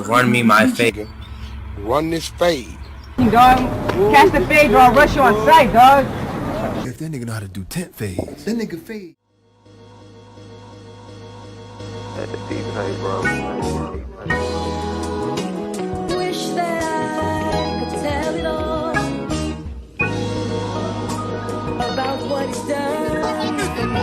Run me my fade. Run this fade. Dog, catch the fade or I'll rush you on sight, dog. If that nigga know how to do tent fades, that nigga fade. At the deep night, bro. Wish that I could tell it all about what it's done for me.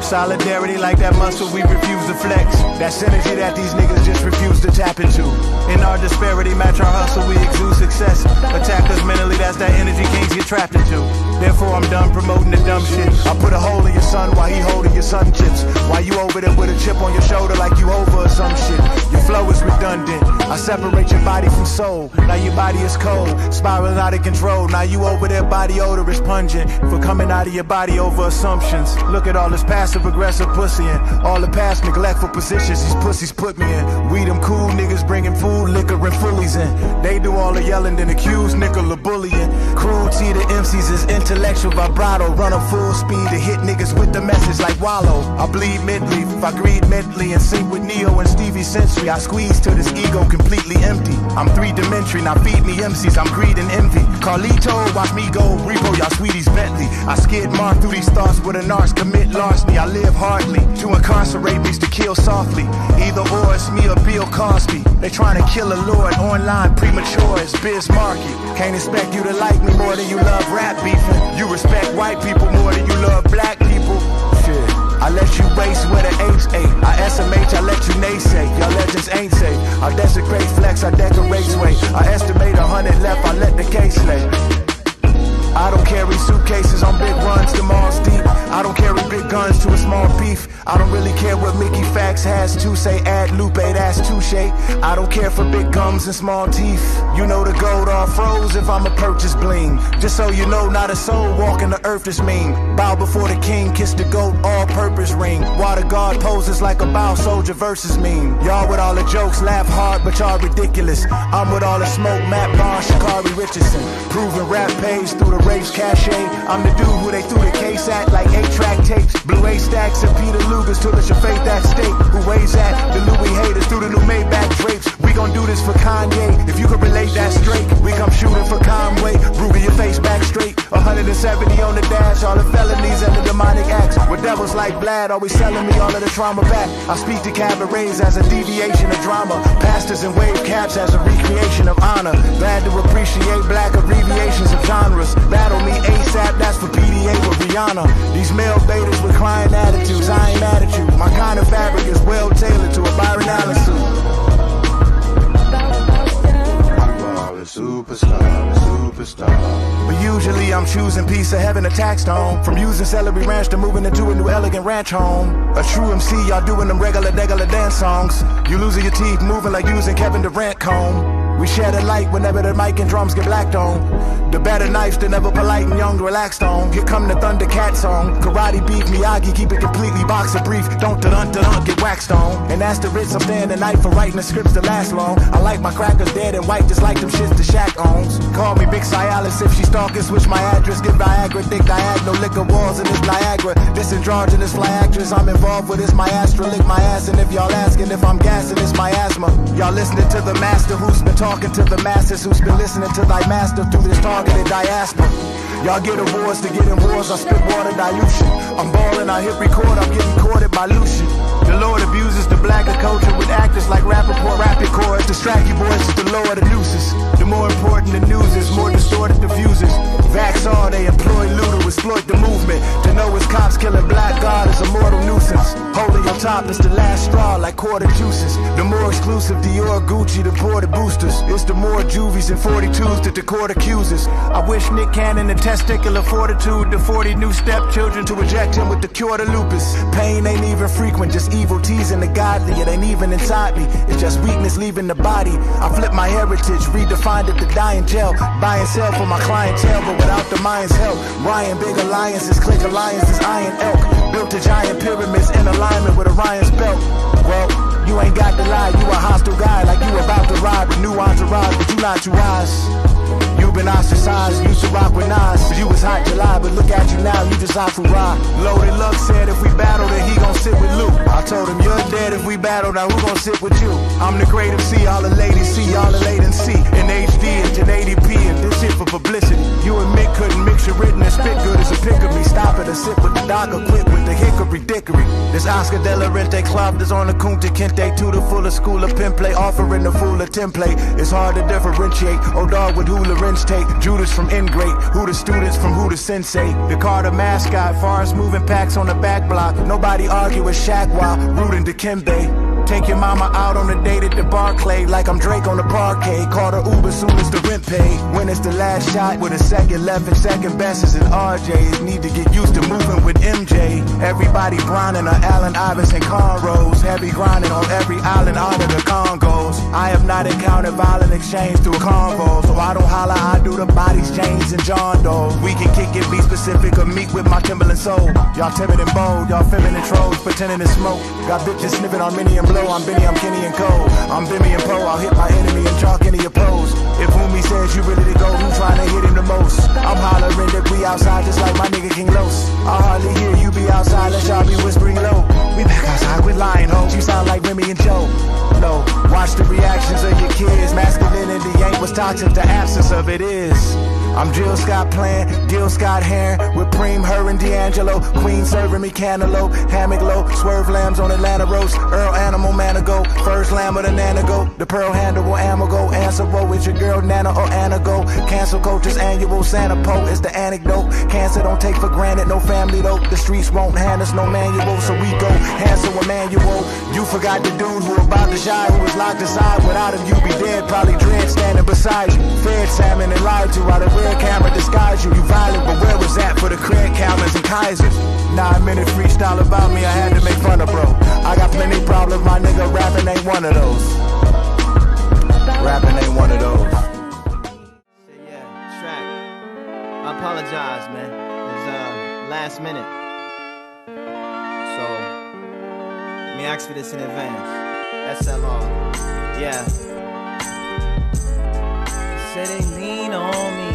Solidarity like that muscle we refuse to flex. That synergy that these niggas just refuse to tap into. In our disparity, match our hustle, we exude success. Attack us mentally, that's that energy kings get trapped into. Therefore I'm done promoting the dumb shit. I put a hole in your son while he holding your sun chips. While you over there with a chip on your shoulder like you over or some shit. Your flow is redundant. I separate your body from soul. Now your body is cold, spiraling out of control. Now you over there, body odor is pungent. For coming out of your body over assumptions. Look at all this passive-aggressive pussy and all the past neglectful positions these pussies put me in. We them cool niggas bringing food, liquor, and fullies in. They do all the yelling, then accuse nickel of bullying. Cruelty to MCs is intellectual vibrato. Run up full speed to hit niggas with the message like wallow. I bleed mentally, if I greed mentally in sync with Neo and Stevie Sensory. I squeeze till this ego completely empty. I'm three-dimensional, now feed me MCs, I'm greed and envy. Carlito, watch me go repo y'all sweeties Bentley. I skid mark through these thoughts with an arse, commit larceny. I live hardly, to incarcerate means to kill softly. Either or it's me or Bill Cosby. They trying to kill a lord online premature as Biz Markie. Can't expect you to like me more than you love rap beefing. You respect white people more than you love black people. Shit, I let you race where the H8. I SMH, I let you naysay. Y'all legends ain't safe. I desecrate flex, I decorate sway. I estimate 100 left, I let the case lay. I don't carry suitcases on big runs to Mars deep. I don't carry big guns to a small beef. I don't really care what Mickey Fax has to say. Add Lupe, that's touche. I don't care for big gums and small teeth. You know the gold all froze if I'm a purchase bling. Just so you know, not a soul walking the earth is mean. Bow before the king, kiss the goat, all-purpose ring. While the guard poses like a bow soldier versus mean. Y'all with all the jokes laugh hard, but y'all ridiculous. I'm with all the smoke, Matt Barr, Shakari Richardson. Proving rap page through the race cachet. I'm the dude who they threw the case at like 8-track tapes. Blue A stacks and Peter Lugers till it's your faith that state. Who weighs at the Louis haters through the new Maybach drapes. We gon' do this for Kanye. If you can relate that straight, we come shooting for Conway. Ruby your face back straight. 170 on the dash, all the felonies and the demonic acts. With devils like Vlad always selling me all of the trauma back. I speak to cabarets as a deviation of drama. Pastors and wave caps as a recreation of honor. Glad to appreciate black abbreviations of genres. Battle me ASAP, that's for PDA with Rihanna. These male betas with crying attitudes, I ain't mad at you. My kind of fabric is well tailored to a Byron Allen suit. Superstar. But usually I'm choosing peace of heaven, a tax home. From using celery ranch to moving into a new elegant ranch home. A true MC, y'all doing them regular dance songs. You losing your teeth, moving like using Kevin Durant comb. We share the light whenever the mic and drums get blacked on. The better knives than ever polite and young relaxed on. Here come the Thundercat song. Karate beef, Miyagi, keep it completely boxer brief. Don't get waxed on. And that's the Ritz, I'm staying the night for writing the scripts to last long. I like my crackers dead and white just like them shits the Shaq owns. Call me Big Cialis if she stalking, switch my address. Get Viagra, thick diagonal, liquor walls in this Niagara. This androgynous fly actress I'm involved with is my Astra. Lick my ass and if y'all asking if I'm gassing, it's my asthma. Y'all listening to the master who's been talking to the masses who's been listening to thy master through this targeted diaspora. Y'all get awards to get in wars, I spit water dilution. I'm ballin', I hit record, I'm getting courted by Lucian. The Lord abuses the blacker culture with actors like Rappaport, rapid chords. Distract you boys is the lower the nooses. The more important the news is, more distorted the views is. Vax all, they employ loot to exploit the movement. To know it's cops killing black God is a mortal nuisance. Holding your top is the last straw like quarter juices. The more exclusive Dior, Gucci, the ported boosters. It's the more juvies and 42s that the court accuses. I wish Nick Cannon the testicular fortitude, the 40 new stepchildren to eject him with the cure to lupus. Pain ain't even frequent, just evil teasing the godly. It ain't even inside me, it's just weakness leaving the body. I flip my heritage, redefined it to die in jail. Buy and sell for my clientele, but without the mind's help. Ryan, big alliances, click alliances, iron elk. Built to giant pyramids in alignment with Orion's belt. Well, you ain't got to lie, you a hostile guy. Like you about to ride with new entourage, but you not too wise. You been ostracized, used to rock with Nas. You was hot July, but look at you now, you just off for ride. Loaded Luck said if we battle, then he gon' sit with Luke. I told him you're dead if we battle. battle, now who gon' sit with you? I'm the great MC, all the ladies see, all the latency. In HD and 1080p, and this shit for publicity. You and Mick couldn't mix your written and spit good as a pick of me. Stop it, a sip with the doc, or quit with the hickory dickory. This Oscar de la Rente club is on the Kunta Kinte to the fuller school of pimp play, offering the fuller template. It's hard to differentiate. Old dog with who Lorenz take, Judas from Ingrate, who the students from who the sensei. The Carter mascot, forest moving packs on the back block. Nobody argue with Shaq while rooting to Kimbe. Take your mama out on a date at the Barclay, like I'm Drake on the parquet. Call her Uber soon as the rent paid. When it's the last shot with a second left and second best is an RJ. Need to get used to moving with MJ. Everybody grinding on Allen Iverson cornrows. Heavy grinding on every island out of the Congos. I have not encountered violent exchange through a convo, so I don't holler, I do the bodies, James and John Doe. We can kick it, be specific, or meet with my Timberland soul. Y'all timid and bold, y'all feminine trolls, pretending to smoke. Got bitches sniffing on Minnie and Blow. I'm Benny, I'm Kenny and Cole. I'm Bimmy and Poe, I'll hit my enemy and chalk any opposed. If Umi says you ready to go, who's trying to hit him the most? I'm hollering that we outside just like my nigga King Los. I hardly hear you be outside, let y'all be whispering low. We back outside with lion hoes, you sound like Remy and Joe. No, watch the reactions of your kids. Masculinity ain't what's toxic, the absence of it is. I'm Jill Scott playing, Gil Scott Heron with Preem, her and D'Angelo. Queen serving me cantaloupe, hammock low, swerve lambs on Atlanta roast. Earl Animal Manigo, first lamb of the Nanago. The pearl handle will ammo go, answer woe. It's your girl Nana or Anna go. Cancel culture's annual, Santa Poe is the anecdote. Cancer don't take for granted, no family though. The streets won't hand us no manual, so we go Hansel Emmanuel. You forgot the dude who about to shy, who was locked aside. Without him you'd be dead, probably dread standing beside you. Fed salmon and lied to while the real camera disguise you. You violent, but where was that for the Craig Calvins and Kaisers? 9-minute freestyle about me, I had to make fun of bro. I got plenty problems, my nigga, rapping ain't one of those. Rapping ain't one of those. Yeah, track. I apologize, man. It was last minute. So let me ask for this in advance. SLR. Yeah. Say they lean on me.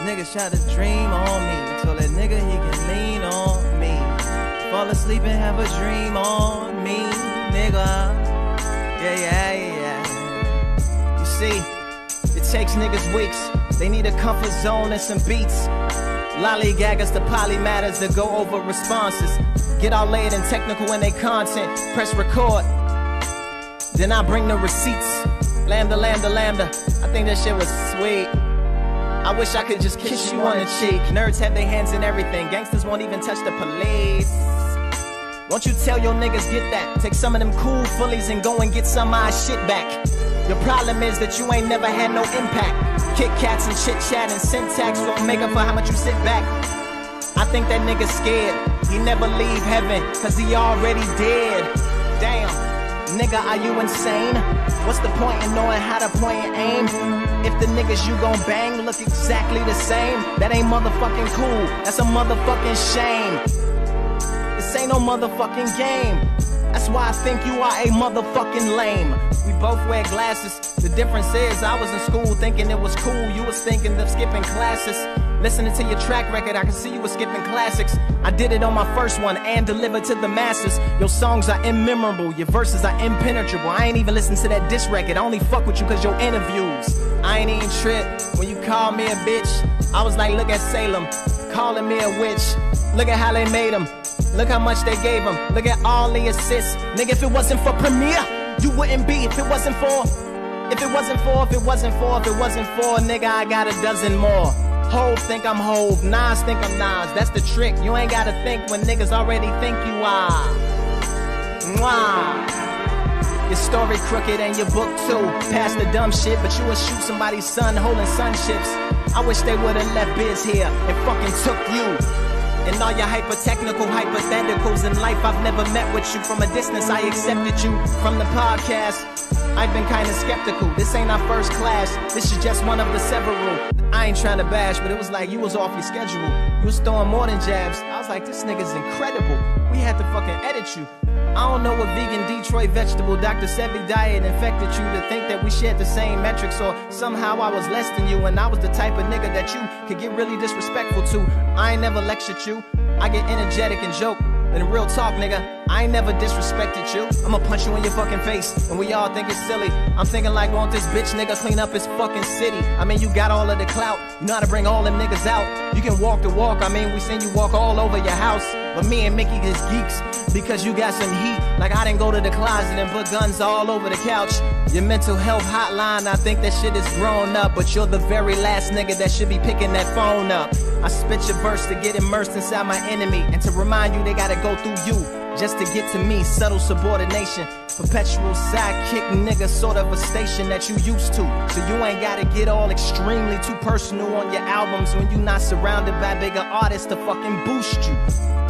Niggas try to dream on me. Told that nigga he can lean on me. Fall asleep and have a dream on me, nigga. Yeah. You see, it takes niggas weeks. They need a comfort zone and some beats. Lollygaggers to polymatters that go over responses. Get all layered and technical in their content. Press record. Then I bring the receipts. Lambda. I think that shit was sweet. I wish I could just kiss you on the cheek. Nerds have their hands in everything. Gangsters won't even touch the police. Won't you tell your niggas get that? Take some of them cool fullies and go and get some of my shit back. The problem is that you ain't never had no impact. Kit Kats and chit chat and syntax won't make up for how much you sit back. I think that nigga's scared. He never leave heaven, cause he already dead. Damn. Nigga, are you insane? What's the point in knowing how to point and aim? If the niggas you gon' bang look exactly the same, that ain't motherfucking cool, that's a motherfucking shame. This ain't no motherfucking game. That's why I think you are a motherfucking lame. We both wear glasses. The difference is I was in school thinking it was cool. You was thinking of skipping classes. Listening to your track record, I can see you was skipping classics. I did it on my first one and delivered to the masses. Your songs are immemorable, your verses are impenetrable. I ain't even listened to that diss record, I only fuck with you cause your interviews. I ain't even trip when you called me a bitch. I was like, look at Salem, calling me a witch. Look at how they made him, look how much they gave him. Look at all the assists. Nigga, if it wasn't for Premiere, you wouldn't be. If it wasn't for, nigga, I got a dozen more. Hove think I'm Hove, Nas think I'm Nas. That's the trick, you ain't gotta think when niggas already think you are. Mwah. Your story crooked and your book too. Past the dumb shit, but you would shoot somebody's son holding sunships. I wish they would've left Biz here and fucking took you. And all your hyper-technical hypotheticals in life, I've never met with you. From a distance, I accepted you. From the podcast, I've been kinda skeptical. This ain't our first class, this is just one of the several. I ain't trying to bash, but it was like you was off your schedule. You was throwing more than jabs. I was like, this nigga's incredible. We had to fucking edit you. I don't know what vegan Detroit vegetable Dr. Sebi diet infected you to think that we shared the same metrics, or somehow I was less than you and I was the type of nigga that you could get really disrespectful to. I ain't never lectured you. I get energetic and joke. And real talk, nigga, I ain't never disrespected you. I'ma punch you in your fucking face, and we all think it's silly. I'm thinking like, won't this bitch nigga clean up his fucking city? I mean, you got all of the clout, you know how to bring all them niggas out. You can walk the walk, I mean, we seen you walk all over your house. But me and Mickey is geeks, because you got some heat. Like I didn't go to the closet and put guns all over the couch. Your mental health hotline, I think that shit is grown up. But you're the very last nigga that should be picking that phone up. I spit your verse to get immersed inside my enemy, and to remind you they gotta go through you just to get to me. Subtle subordination, perpetual sidekick nigga, sort of a station that you used to. So you ain't gotta get all extremely too personal on your albums when you not surrounded by bigger artists to fucking boost you.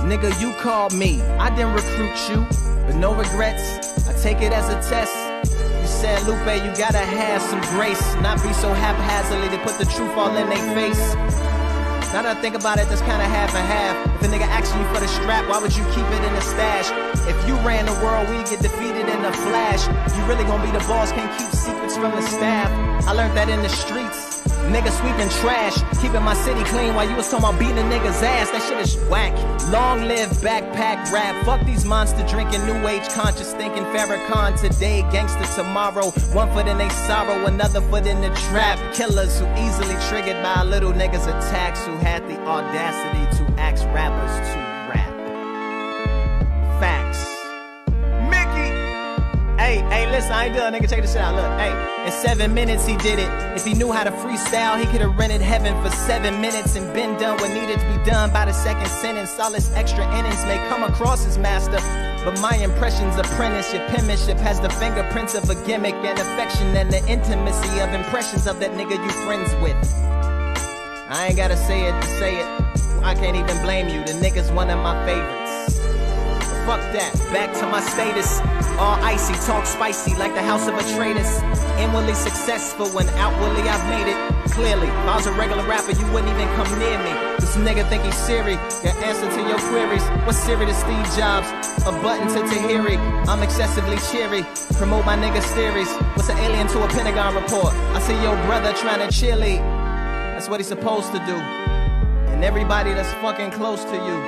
Nigga, you called me, I didn't recruit you, but no regrets, I take it as a test. You said, Lupe, you gotta have some grace, not be so haphazardly to put the truth all in their face. Now that I think about it, that's kinda half and half. If a nigga asking you for the strap, why would you keep it in a stash? If you ran the world, we'd get defeated in a flash. You really gonna be the boss, can't keep secrets from the staff. I learned that in the streets. Nigga sweeping trash, keeping my city clean while you was talking about beating a nigga's ass. That shit is whack. Long live backpack rap. Fuck these monster drinking, new age conscious thinking. Farrakhan today, gangster tomorrow. One foot in they sorrow, another foot in the trap. Killers who easily triggered by a little nigga's attacks, who had the audacity to ask rappers to rap. Facts. Mickey! Hey, listen, I ain't done, nigga, check this shit out, look, hey. In 7 minutes he did it. If he knew how to freestyle, he could've rented heaven for 7 minutes and been done what needed to be done by the second sentence. All this extra innings may come across as master, but my impression's apprentice. Your penmanship has the fingerprints of a gimmick and affection and the intimacy of impressions of that nigga you friends with. I ain't gotta say it to say it. I can't even blame you, the nigga's one of my favorites. Fuck that, back to my status. All icy, talk spicy like the house of a traitoress. Inwardly successful when outwardly I've made it. Clearly, if I was a regular rapper, you wouldn't even come near me. This nigga think he's Siri, your answer to your queries. What's Siri to Steve Jobs? A button to Tahiri. I'm excessively cheery, promote my nigga's theories. What's an alien to a Pentagon report? I see your brother trying to cheerlead. That's what he's supposed to do. And everybody that's fucking close to you,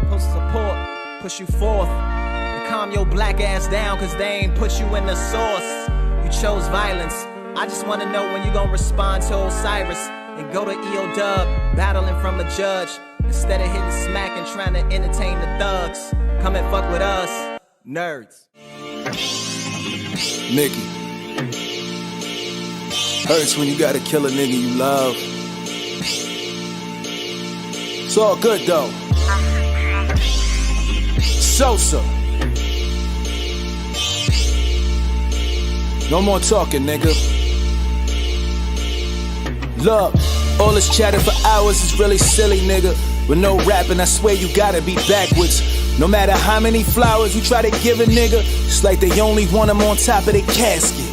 supposed to support, push you forth, and calm your black ass down, cause they ain't put you in the source. You chose violence. I just wanna know when you gon' respond to Osiris and go to EO Dub, battling from a judge, instead of hitting smack and trying to entertain the thugs. Come and fuck with us, nerds. Mickey. Hurts when you gotta kill a nigga you love. It's all good though. Sosa. No more talking, nigga. Look, all this chatter for hours is really silly, nigga. With no rapping, I swear you gotta be backwards. No matter how many flowers you try to give a nigga, it's like they only want them on top of their casket.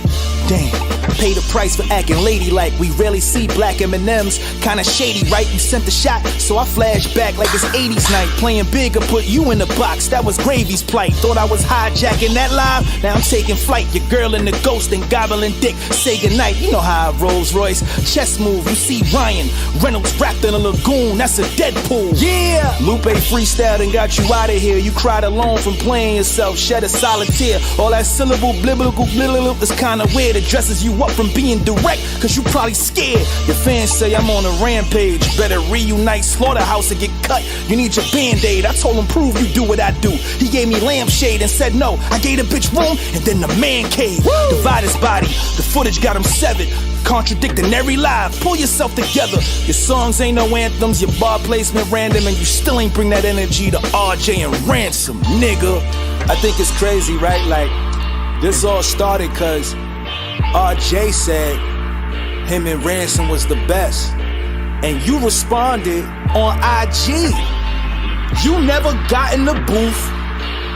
Damn. Pay the price for acting ladylike. We rarely see black M&Ms. Kinda shady, right? You sent the shot, so I flash back like it's 80s night. Playing big or put you in the box, that was Gravy's plight. Thought I was hijacking that live, now I'm taking flight. Your girl in the ghost and gobbling dick, say goodnight. You know how I rolls, Royce. Chess move, you see Ryan Reynolds wrapped in a lagoon, that's a Deadpool. Yeah! Lupe freestyled and got you out of here. You cried alone from playing yourself, shed a solid tear. All that syllable, blibbable, blibbable is kinda weird. It dresses you up from being direct, cause you probably scared. Your fans say I'm on a rampage. Better reunite Slaughterhouse and get cut. You need your band-aid. I told him prove you do what I do. He gave me lampshade and said no. I gave the bitch room and then the man cave. Woo! Divide his body. The footage got him severed. Contradicting every lie. Pull yourself together. Your songs ain't no anthems. Your bar placement random, and you still ain't bring that energy to RJ and Ransom, nigga. I think it's crazy, right? Like, this all started cause RJ said him and Ransom was the best, and you responded on IG. You never got in the booth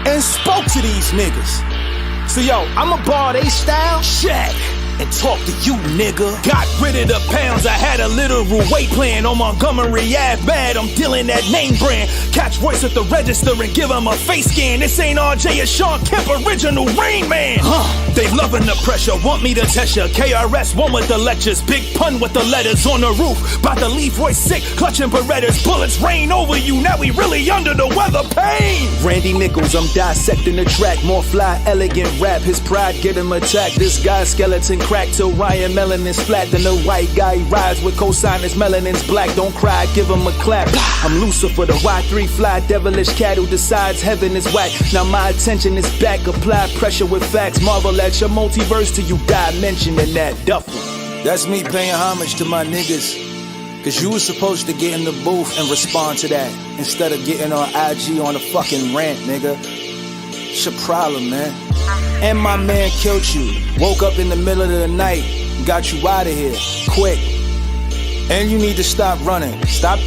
and spoke to these niggas. So yo, I'ma bar they style, Shaq. and talk to you, nigga. Got rid of the pounds, I had a literal weight plan on Montgomery Ave. Bad, I'm dealing that name brand. Catch Royce at the register and give him a face scan. This ain't RJ or Sean Kemp, original Rain Man. They loving the pressure, want me to test ya. KRS One with the lectures, big pun with the letters on the roof. About to leave Royce sick, clutching Berettas. Bullets rain over you, now we really under the weather. Pain. Randy Nichols, I'm dissecting the track. More fly, elegant rap. His pride get him attacked. This guy's skeleton cracked till Ryan Melanin's flat. Then the white guy rides with cosigners, melanin's black. Don't cry, give him a clap. I'm Lucifer, the Y3 fly, devilish cat who decides heaven is whack. Now my attention is back, apply pressure with facts. Marvel at your multiverse till you die mentioning that duffel. That's me paying homage to my niggas. Cause you was supposed to get in the booth and respond to that instead of getting on IG on a fucking rant, nigga. It's your problem, man. And my man killed you. Woke up in the middle of the night, got you out of here, quick. And you need to stop running. Stop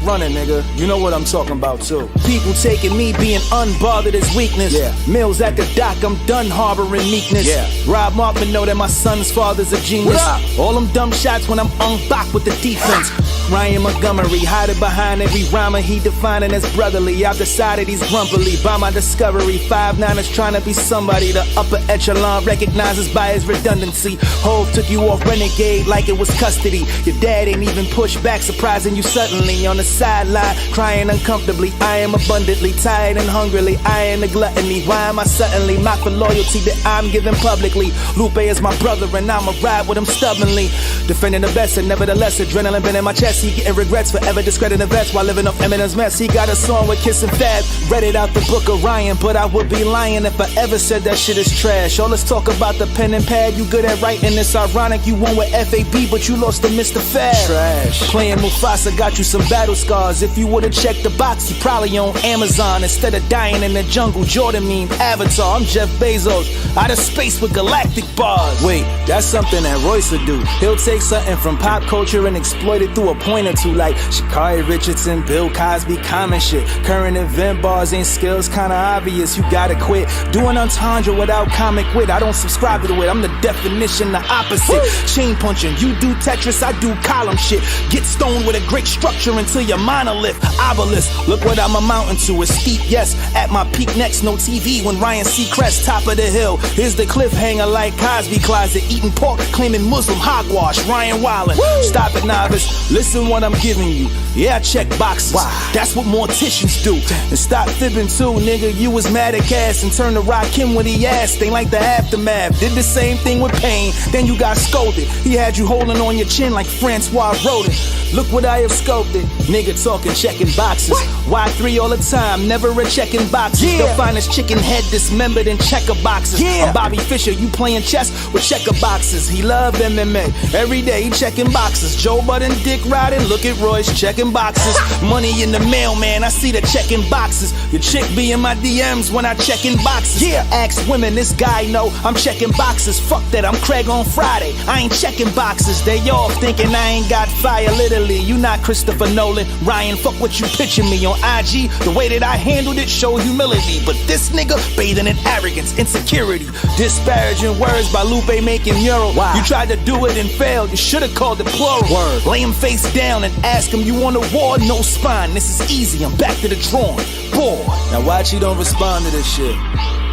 running, nigga. You know what I'm talking about, too. People taking me being unbothered as weakness. Yeah. Mills at the dock, I'm done harboring meekness. Yeah. Rob Markman know that my son's father's a genius. All them dumb shots when I'm unboxed with the defense. Ryan Montgomery, hiding behind every rhymer he defining as brotherly. I've decided he's grumpily by my discovery. 5'9" is trying to be somebody. The upper echelon recognizes by his redundancy. Hove took you off renegade like it was custody. Your dad ain't even pushed back, surprising you suddenly. On the sideline, crying uncomfortably. I am abundantly tired and hungrily. I am the gluttony. Why am I suddenly mocked for loyalty that I'm giving publicly? Lupe is my brother and I'ma ride with him stubbornly. Defending the best and nevertheless adrenaline been in my chest. He getting regrets forever discrediting vets while living off Eminem's mess. He got a song with Kiss and Fab. Read it out the book of Ryan, but I would be lying if I ever said that shit is trash. All let's talk about the pen and pad. You good at writing, it's ironic. You won with FAB, but you lost to Mr. Fab. Trash. Playing Mufasa got you some battle scars. If you would've checked the box, you probably on Amazon. Instead of dying in the jungle, Jordan meme, Avatar. I'm Jeff Bezos, out of space with galactic bars. Wait, that's something that Royce would do. He'll take something from pop culture and exploit it through a point or two, like Sha'Carri Richardson, Bill Cosby, common shit. Current event bars ain't skills, kinda obvious. You gotta quit doing entendre without comic wit. I don't subscribe to it, I'm the definition, the opposite. Chain punching, you do Tetris, I do column shit. Get stoned with a great structure until your monolith, obelisk. Look what I'm amounting to, a steep yes. At my peak next, no TV when Ryan Seacrest, top of the hill. Here's the cliffhanger like Cosby Closet, eating pork, claiming Muslim hogwash. Ryan Wildin', stop it novice, listen what I'm giving you. Yeah, I check boxes, that's what morticians do. And stop fibbing too, nigga, you was mad at Cass and turned to Rakim when he asked. Ain't like the aftermath, did the same thing with Pain, then you got scolded. He had you holding on your chin like Francois Rodin. Look what I have sculpted, nigga talking checking boxes. Y3 all the time, never a checking boxes. The finest chicken head dismembered in checker boxes. I'm Bobby Fischer, you playing chess with checker boxes. He loved MMA, every day he checking boxes. Joe Budden, dick riding, look at Royce checking boxes. Money in the mail, man, I see the checking boxes. Your chick be in my DMs when I checking boxes. Ask women, this guy know I'm checking boxes. Fuck that, I'm Craig on Friday, I ain't checking boxes. They all thinking I ain't got fire, literally. You not Christopher Nolan. Ryan, fuck what you pitching me on IG. The way that I handled it showed humility. But this nigga bathing in arrogance, insecurity. Disparaging words by Lupe making mural. You tried to do it and failed, you should've called it plural. Lay him face down and ask him, you want a war? No spine, this is easy, I'm back to the drawing board. Now watch he don't respond to this shit.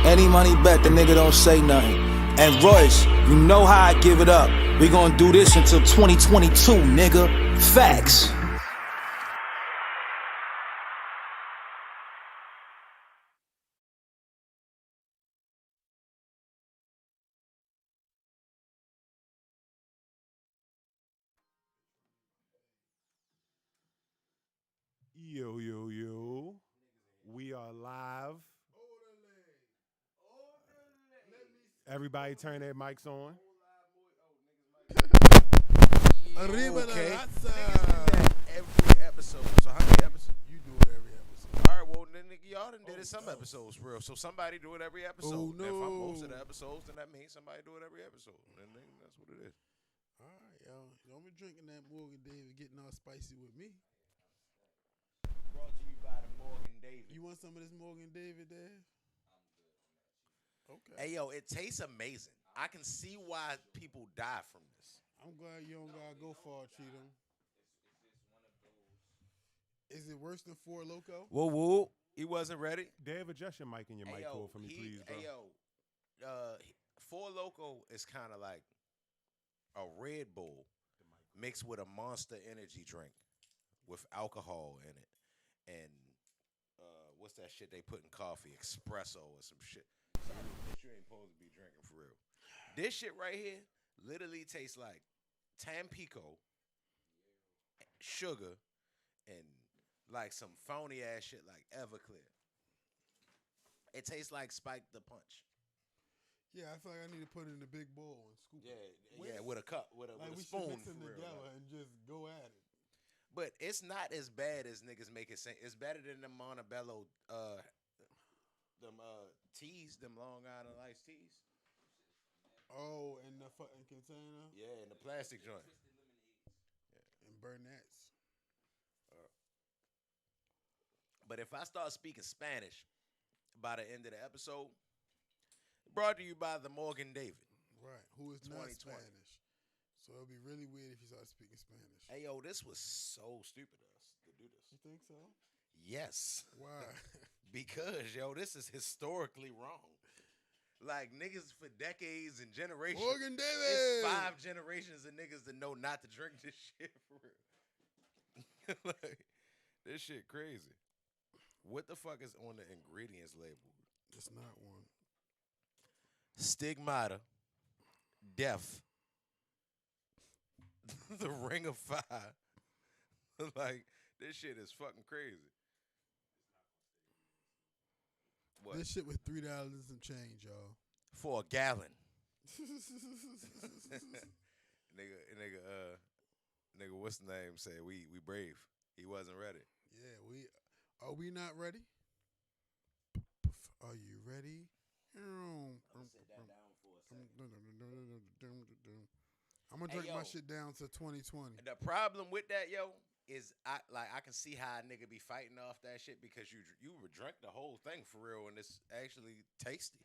Any money bet the nigga don't say nothing. And Royce, you know how I give it up. We gonna do this until 2022, nigga. Facts. Yo, yo, yo. We are live. Everybody turn their mics on. Arriba Okay. la Niggas do raza. that every episode. So how many episodes? You do it every episode. All right, well, then y'all done did it some episodes for real. So somebody do it every episode. Oh, And if I'm no. most of the episodes, then that means somebody do it every episode. And then that's what it is. All right, y'all. Don't be drinking that Morgan David, getting all spicy with me. Brought to you by the Morgan David. You want some of this Morgan David, Dave? Okay. Hey, yo, it tastes amazing. I can see why people die from this. I'm glad you don't gotta go far, Cheatham. Is it worse than Four Loko? Whoa, whoa. He wasn't ready. Dave, adjust your mic and your mic cord for me, please, bro. Hey, yo. Four Loko is kind of like a Red Bull mixed with a Monster Energy drink with alcohol in it. And what's that shit they put in coffee? Espresso or some shit. Something that you ain't supposed to be drinking for real. This shit right here literally tastes like Tampico, sugar, and like some phony ass shit like Everclear. It tastes like Spike the Punch. Yeah, I feel like I need to put it in a big bowl and scoop it. Yeah, with a cup, with a we spoon. should mix them for real, together like. and just go at it. But it's not as bad as niggas make it seem. It's better than the Montebello, them teas, them Long Island iced teas. Oh, and the fucking container. Yeah, in the plastic joint. And Burnett's. But if I start speaking Spanish by the end of the episode, brought to you by the Morgan David. Right, who is not 2020. Spanish. So it'll be really weird if you start speaking Spanish. Hey, yo, this was so stupid of us to do this. You think so? Yes. Why? Because, yo, this is historically wrong. Like, niggas for decades and generations. Morgan David! It's 5 generations of niggas that know not to drink this shit for real. Like, this shit crazy. What the fuck is on the ingredients label? It's not one. Stigmata, death, the Ring of Fire. Like, this shit is fucking crazy. What? This shit with $3 and some change, y'all. For a gallon. Nigga, what's the name? Said we brave. He wasn't ready. Yeah, are we not ready? Are you ready? I'm gonna sit that down for a second. I'm gonna drink my shit down to 2020. The problem with that, yo, is I can see how a nigga be fighting off that shit because you would drink the whole thing for real and it's actually tasty.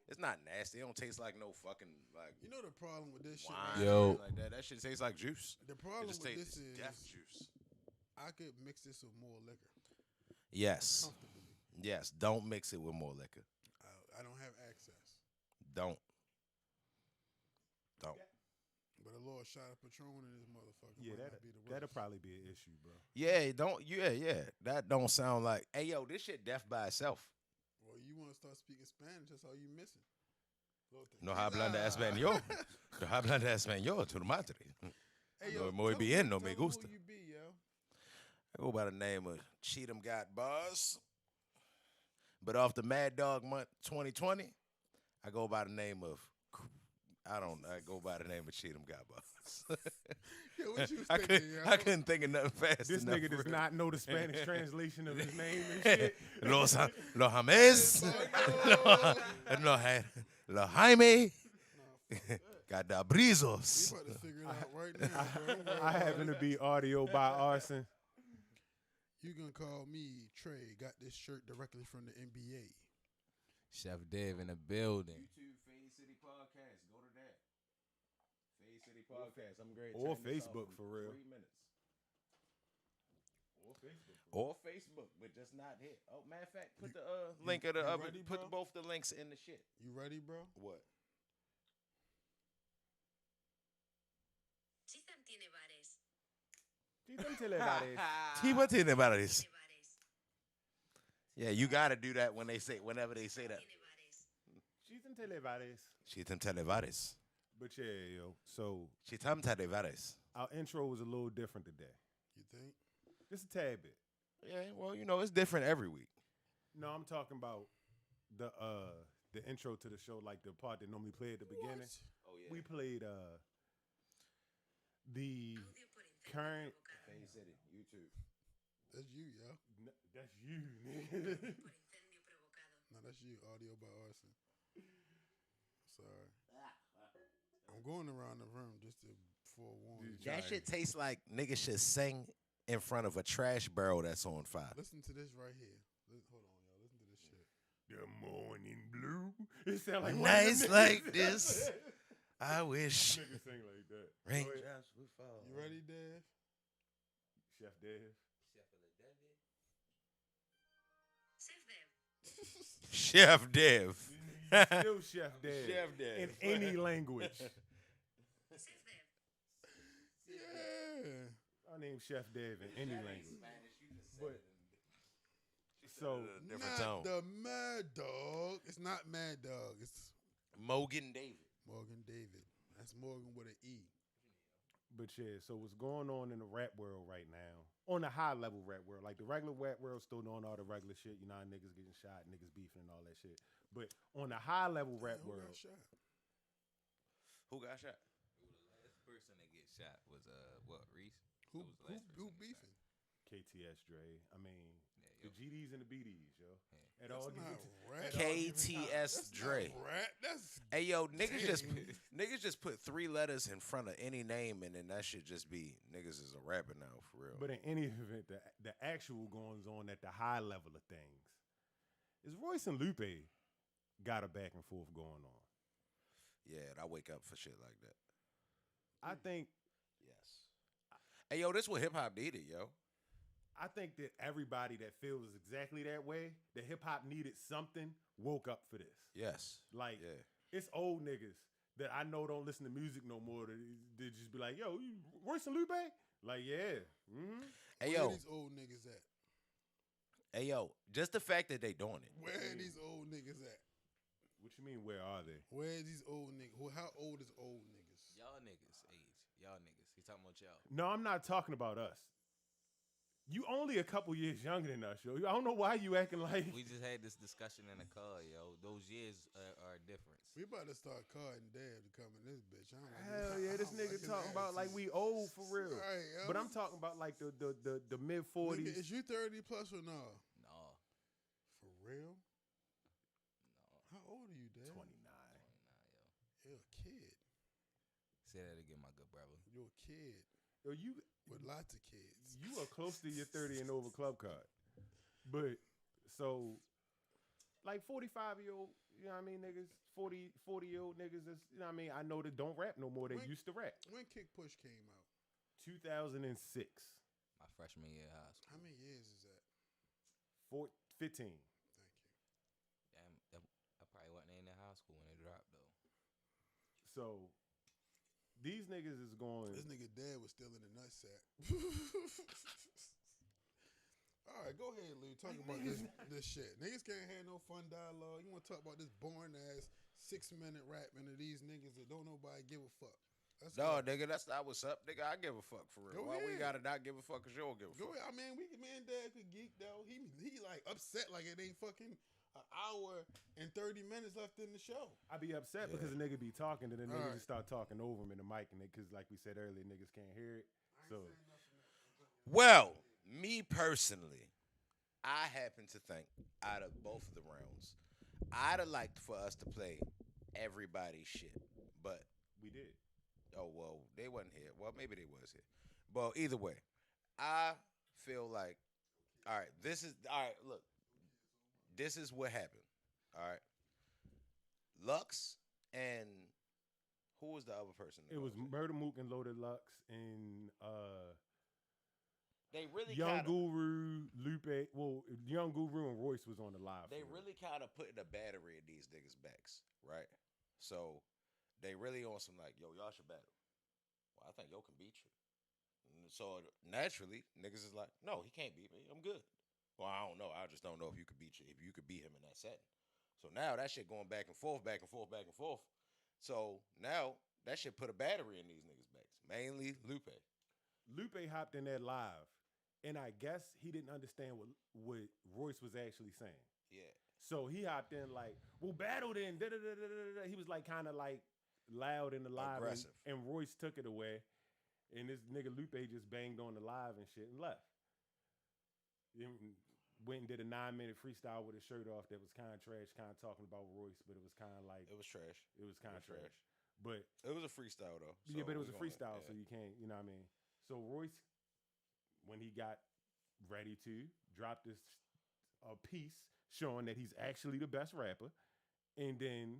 It's not nasty. It don't taste like no fucking like. You know the problem with this wine shit, or anything like that. That shit tastes like juice. The problem with this is death juice. I could mix this with more liquor. Yes. Yes. Don't mix it with more liquor. I don't have access. Don't. But a little shot of Patron in this motherfucker. Yeah, might not be the worst. that'll probably be an issue, bro. Yeah, don't. Yeah. That don't sound like. Hey, yo, this shit deaf by itself. Well, you want to start speaking Spanish? That's all you missing. No hablando español. No hablando español, tu madre. Hey, No muy bien, no me tell 'em gusta. Who you be, yo? I go by the name of Cheatham Got Buzz. But off the Mad Dog Month 2020, I go by the name of. I go by the name of Cheatham Got Buzz. Yeah, what you was thinking, yo? I couldn't think of nothing fast This enough. nigga does for not know the Spanish translation of his name and shit. Los James. Los Jaime. Gadabrizos. We about to figure it out right now, bro. Don't worry I about happen it. to be audio by arson. You can call me Trey. Got this shirt directly from the NBA. Chef Dave in the building. YouTube Fade City Podcast. Go to that. Fade City Podcast. I'm great. Or Facebook for real. 3 minutes. Or Facebook, but just not hit. Oh, matter of fact, put the link of the you other. ready, Put bro? both the links in the shit. You ready, bro? What? Cheatham tiene bares. Tiba tiene bares. Yeah, you gotta do that whenever they say that. Cheatham Televares. Cheatham Televares. But yeah, yo. So Cheatham Televares. our intro was a little different today. You think? Just a tad bit. Yeah, well, it's different every week. No, I'm talking about the intro to the show, like the part that normally play at the beginning. Oh yeah. We played the current. Fade City YouTube. That's you, yo. That's you, nigga. No, that's you. Audio by arson. Sorry. I'm going around the room just to forewarn you. That shit tastes like niggas should sing in front of a trash barrel that's on fire. Listen to this right here. Hold on, y'all. Listen to this shit. The morning blue. It sound like nights like this. I wish. Niggas sing like that. Raindrops would fall. You ready, Dave? Chef Dev. Chef Dev. Still Chef Dev. Chef Dev. In any language. Yeah. I name Chef Dev in any language. But so different not tone. the Mad Dog. It's not Mad Dog. It's Morgan David. Morgan David. That's Morgan with an E. But yeah, so what's going on in the rap world right now? On the high level rap world, like the regular rap world still doing all the regular shit, you know, niggas getting shot, niggas beefing and all that shit. But on the high level rap Who world, got shot? Who got shot? The last person that get shot was Reese. Who That was the last who person that beefing? KTS Dre. I mean, Yeah, the GDs and the BDs, yo. Yeah. At all That's not given rap. KTS Dre. Not rap. That's Hey yo, niggas Dang. just put 3 letters in front of any name, and then that should just be niggas is a rapper now for real. But in any event, the actual goings on at the high level of things is Royce and Lupe got a back and forth going on. Yeah, I wake up for shit like that. I think Yes. Hey yo, this what hip hop needed, yo. that everybody that feels exactly that way, that hip hop needed something, woke up for this. Yes. Like Yeah. it's old niggas that I know don't listen to music no more. They just be like, "Yo, you Royce and Lupe?" Like, yeah. Mm-hmm. Hey Where yo, these old niggas at? hey yo, just the fact that they doing it. Where are these old niggas at? What you mean? Where are they? Where are these old niggas? How old is old niggas? Y'all niggas age. Y'all niggas. He talking about y'all. No, I'm not talking about us. You only a couple years younger than us, yo. I don't know why you acting like. We just had this discussion in the car, yo. Those years are a difference. We about to start carding Dad to come in this bitch. I don't like Hell his- yeah, I this don't like nigga his talking about like attitude. we old for real. Right, yo. But I'm talking about like the mid Nigga, 40s. is you 30 plus or no? No. For real? No. How old are you, Dad? 29. You're a kid. Say that again, my good brother. You're a kid Yo, you with lots of kids. you are close to your 30 and over club card. But so like 45-year-old, you know what I mean, niggas, 40-year-old niggas is, you know what I mean, I know that don't rap no more. They When- used to rap. When Kick Push came out, 2006. My freshman year of high school. how many years is that? 15. Thank you. I probably wasn't in that high school when it dropped, though. So these niggas is going. This nigga Dad was still in the nutsack. All right, go ahead, Lou. Talk about this shit. Niggas can't have no fun dialogue. You want to talk about this boring ass 6-minute rapping of these niggas that don't nobody give a fuck. That's No, all. nigga, that's not what's up. Nigga, I give a fuck for real. Go Why we ahead. gotta not give a fuck because you don't give a Go fuck? ahead. I mean, me and Dad could geek though. He like upset like it ain't fucking an hour and 30 minutes left in the show. I be upset Yeah. because the nigga be talking and then niggas Alright. just start talking over him in the mic and because like we said earlier, niggas can't hear it. So Well, me personally, I happen to think out of both of the rounds, I'd have liked for us to play everybody's shit. But, we did. oh, well, they wasn't here. Well, maybe they was here. But either way, I feel like, all right, look, this is what happened. All right. Lux and who was the other person? It was Murder Mook and Loaded Lux and They really Young kinda, Guru, Lupe. Well, Young Guru and Royce was on the live. They for it. really kind of putting a battery in these niggas' backs, right? So they really on some like, yo, y'all should battle. Well, I think yo can beat you. So naturally, niggas is like, no, he can't beat me. I'm good. Well, I don't know. I just don't know if you could beat you, if you could beat him in that setting. So now that shit going back and forth, back and forth, back and forth. So now that shit put a battery in these niggas' backs. Mainly Lupe. Lupe hopped in there live, and I guess he didn't understand what Royce was actually saying. Yeah. So he hopped in like, "Well, battle then." Da, da, da, da, da, da. He was like kind of like loud in the live, Aggressive. and Royce took it away, and this nigga Lupe just banged on the live and shit and left. Then went and did a 9-minute freestyle with his shirt off that was kind of trash, kind of talking about Royce, but it was kind of like It was trash. it was kind of it was trash. trash. But It was a freestyle though. yeah, but it was we a gonna- freestyle, yeah. so you can't, you know what I mean? So Royce, when he got ready to, dropped this piece showing that he's actually the best rapper, and then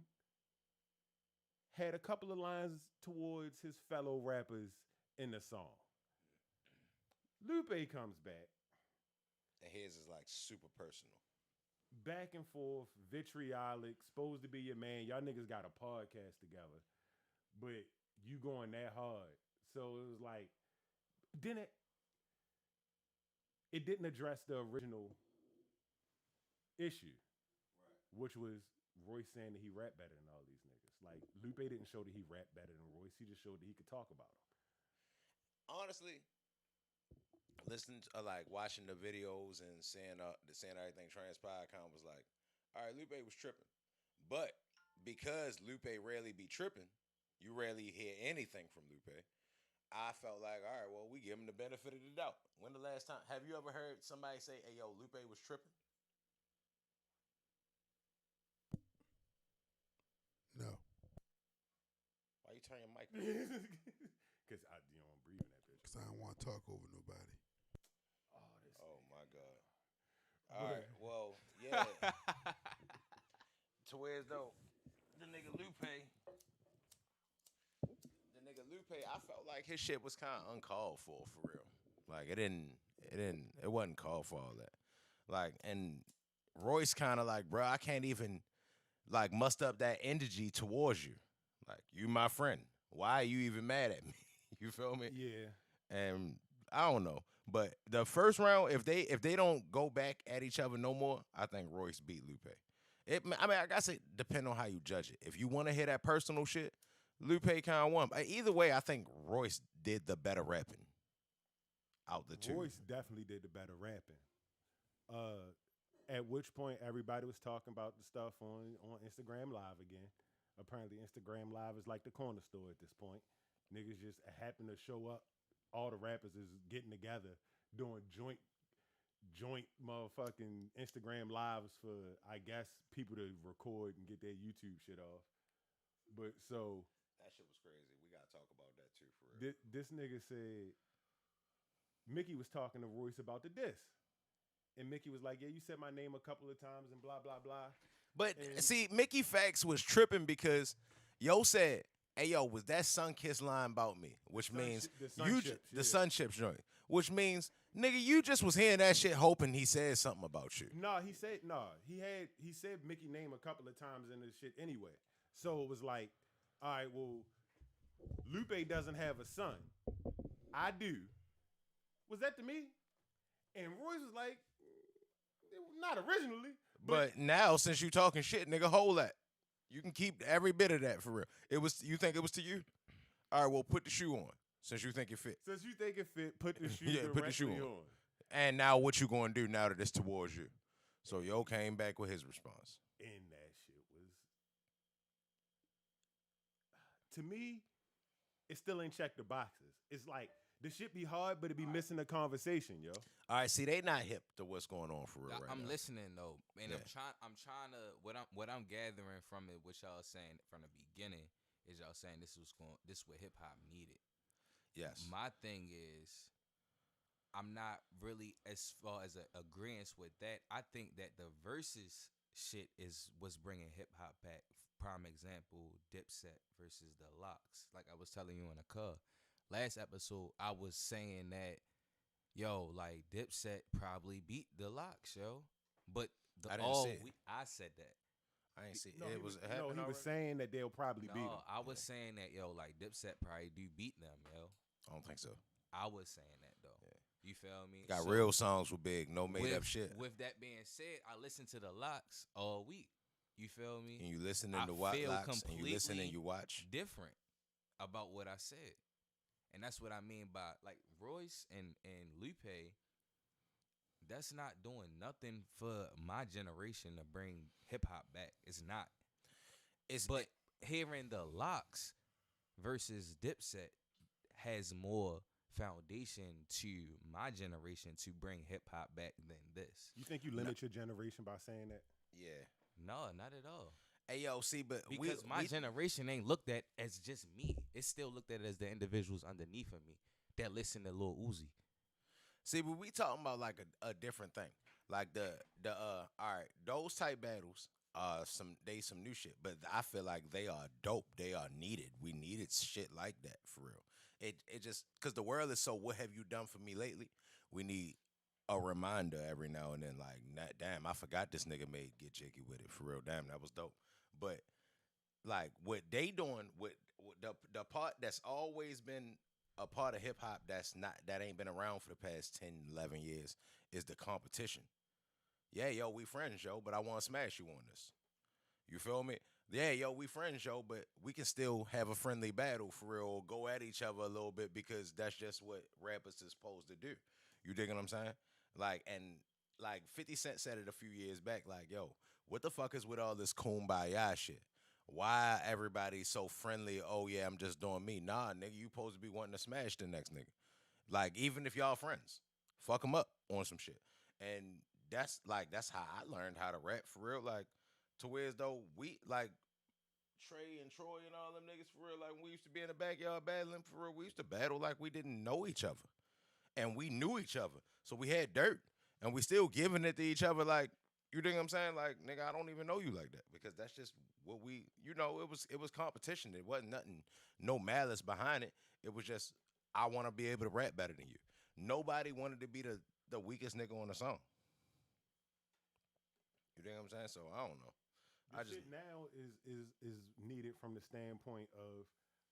had a couple of lines towards his fellow rappers in the song. Lupe comes back. And his is like super personal. Back and forth, vitriolic, supposed to be your man. Y'all niggas got a podcast together, but you going that hard. So it was like, it didn't address the original issue, which was Royce saying that he rapped better than all these niggas. Like, Lupe didn't show that he rapped better than Royce. He just showed that he could talk about him. Honestly, listening to, like watching the videos and saying everything transpired, kind of was like, all right, Lupe was tripping. But because Lupe rarely be tripping, you rarely hear anything from Lupe. I felt like, all right, well, we give him the benefit of the doubt. When the last time, have you ever heard somebody say, hey, yo, Lupe was tripping? No. Why you turn your mic on? Because I'm breathing that bitch. Because I don't want to talk over nobody. Oh, my God. All right, well, yeah. To where's though, the nigga Lupe, I felt like his shit was kind of uncalled for real. Like, it wasn't called for all that. Like, and Royce kind of like, bro, I can't even, like, muster up that energy towards you. Like, you my friend. Why are you even mad at me? You feel me? Yeah. And I don't know. But the first round, if they don't go back at each other no more, I think Royce beat Lupe. I guess it depends on how you judge it. If you want to hear that personal shit, Lupe kind of won. But either way, I think Royce did the better rapping out the two. Royce definitely did the better rapping. At which point, everybody was talking about the stuff on Instagram Live again. Apparently, Instagram Live is like the corner store at this point. Niggas just happen to show up. All the rappers is getting together, doing joint motherfucking Instagram Lives for, I guess, people to record and get their YouTube shit off. But so that shit was crazy. We gotta talk about that too, for real. This nigga said Mickey was talking to Royce about the diss. And Mickey was like, yeah, you said my name a couple of times and blah, blah, blah. But see, Mickey Fax was tripping because Yo said, hey, yo, was that Sun-Kissed line about me? Which means the Sun Chips joint. Which means, nigga, you just was hearing that shit hoping he said something about you. He said Mickey name a couple of times in this shit anyway. So it was like, all right, well, Lupe doesn't have a son. I do. Was that to me? And Royce was like, not originally. But now, since you talking shit, nigga, hold that. You can keep every bit of that for real. You think it was to you? All right, well, put the shoe on since you think it fit. Since you think it fit, put the shoe put the shoe on. And now what you going to do now that it's towards you? So Yo came back with his response. And that shit was, to me, it still ain't checked the boxes. It's like, the shit be hard, but it be missing the conversation, yo. All right, see, they not hip to what's going on for real right I'm now. listening though, and I'm trying to what I'm gathering from it, what y'all saying from the beginning is y'all saying this what hip hop needed. Yes. My thing is, I'm not really as far as agreeance with that. I think that the versus shit is what's bringing hip hop back. Prime example, Dipset versus the Lox. Like I was telling you in the car. Last episode, I was saying that, yo, like Dipset probably beat the Lox, yo. But I didn't see it. I said that. I ain't see it. No, It was happening. he was saying that they'll probably beat them. I was saying that, yo, like Dipset probably do beat them, yo. I don't think so. I was saying that though. Yeah. You feel me? Got real songs with big, no made up shit. With that being said, I listened to the Lox all week. You feel me? And you listening to Lox, and you listen and you watch. Different about what I said. And that's what I mean by, like, Royce and Lupe, that's not doing nothing for my generation to bring hip-hop back. It's not. But hearing the Lox versus Dipset has more foundation to my generation to bring hip-hop back than this. You think you limit your generation by saying that? Yeah. No, not at all. Hey, yo, see, but because my generation ain't looked at as just me. It's still looked at as the individuals underneath of me that listen to Lil Uzi. See, but we talking about like a different thing. Like all right, those type battles some new shit, but I feel like they are dope. They are needed. We needed shit like that for real. It just because the world is so what have you done for me lately? We need a reminder every now and then, like, damn, I forgot this nigga made Get Jiggy with it for real. Damn, that was dope. But like what they doing with the part that's always been a part of hip hop that ain't been around for the past 10, 11 years is the competition. Yeah, yo, we friends, yo, but I want to smash you on this. You feel me? Yeah, yo, we friends, yo, but we can still have a friendly battle for real, or go at each other a little bit because that's just what rappers is supposed to do. You dig what I'm saying? Like, and like 50 Cent said it a few years back, like, yo, what the fuck is with all this kumbaya shit? Why everybody so friendly? Oh, yeah, I'm just doing me. Nah, nigga, you supposed to be wanting to smash the next nigga. Like, even if y'all friends, fuck them up on some shit. And that's how I learned how to rap for real. Like, to where as though we, like, Trey and Troy and all them niggas for real, like, when we used to be in the backyard battling for real, we used to battle like we didn't know each other. And we knew each other. So we had dirt. And we still giving it to each other like, you think I'm saying? Like, nigga, I don't even know you like that. Because that's just what we, it was competition. It wasn't nothing, no malice behind it. It was just, I want to be able to rap better than you. Nobody wanted to be the weakest nigga on the song. You think I'm saying? So, I don't know. Shit now is needed from the standpoint of,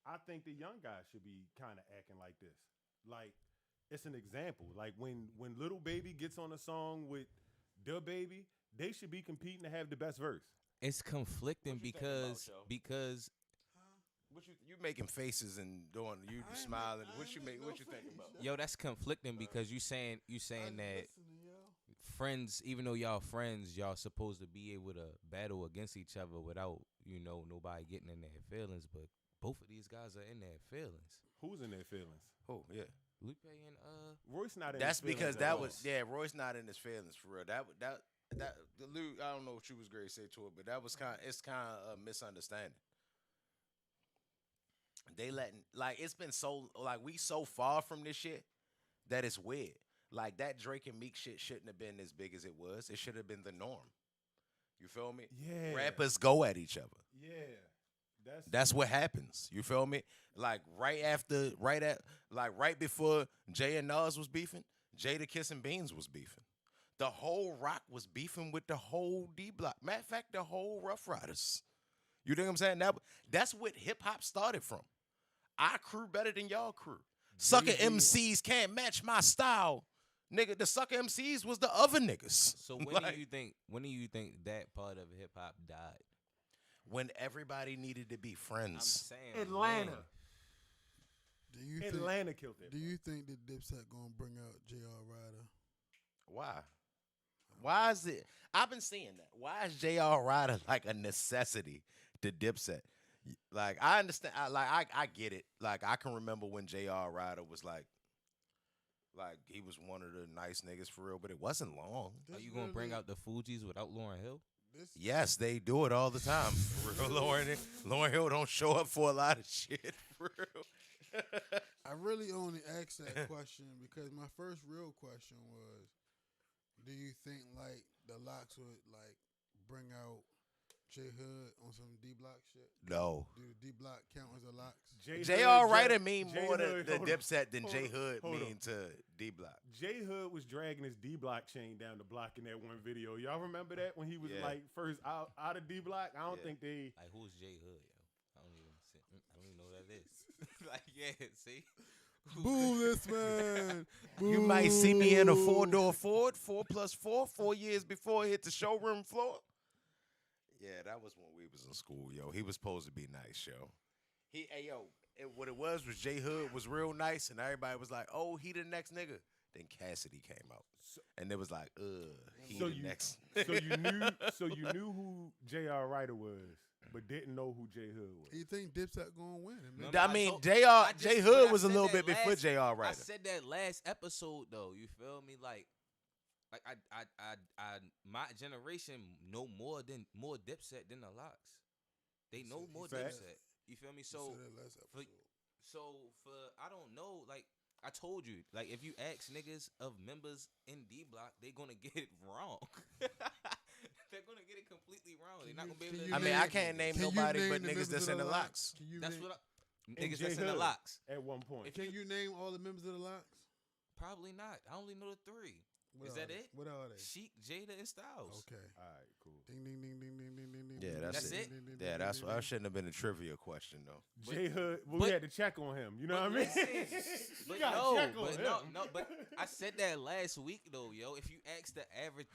I think the young guys should be kind of acting like this. Like, it's an example. Like, when Little Baby gets on a song with Da Baby, they should be competing to have the best verse. It's conflicting because What you making faces and doing you smiling? What you think about? Yo, that's conflicting because you saying that friends, even though y'all friends, y'all supposed to be able to battle against each other without nobody getting in their feelings. But both of these guys are in their feelings. Who's in their feelings? Oh yeah, Lupe and Royce not in. That's his feelings because at that all. was Royce not in his feelings for real. That the Luke. I don't know what you was great to say to it, but that was it's kind of a misunderstanding. They letting it's been so we so far from this shit that it's weird. Like that Drake and Meek shit shouldn't have been as big as it was. It should have been the norm. You feel me? Yeah. Rappers go at each other. Yeah. That's what happens. You feel me? Like right before Jay and Nas was beefing, Jada Kissing Beans was beefing. The whole Rock was beefing with the whole D Block. Matter of fact, the whole Rough Riders. You know what I'm saying? That's what hip hop started from. I crew better than y'all crew. Sucker MCs can't match my style. Nigga, the sucker MCs was the other niggas. So when do you think that part of hip hop died? When everybody needed to be friends. I'm saying Atlanta. Man. Atlanta killed it. Do you think that Dipset gonna bring out J.R. Ryder? Why? Why is it? I've been seeing that. Why is J.R. Ryder like a necessity to Dipset? Like, I understand. I get it. Like, I can remember when J.R. Ryder was like he was one of the nice niggas for real, but it wasn't long. Are you gonna bring out the Fugees without Lauryn Hill? Yes, they do it all the time. For real, Lauryn Hill don't show up for a lot of shit. For real. I really only asked that question because my first real question was, do you think like the Locks would like bring out J Hood on some D Block shit? No. Do the D Block count as a Locks? J.R. Ryder mean more to Dipset than J Hood mean to D Block. J Hood was dragging his D Block chain down the block in that one video. Y'all remember that when he was like first out of D Block? I don't think they like who's J Hood, yo. I don't even know who that is. Like, yeah, see? Boo this man. Boo. You might see me in a 4-door Ford, 4+4, 4 years before it hit the showroom floor. Yeah, that was when we was in school, yo. He was supposed to be nice, yo. What it was J Hood was real nice, and everybody was like, oh, he the next nigga. Then Cassidy came out. And it was like, he the next. So you knew who J.R. Ryder was, but didn't know who J Hood was. You think Dipset gonna win? I mean, J Hood was a little bit before J.R. Ryder. I said that last episode though. You feel me? Like I my generation know more Dipset than the Locks. They know more Dipset. You feel me? So for I don't know. Like I told you, like, if you ask niggas of members in D Block, they gonna get it wrong. They're gonna get it completely wrong. They're not gonna be able to. I mean, I can't name nobody but niggas that's in the locks. That's what And niggas that's in the J-Hood locks. At one point. Can you name all the members of the locks? Probably not. I only know the 3. What Is are that they? it? What are they? Sheik, Jada, and Styles. Okay. All right, cool. Ding ding ding ding ding ding ding ding. Yeah, that's it. Yeah, that's that shouldn't have been a trivia question though. J-Hood, we had to check on him. You know what I mean? But gotta no, check on but him. no, but I said that last week though, yo. If you ask the average,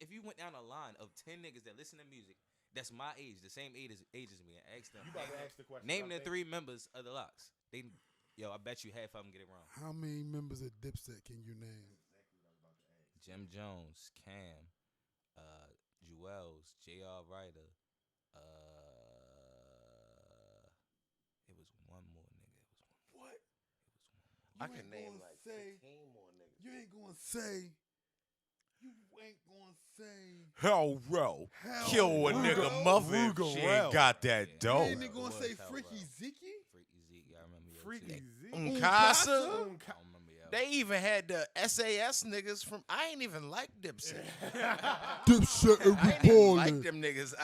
if you went down a line of 10 niggas that listen to music, that's my age, the same age as me, and ask them. You about to ask the question. Name the 3 members of the locks. I bet you half of them get it wrong. How many members of Dipset can you name? Jim Jones, Cam, Jewels, J.R. Ryder. It was one more nigga. What? I can name like 15 more niggas. You ain't gonna say. You ain't gonna say. Hell, bro. Kill a nigga mother if she ain't got that dough. You ain't gonna say Freaky Zeke? Freaky Zeke, I remember you. Freaky Zeke. Unkasa. They even had the SAS niggas from. I ain't even like Dipset. Dipset and I ain't even like them niggas.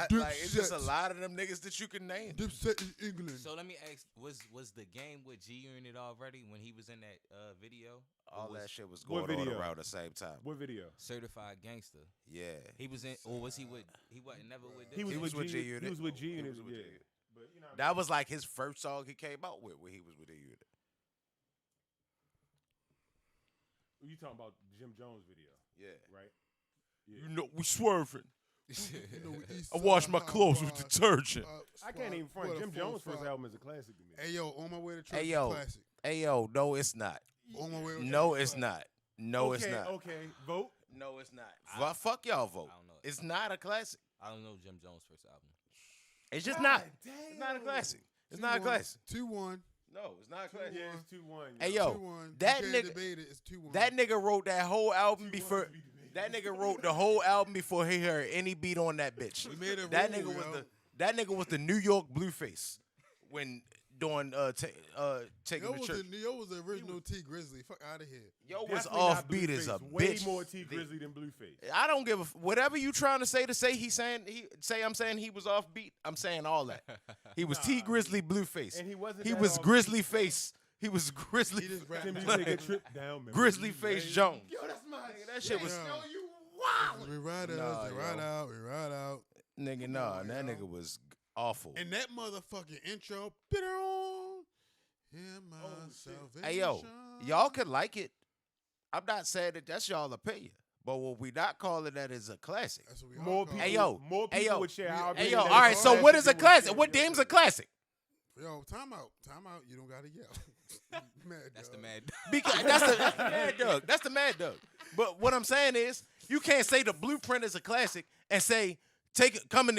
It's just a lot of them niggas that you can name. Dipset is England. So let me ask: Was the game with G Unit already when he was in that video? All that shit was going on around the same time. What video? Certified Gangster. Yeah. He was in, or was he with? He wasn't never with. He was with G Unit. He was with G Unit. Yeah. But you know, that was like his first song he came out with when he was with G Unit. You talking about Jim Jones video? Yeah. Right. Yeah. You know we swerving. We I wash my clothes with detergent. I can't even front. Jim Jones' first album is a classic to me. Hey yo, On My Way to Church Hey yo, is classic. hey yo, no, it's not. On My Way to No, Church is it's not. No, it's not. Okay, vote. No, it's not. Fuck y'all vote. I don't know. It's not a classic. I don't know Jim Jones' first album. It's just not. It's not a classic. It's not a classic. 2-1. No, it's not a classic. Yeah, it's 2-1. Hey yo, 2-1. that You nigga, can't debate it. It's 2-1. that nigga wrote that whole album before. That nigga wrote the whole album before he heard any beat on that bitch. He made it That rule, nigga was yo. that nigga was the New York Blueface when doing taking the church. Yo was the original T Grizzly. Fuck out of here. Yo was Definitely not offbeat as a Blueface. Way bitch. more T Grizzly than Blueface. I don't give a whatever you trying to say he's saying I'm saying he was offbeat. I'm saying all that. He was T Grizzly Blueface. And he wasn't. He that was offbeat. Grizzly face. He was Grizzly. He just rapped. Timmy take a trip down. Grizzly face Jones. Yo, that's my. That shit was. Yeah. Yo, you wow. We ride out. Nah, We ride out. We ride out. Nigga, nah, that nigga was awful. And that motherfucking intro. Bitter on. Hear my salvation. Hey yo, y'all could like it. I'm not saying that that's y'all opinion, but what we not calling that is a classic. That's what we all More call people. it. Hey, yo. More Hey, people yo. would share our Hey opinion yo, than all right. it's So what classic is a than classic? share What your deems a opinion. classic? Yo, time out. Time out. You don't gotta yell. Mad That's dog. the mad. Because that's the Mad Doug. That's the Mad Doug. But what I'm saying is, you can't say the Blueprint is a classic and say going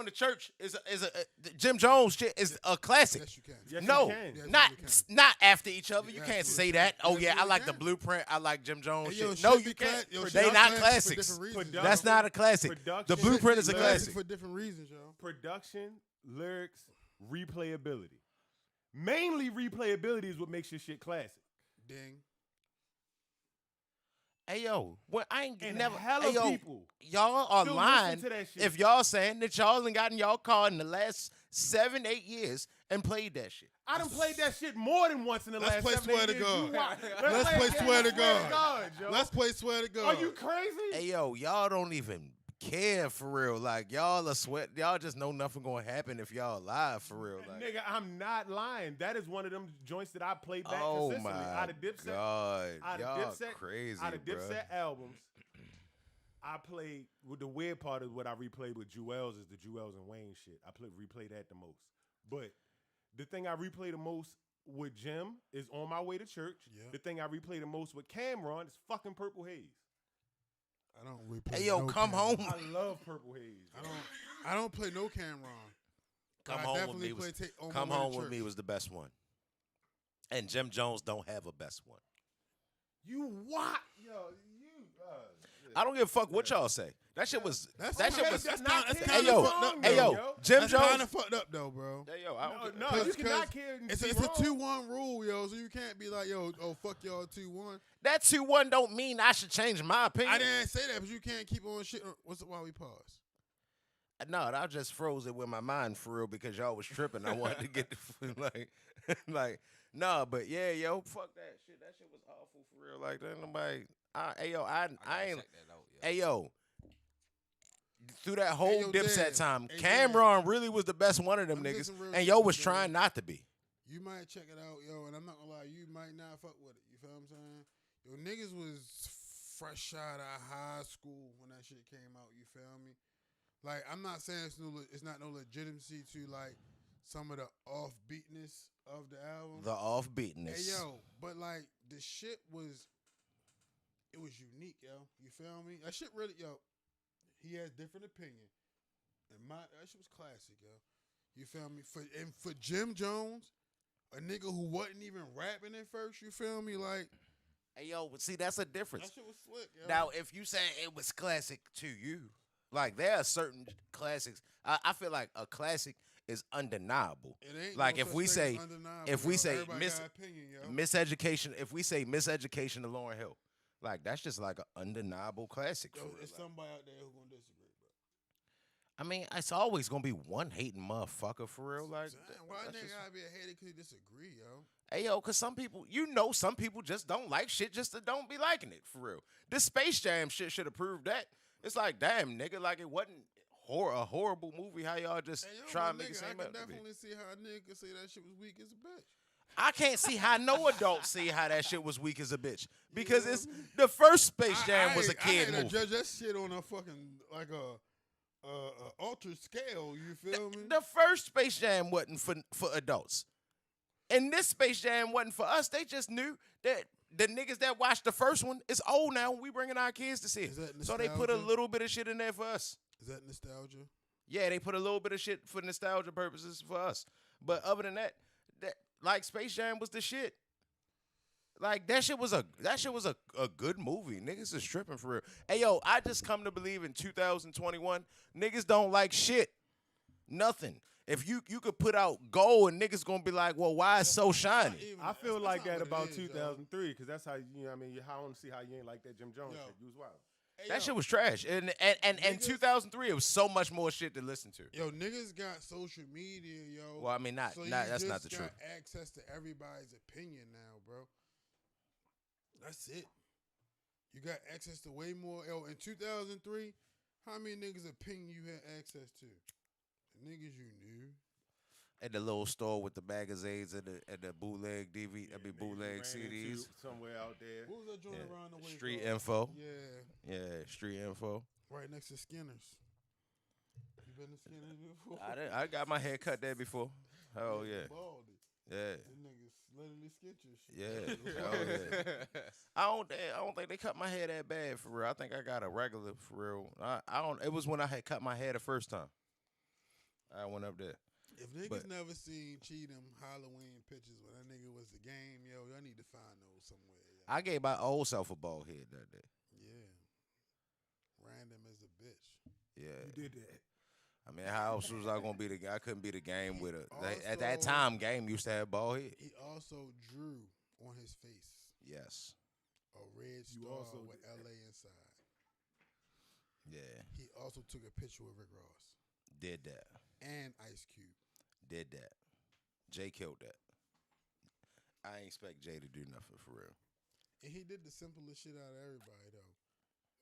to church is a Jim Jones shit is a classic. Yes, you can. Yes, No, you can. Yes, not after each other. You Yes, can't you say can. that. Oh Yes, yeah, you I like the can. Blueprint. I like Jim Jones Hey, yo, shit. No, shit you be can't. yo, shit They are not classic for classics. different reasons, Production- yo. That's not a classic. The Production- Blueprint is a Shit classic. for different reasons, yo. Production, lyrics, replayability. Mainly replayability is what makes your shit classic. Ding. Hey yo, what I ain't And never. hella Hey yo, people y'all are still lying listen to that shit. if y'all saying that y'all ain't gotten y'all car in the last 7-8 years and played that shit. I done played that shit more than once in the Let's last play 7 Swear to years. God. You watch. Let's play Swear to God. Yo. Let's play Swear to God. Are you crazy? Hey yo, y'all don't even care for real. Like y'all are sweat. Y'all just know nothing gonna happen if y'all live for real. Like, Nigga, I'm not lying. That is one of them joints that I play back oh consistently. my Out of Dipset, god, out of y'all Dipset, crazy, out of bro. Dipset albums, I played. With the weird part of what I replayed with Jewels is the Jewels and Wayne shit. I replay that the most. But the thing I replay the most with Jim is On My Way to Church. Yeah. The thing I replay the most with Cameron is fucking Purple Haze. I don't replay. Hey yo, no come Cameron. home. I love Purple Haze. I don't play no Cameron. Come I home with definitely me. play On Come My Way to home with Church. me was the best one. And Jim Jones don't have a best one. You what? Yo, you. I don't give a fuck what y'all say. That shit was. That's That shit kinda- was. that's not kinda- that's kidding. Hey kinda yo, fucked up, hey though. yo, Jim That's Jones. kind of fucked up though, bro. Hey yo, I don't. No, Cause- you cannot cause kill. It's a 2-1 rule, yo. So you can't be like, yo, oh fuck y'all 2-1. That 2-1 don't mean I should change my opinion. I didn't say that, but you can't keep on shit. What's it? Why we pause? No, I just froze it with my mind for real because y'all was tripping. I wanted to get the like, nah, but yeah, yo, fuck that shit. That shit was awful for real. Like, there ain't nobody. Hey yo, I ain't. Check that out, Hey yo, through that whole yo, Dipset Dan. time, Hey, Cameron really was the best one of them Let me say niggas, some real and shit, yo was Dan. trying not to be. You might check it out, yo, and I'm not gonna lie, you might not fuck with it. You feel what I'm saying? Yo, niggas was fresh out of high school when that shit came out. You feel me? Like, I'm not saying it's not no legitimacy to like some of the offbeatness of the album. The offbeatness. Hey yo, but like the shit was, it was unique, yo. You feel me? That shit really, yo. He has different opinion, and that shit was classic, yo. You feel me? For Jim Jones, a nigga who wasn't even rapping at first, you feel me? Like, Hey yo, but see that's a difference. that shit was slick, yo. Now, if you say it was classic to you, like there are certain classics. I feel like a classic is undeniable. It ain't Like no if such we thing say, as undeniable, if we yo. say Everybody got opinion, yo. miseducation, if we say miseducation to Lauryn Hill, like that's just like an undeniable classic. Yo, for real. there's Like, somebody out there who gonna disagree, bro. I mean, it's always gonna be one hating motherfucker for real. Like, Damn, why that's nigga just- gotta be a hater because he disagree, yo? hey yo, cause some people, some people just don't like shit, just to don't be liking it for real. This Space Jam shit should have proved that. It's like, damn, nigga, like it wasn't a horrible movie. How y'all just Hey, yo, try my to make it nigga, seem I up can to be. definitely see how a nigga could say that shit was weak as a bitch. I can't see how no adult see how that shit was weak as a bitch because it's the first Space Jam was a kid I movie. judge that shit on a fucking like a altered scale. You feel me? The first Space Jam wasn't for adults, and this Space Jam wasn't for us. They just knew that the niggas that watched the first one is old now. We bringing our kids to see it, Is that so they put a nostalgia? little bit of shit in there for us. Is that nostalgia? Yeah, they put a little bit of shit for nostalgia purposes for us. But other than that, like Space Jam was the shit. Like that shit was a good movie. Niggas is tripping for real. Hey yo, I just come to believe in 2021, niggas don't like shit. Nothing. If you could put out gold and niggas gonna be like, well, why it's so shiny? I feel That's like not that what it about is, yo. 2003 because that's how you know. What I mean, I want to see how you ain't like that Jim Jones Yo. shit. You was wild. Hey, That yo, shit was trash. And Niggas- 2003, it was so much more shit to listen to. Yo, niggas got social media, yo. Well, I mean, so that's you not the just got truth. access to everybody's opinion now, bro. That's it. You got access to way more. Yo, in 2003, how many niggas' opinion you had access to? The niggas you knew. At the little store with the magazines and the bootleg DVD, Yeah, I mean niggas bootleg ran into CDs. somewhere out there. What was that joint Yeah. around the way? Street called? info. Yeah, Yeah, street info. right next to Skinner's. You been to Skinner's before? I got my hair cut there before. Oh yeah, Baldy. yeah, Them niggas literally sketch your shit. yeah. Oh yeah. I don't think they cut my hair that bad for real. I think I got a regular for real. I don't. It was when I had cut my hair the first time. I went up there. If niggas But- never seen Cheatham Halloween pictures when that nigga was the game, yo, y'all need to find those somewhere. Yo. I gave my old self a bald head that day. Yeah. Random as a bitch. Yeah. You did that. I mean, how else was I gonna be the guy? I couldn't be the game with a. At that Also- time, game used to have bald head. He also drew on his face Yes. a red You star also with did that. LA inside. Yeah. He also took a picture with Rick Ross Did that. and Ice Cube. Did that. Jay killed that. I ain't expect Jay to do nothing for real. And he did the simplest shit out of everybody, though.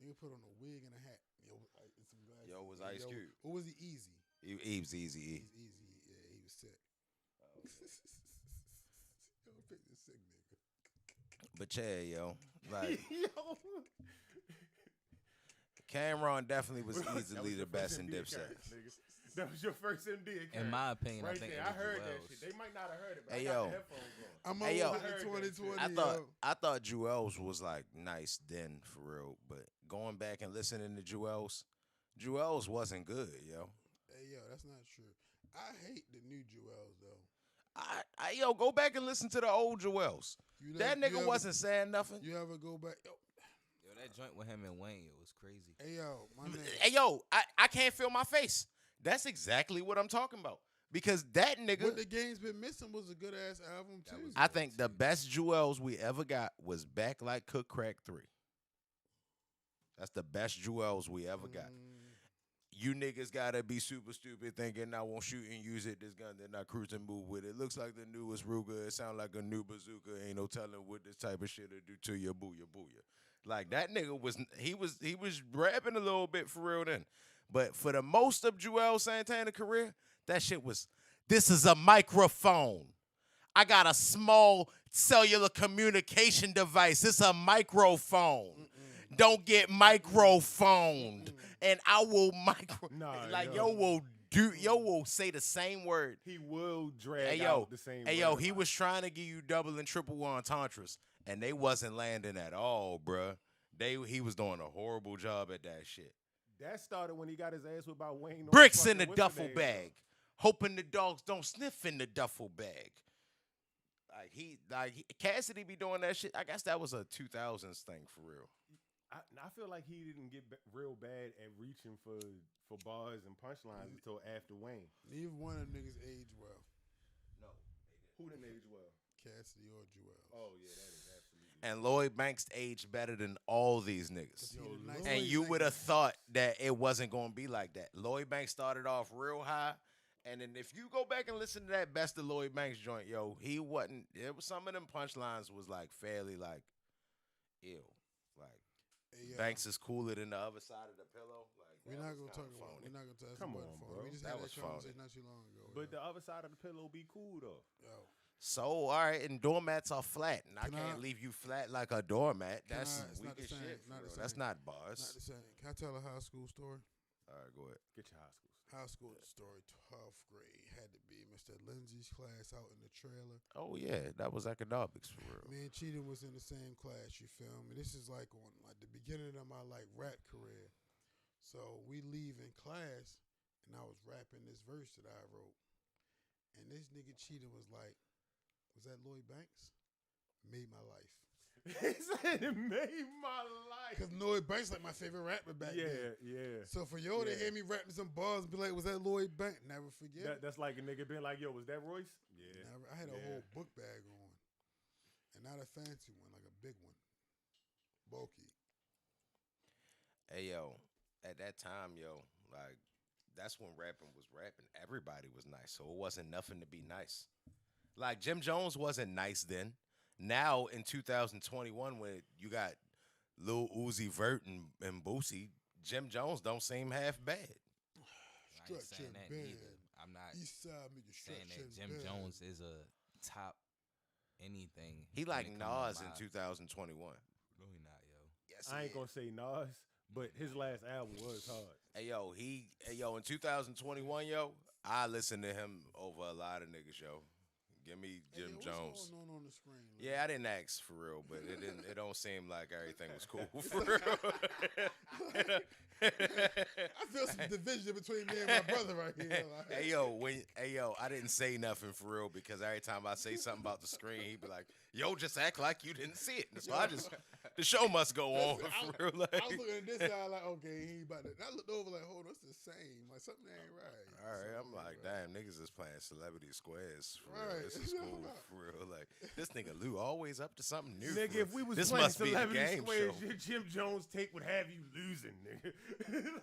Nigga put on a wig and a hat. Yo, and some glasses. Yo, was Ice Cube. Or was he easy? He was easy. He's easy. Yeah, he was sick. Yo, pick this sick nigga. But yeah, yo, like Cameron definitely was easily the best in Dipset. That was your first MD. In my opinion, right I think there. it I was heard Jewels. that shit. They might not have heard it, but Hey, I got yo. the headphones on. I'm Hey, yo. over I heard in that shit. 2020. I thought Jewels was like nice then for real, but going back and listening to Jewels wasn't good, yo. Hey, yo, that's not true. I hate the new Jewels, though. Yo, go back and listen to the old Jewels. You That never- nigga you wasn't saying nothing. You ever go back? Yo, that joint with him and Wayne, it was crazy. Hey yo, my nigga. Hey yo, I can't feel my face. That's exactly what I'm talking about. Because that nigga, What the game's been missing was a good ass album too. I think the best Jewels we ever got was Back Like Cook Crack 3. That's the best Jewels we ever got. You niggas gotta be super stupid thinking I won't shoot and use it. This gun, then I cruise and move with it. Looks like the newest Ruger. It sound like a new bazooka. Ain't no telling what this type of shit will do to you. Booyah, booyah. Like that nigga was rapping a little bit for real then. But for the most of Joel Santana's career, that shit was, this is a microphone. I got a small cellular communication device. It's a microphone. Don't get microphoned. And I will will say the same word. He will drag out the same word. Hey, yo, he was trying to give you double and triple entendres, and they wasn't landing at all, bruh. He was doing a horrible job at that shit. That started when he got his ass whipped by Wayne. Bricks in the duffel bag. Hoping the dogs don't sniff in the duffel bag. Cassidy be doing that shit. I guess that was a 2000s thing for real. I feel like he didn't get real bad at reaching for bars and punchlines until after Wayne. Neither one of the niggas aged well. No. Who didn't age well? Cassidy or Joel. Oh, yeah, that is absolutely. And Lloyd Banks aged better than all these niggas. And you would have thought that it wasn't going to be like that. Lloyd Banks started off real high. And then if you go back and listen to that Best of Lloyd Banks joint, yo, he wasn't. It was some of them punchlines was like fairly like, ew, like Banks is cooler than the other side of the pillow. Like we're not gonna talk about. We're not gonna talk Come about on, phone. bro. We just That had was that conversation not too long ago. But the other side of the pillow be cool though. Yo. So all right, and doormats are flat, and I can't leave you flat like a doormat. That's weak as shit. That's not bars. Not the same. Can I tell a high school story? All right, go ahead. Get your high school. High school story, 12th grade, had to be Mr. Lindsay's class out in the trailer. Oh yeah, that was economics for real. Me and Cheatham was in the same class, you feel me? This is like on like the beginning of my like rap career. So we leave in class, and I was rapping this verse that I wrote. And this nigga Cheatham was like, was that Lloyd Banks? Made my life. He said it made my life. Because Lloyd Banks like my favorite rapper back then. Yeah. So for yo to hear me rapping some bars and be like, was that Lloyd Banks? Never forget. That's like a nigga being like, yo, was that Royce? Yeah. I had a whole book bag on. And not a fancy one, like a big one. Bulky. Hey, yo, at that time, yo, like, that's when rapping was rapping. Everybody was nice, so it wasn't nothing to be nice. Like, Jim Jones wasn't nice then. Now, in 2021, when you got Lil Uzi Vert and Boosie, Jim Jones don't seem half bad. I ain't saying that neither. I'm not saying that Jim Jones is a top anything. He like Nas in 2021. No, he not, yo. Yes, I ain't gonna say Nas, but his last album was hard. Hey yo, in 2021, yo, I listened to him over a lot of niggas, yo. Give me Jim Jones. What's going on the screen? Yeah, I didn't ask for real, but it don't seem like everything was cool for real. I feel some division between me and my brother right here. Like. Hey yo, I didn't say nothing for real because every time I say something about the screen, he'd be like, "Yo, just act like you didn't see it." So the show must go on for real. Like. I was looking at this side like, okay, he about to. And I looked over like, hold on, it's the same. Like something ain't right. All right, I'm like, damn, niggas is playing Celebrity Squares for real. This is cool for real. Like this nigga Lou always up to something new. Nigga, if we was this playing must be the Celebrity game Squares, show. your Jim Jones tape would have you losing, nigga.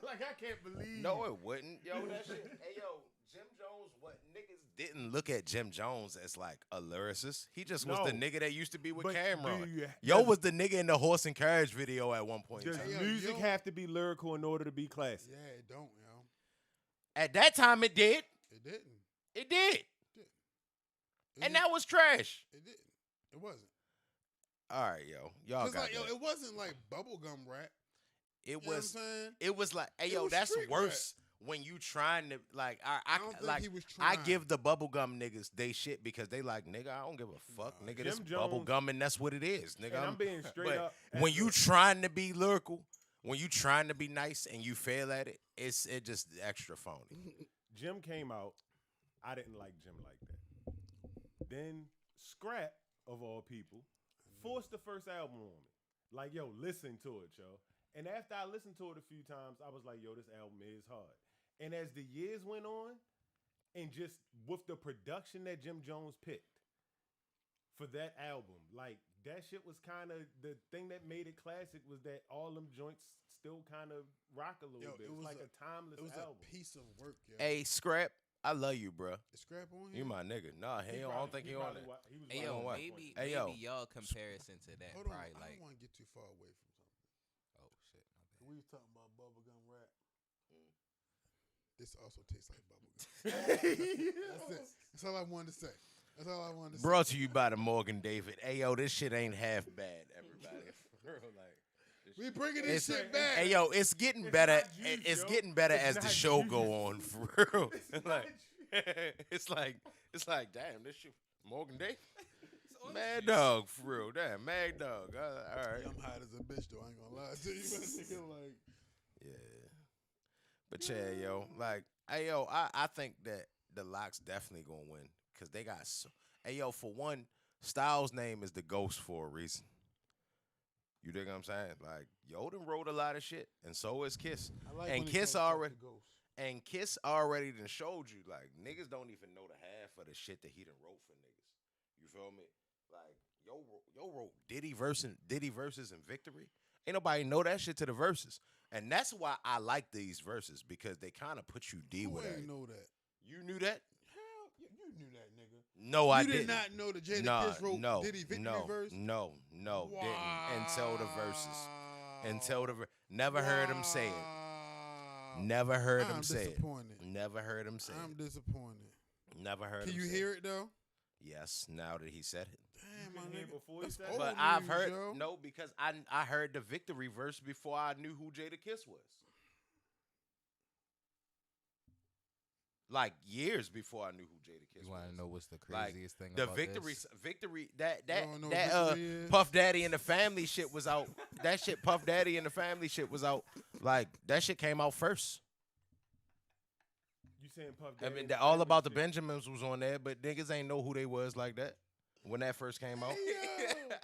Like I can't believe. No, it wouldn't. Yo, that shit. Hey, yo, Jim Jones. What niggas didn't look at Jim Jones as like a lyricist. He just was the nigga that used to be with Cameron. Yo was the nigga in the horse and carriage video at one point. Does music have to be lyrical in order to be classic? Yeah, it don't, yo. At that time, it did. It didn't. It did. And didn't. that was trash. It didn't. It wasn't. All right, yo, y'all got like, that. yo, it wasn't like bubblegum rap. It You know was. what I'm saying? It was like, hey, It yo, was that's street worse when you trying to like. I don't think like. he was I trying. give the bubblegum niggas they shit because they like, nigga, I don't give a fuck, nigga. This Jim Jones- bubblegum and that's what it is, nigga. And I'm being straight but up. when you trying to be lyrical, when you trying to be nice and you fail at it, it just extra phony. Jim came out, I didn't like Jim like that. Then Scrap, of all people, forced the first album on me. Like, yo, listen to it, yo. And after I listened to it a few times, I was like, yo, this album is hard. And as the years went on, and just with the production that Jim Jones picked for that album, like, that shit was kind of the thing that made it classic was that all them joints still kind of rock a little bit. It was like a timeless album. It was a piece of work, yo. Hey, Scrap, I love you, bro. Is Scrap on here? You my nigga. Nah, I don't think he on it. Hey, yo, maybe y'all comparison to that. Hold on, probably I like, don't want to get too far away from something. oh shit, my bad. We was talking about bubblegum rap. This also tastes like bubblegum. That's it. That's all I wanted to say. That's all I wanted to say. Brought to you by the Morgan David. Hey, yo, this shit ain't half bad, everybody. For real, like, we bringing this shit back. Hey, yo, it's getting better. It's getting better as the show go on, for real. Like, it's like, damn, this shit, Morgan David. Mad Dog, for real. Damn, Mad Dog. All right. I'm hot as a bitch, though. I ain't gonna lie to you. Nigga, like, yeah. But yeah, yo, like, hey, yo, I think that the Locks definitely gonna win because they got so. Hey, yo, for one, Styles' name is the Ghost for a reason. You dig what I'm saying? Like, Yoden wrote a lot of shit, and so is Kiss. like And when Kiss it already, the ghost. and Kiss already done showed you, like, niggas don't even know the half of the shit that he done wrote for niggas. You feel me? Like, yo wrote Diddy verses and Victory. Ain't nobody know that shit to the verses. And that's why I like these verses, because they kind of put you deep with I that. know that. You knew that? Hell, you knew that, nigga. No, I didn't. didn't. You did not know the Jada Kiss wrote Diddy Victory verse? No, didn't. Until the verses. Until the never heard him say it. Never heard him say it. Never heard him say it. I'm disappointed. Never heard him say it. Can you hear it, though? Yes, now that he said it. Damn, my nigga. Before he said old But news, I've heard, yo. no, because I heard the Victory verse before I knew who Jada Kiss was. Like years before I knew who Jada Kiss was. You want to know what's the Like, craziest thing the about Victory, this? Victory, You don't know what Victory is? Puff Daddy and the Family shit was out. That shit, Puff Daddy and the Family shit was out. Like, that shit came out first. You saying Puff I Daddy? mean, and the all Family about the shit? Benjamins was on there, but niggas ain't know who they was like that when that first came out.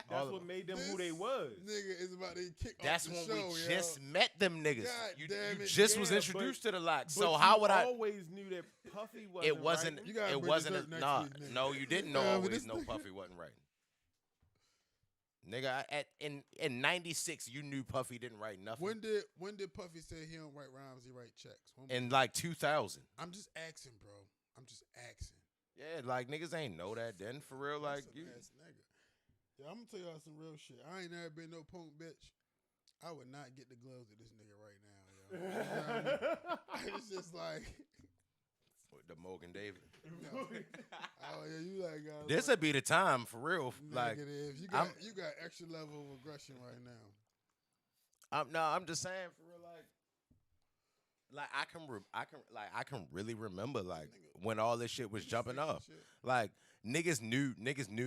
That's what made them who they was. Nigga is about to kick That's off when the show, we just met them niggas. God You damn it. just was Yeah, introduced but- to the Lock. But So you how would I? always knew that Puffy wasn't. It wasn't. writing? You gotta It bring wasn't. dessert next Nah, week, nigga. no, you didn't know Yeah, but always this know nigga- Puffy wasn't writing. Nigga, in '96, you knew Puffy didn't write nothing. When did Puffy say he don't write rhymes, he write checks? In like 2000. I'm just asking, bro. I'm just asking. Yeah, like niggas ain't know that then for real. Like Some you, ass nigga. Yeah, I'm gonna tell y'all some real shit. I ain't never been no punk bitch. I would not get the gloves of this nigga right now, yo. You know what I mean? It's just like, the Morgan David. oh yeah, you like This would be the time for real. Like negative. You got extra level of aggression right now. I'm just saying for real. Like I can really remember like when all this shit was jumping up. Like niggas knew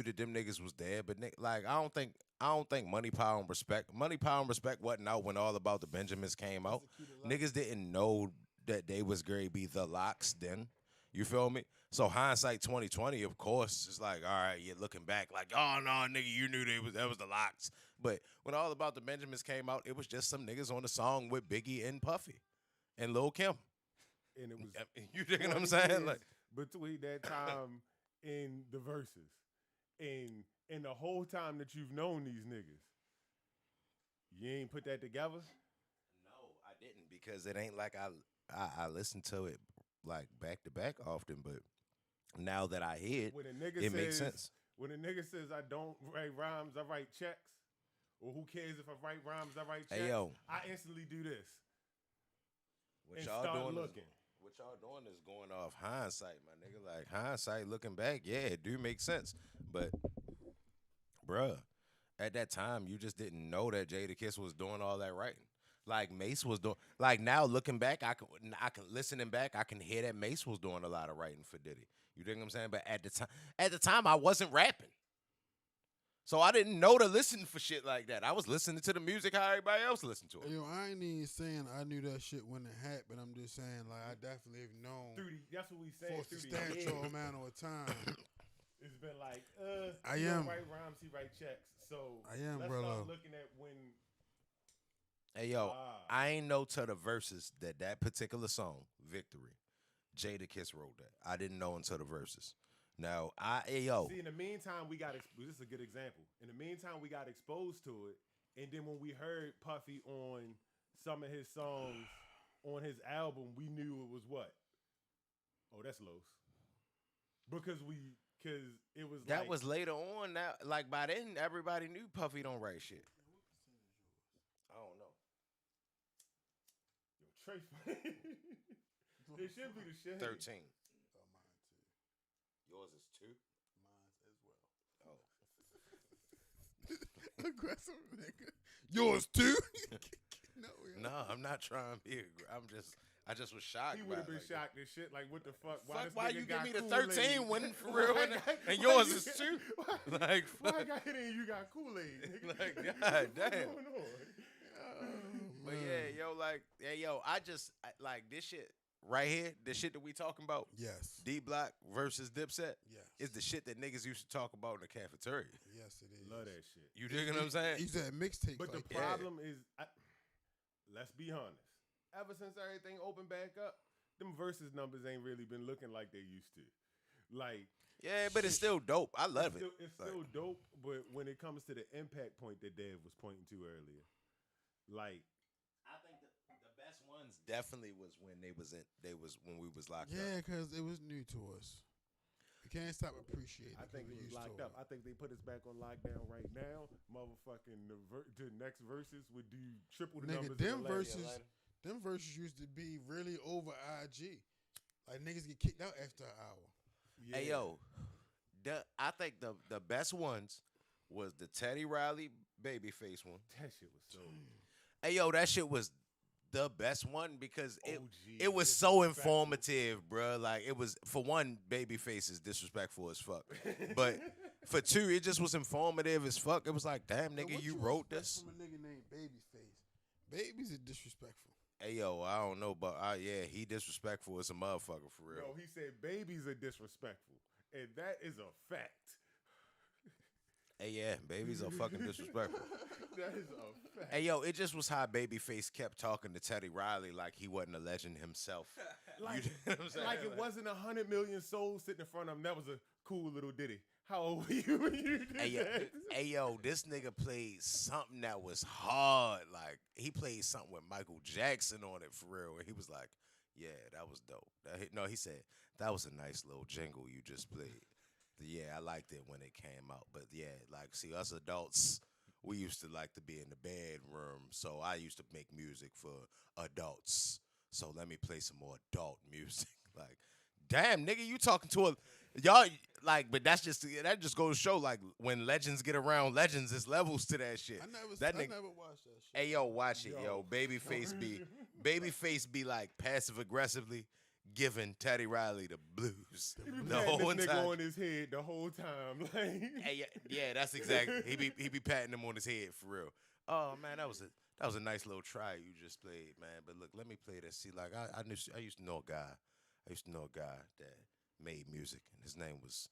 that them niggas was there, but like I don't think Money, Power, and Respect wasn't out when All About the Benjamins came out. Niggas didn't know that they was gonna be the Locks then. You feel me? So hindsight 2020, of course, it's like, all right, you're looking back, like, oh no, nigga, you knew that was the Locks. But when All About the Benjamins came out, it was just some niggas on the song with Biggie and Puffy and Lil Kim. And it was you dig what I'm saying? Like between that time and the verses, and the whole time that you've known these niggas, you ain't put that together. No, I didn't, because it ain't like I listened to it like back to back often, but now that I hear it, When a nigga it makes sense. When a nigga says I don't write rhymes, I write checks, or who cares if I write rhymes, I write checks. Hey, yo. I instantly do this. What and y'all start doing looking. What y'all doing is going off hindsight, my nigga. Like hindsight, looking back, yeah, it do make sense. But, bruh, at that time, you just didn't know that Jada Kiss was doing all that writing. Like Mace was doing. Like now, looking back, I can listening back, I can hear that Mace was doing a lot of writing for Diddy. You dig what I'm saying? But at the time, I wasn't rapping. So I didn't know to listen for shit like that. I was listening to the music how everybody else listened to it. Yo, I ain't even saying I knew that shit when it happened. I'm just saying, like, I definitely have known That's what we saying. for a substantial amount of time. It's been like, I he am. don't write rhymes, he write checks. So I am, let's brother. start looking at when. Hey yo, I ain't know to the verses that particular song, Victory, Jada Kiss wrote that. I didn't know until the verses. Now See, in the meantime, we got this is a good example. In the meantime, we got exposed to it, and then when we heard Puffy on some of his songs on his album, we knew it was what? Oh, that's Los. Because it was that like, was later on. Now, like by then, everybody knew Puffy don't write shit. I don't know. Yo, Trey. It should be the shit. 13. Yours is 2? Mine as well. Oh. Aggressive nigga. Yours too? No, I'm not trying to be I just was shocked. He would have been like shocked and shit. Like, what the fuck? Why you give me the Kool-Aid? 13 when for real and yours is 2? Like, why I got hit and you got Kool-Aid? Nigga? Like, God What's damn. going on? But yeah, I just like this shit right here. The shit that we talking about. Yes. D Block versus Dipset. Yes. Is the shit that niggas used to talk about in the cafeteria. Yes, it is. Love that shit. You digging what I'm saying? He said mixtape. But the like problem is, let's be honest. Ever since everything opened back up, them versus numbers ain't really been looking like they used to. Like, yeah, but it's still dope. I love it. It's still dope, but when it comes to the impact point that Dev was pointing to earlier, like, I think the best ones definitely was when when we was locked up. Yeah, because it was new to us. We can't stop appreciating. I think it was locked up. I think they put us back on lockdown right now. Motherfucking the next verses would do triple the Nigga, numbers. Them verses used to be really over IG. Like niggas get kicked out after an hour. Yeah. Hey yo, I think the best ones was the Teddy Riley Babyface one. That shit was so. Hey yo, that shit was the best one because OG, it was so informative, bro. Like it was, for one, Babyface is disrespectful as fuck, but for two, it just was informative as fuck. It was like, damn nigga, you wrote this from a nigga named Babyface. Babies are disrespectful. Hey yo, I don't know, but yeah, he disrespectful as a motherfucker for real. No, he said babies are disrespectful, and that is a fact. Hey yeah, babies are fucking disrespectful. That is a fact. Hey yo, it just was how Babyface kept talking to Teddy Riley like he wasn't a legend himself. Like, You know what I'm saying? like it wasn't 100 million souls sitting in front of him. That was a cool little ditty. How old were you when you did that? Hey yo, this nigga played something that was hard. Like he played something with Michael Jackson on it for real. And he was like, "Yeah, that was dope." He said that was a nice little jingle you just played. Yeah, I liked it when it came out. But yeah, like see us adults, we used to like to be in the bedroom. So I used to make music for adults. So let me play some more adult music. Like, damn, nigga, you talking to y'all like, but that just goes to show like when legends get around legends, it's levels to that shit. I never watched that shit. Hey yo, watch it, yo. Babyface be like passive aggressively giving Teddy Riley the blues the whole this nigga time. on his head the whole time. Like, Hey, yeah, that's exactly. He be patting him on his head for real. Oh man, that was a nice little try you just played, man. But look, let me play this. See, like I used to know a guy. I used to know a guy that made music, and his name was.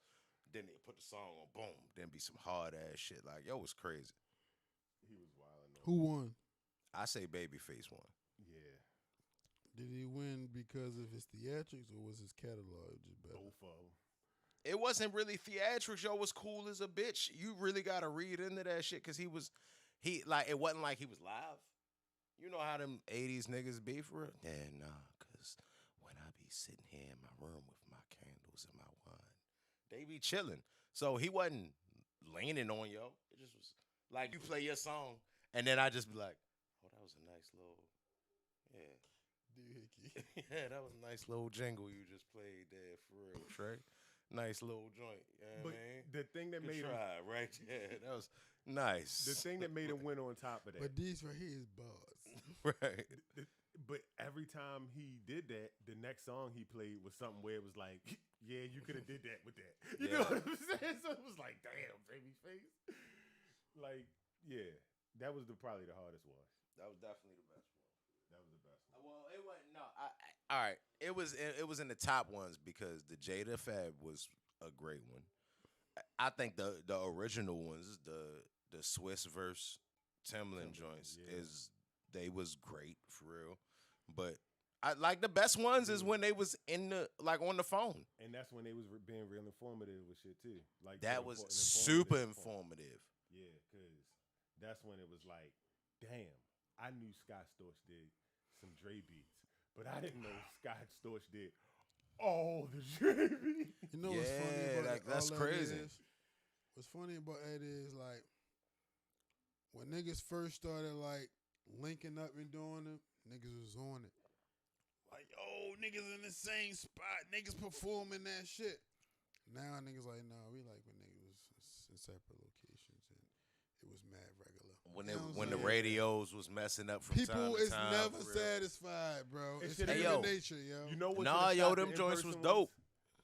Then they put the song on, boom. Then be some hard ass shit. Like yo, it was crazy. he was wild. Who won? I say Babyface won. Yeah, Did he win because of his theatrics or was his catalog just better? both of them. It wasn't really theatrics. Yo was cool as a bitch. You really gotta read into that shit because it wasn't like he was live. You know how them 80s niggas be for it? Yeah, nah, cause when I be sitting here in my room with my candles and my wine, they be chilling. So he wasn't leaning on yo. It just was like you play your song and then I just be like, oh, that was a nice little, yeah. Doohickey. Yeah, that was a nice little jingle you just played there for real, Trey. Nice little joint. You know what I mean? The thing that made him right? Yeah, that was nice. the thing that made him win on top of that. But these right here is bars. Right. But every time he did that, the next song he played was something where it was like, yeah, you could have did that with that. You know what I'm saying? So it was like, damn, Babyface. Like, yeah, that was probably the hardest one. That was definitely the best one. That was the best one. Well, it wasn't. No, all right. It was in the top ones because the Jada Fab was a great one. I think the original ones, the Swiss verse Timbaland joints, they was great for real. But I like the best ones is when they was in the on the phone. And that's when they was being real informative with shit too. Like that was super informative. Yeah, because that's when it was like, damn, I knew Scott Storch did some Dre beats, but I didn't know Scott Storch did all the Dre beats. You know what's funny about that's crazy. What's funny about that is like when niggas first started like linking up and doing them, niggas was on it. Like, oh, niggas in the same spot, niggas performing that shit. Now niggas like, nah, we like when niggas was in separate locations and it was mad regular. When the radios was messing up from people time to is time. never satisfied, bro. It's Hey, human nature, yo. You know what? Nah, yo, them joints was dope.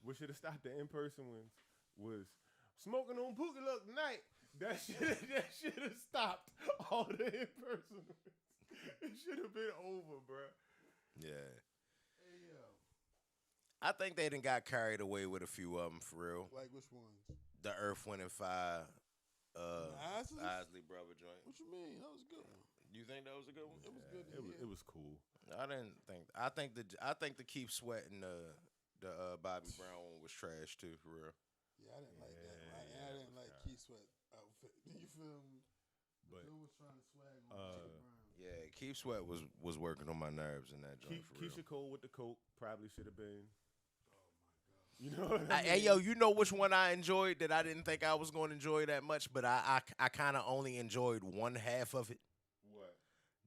What should have stopped the in-person ones was smoking on Pookie Look tonight. That should have stopped all the in-person ones. It should have been over, bro. Yeah. Hey, yo. I think they done got carried away with a few of them for real. Like which ones? The Earth, Wind and Fire, Isley brother joint. What you mean? That was a good one. You think that was a good one? It was good. It was cool. I didn't think. I think the Keep Sweating the Bobby Brown one was trash too for real. Yeah, I didn't like that. I didn't like Keith Sweat outfit. You feel me? But Bill was trying to swag on Chris Brown. Yeah, Keep Sweat was working on my nerves in that joint for real. Keisha Cole with the coke probably should have been. You know what I mean? Hey, yo, you know which one I enjoyed that I didn't think I was going to enjoy that much, but I kind of only enjoyed one half of it. What?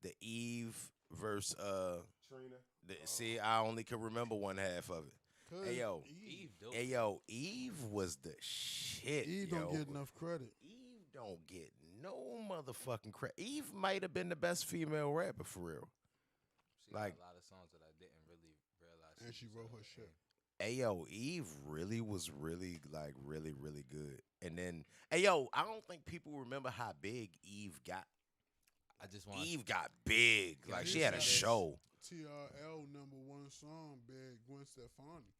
The Eve verse Trina. See, I only could remember one half of it. Hey yo, Eve was the shit. Eve don't get enough credit. Eve don't get no motherfucking credit. Eve might have been the best female rapper for real. She like a lot of songs that I didn't really realize. And she wrote her shit. Hey yo, Eve really was really good. And then, hey yo, I don't think people remember how big Eve got. Eve got big. Like she had a show. TRL #1 song, big Gwen Stefani.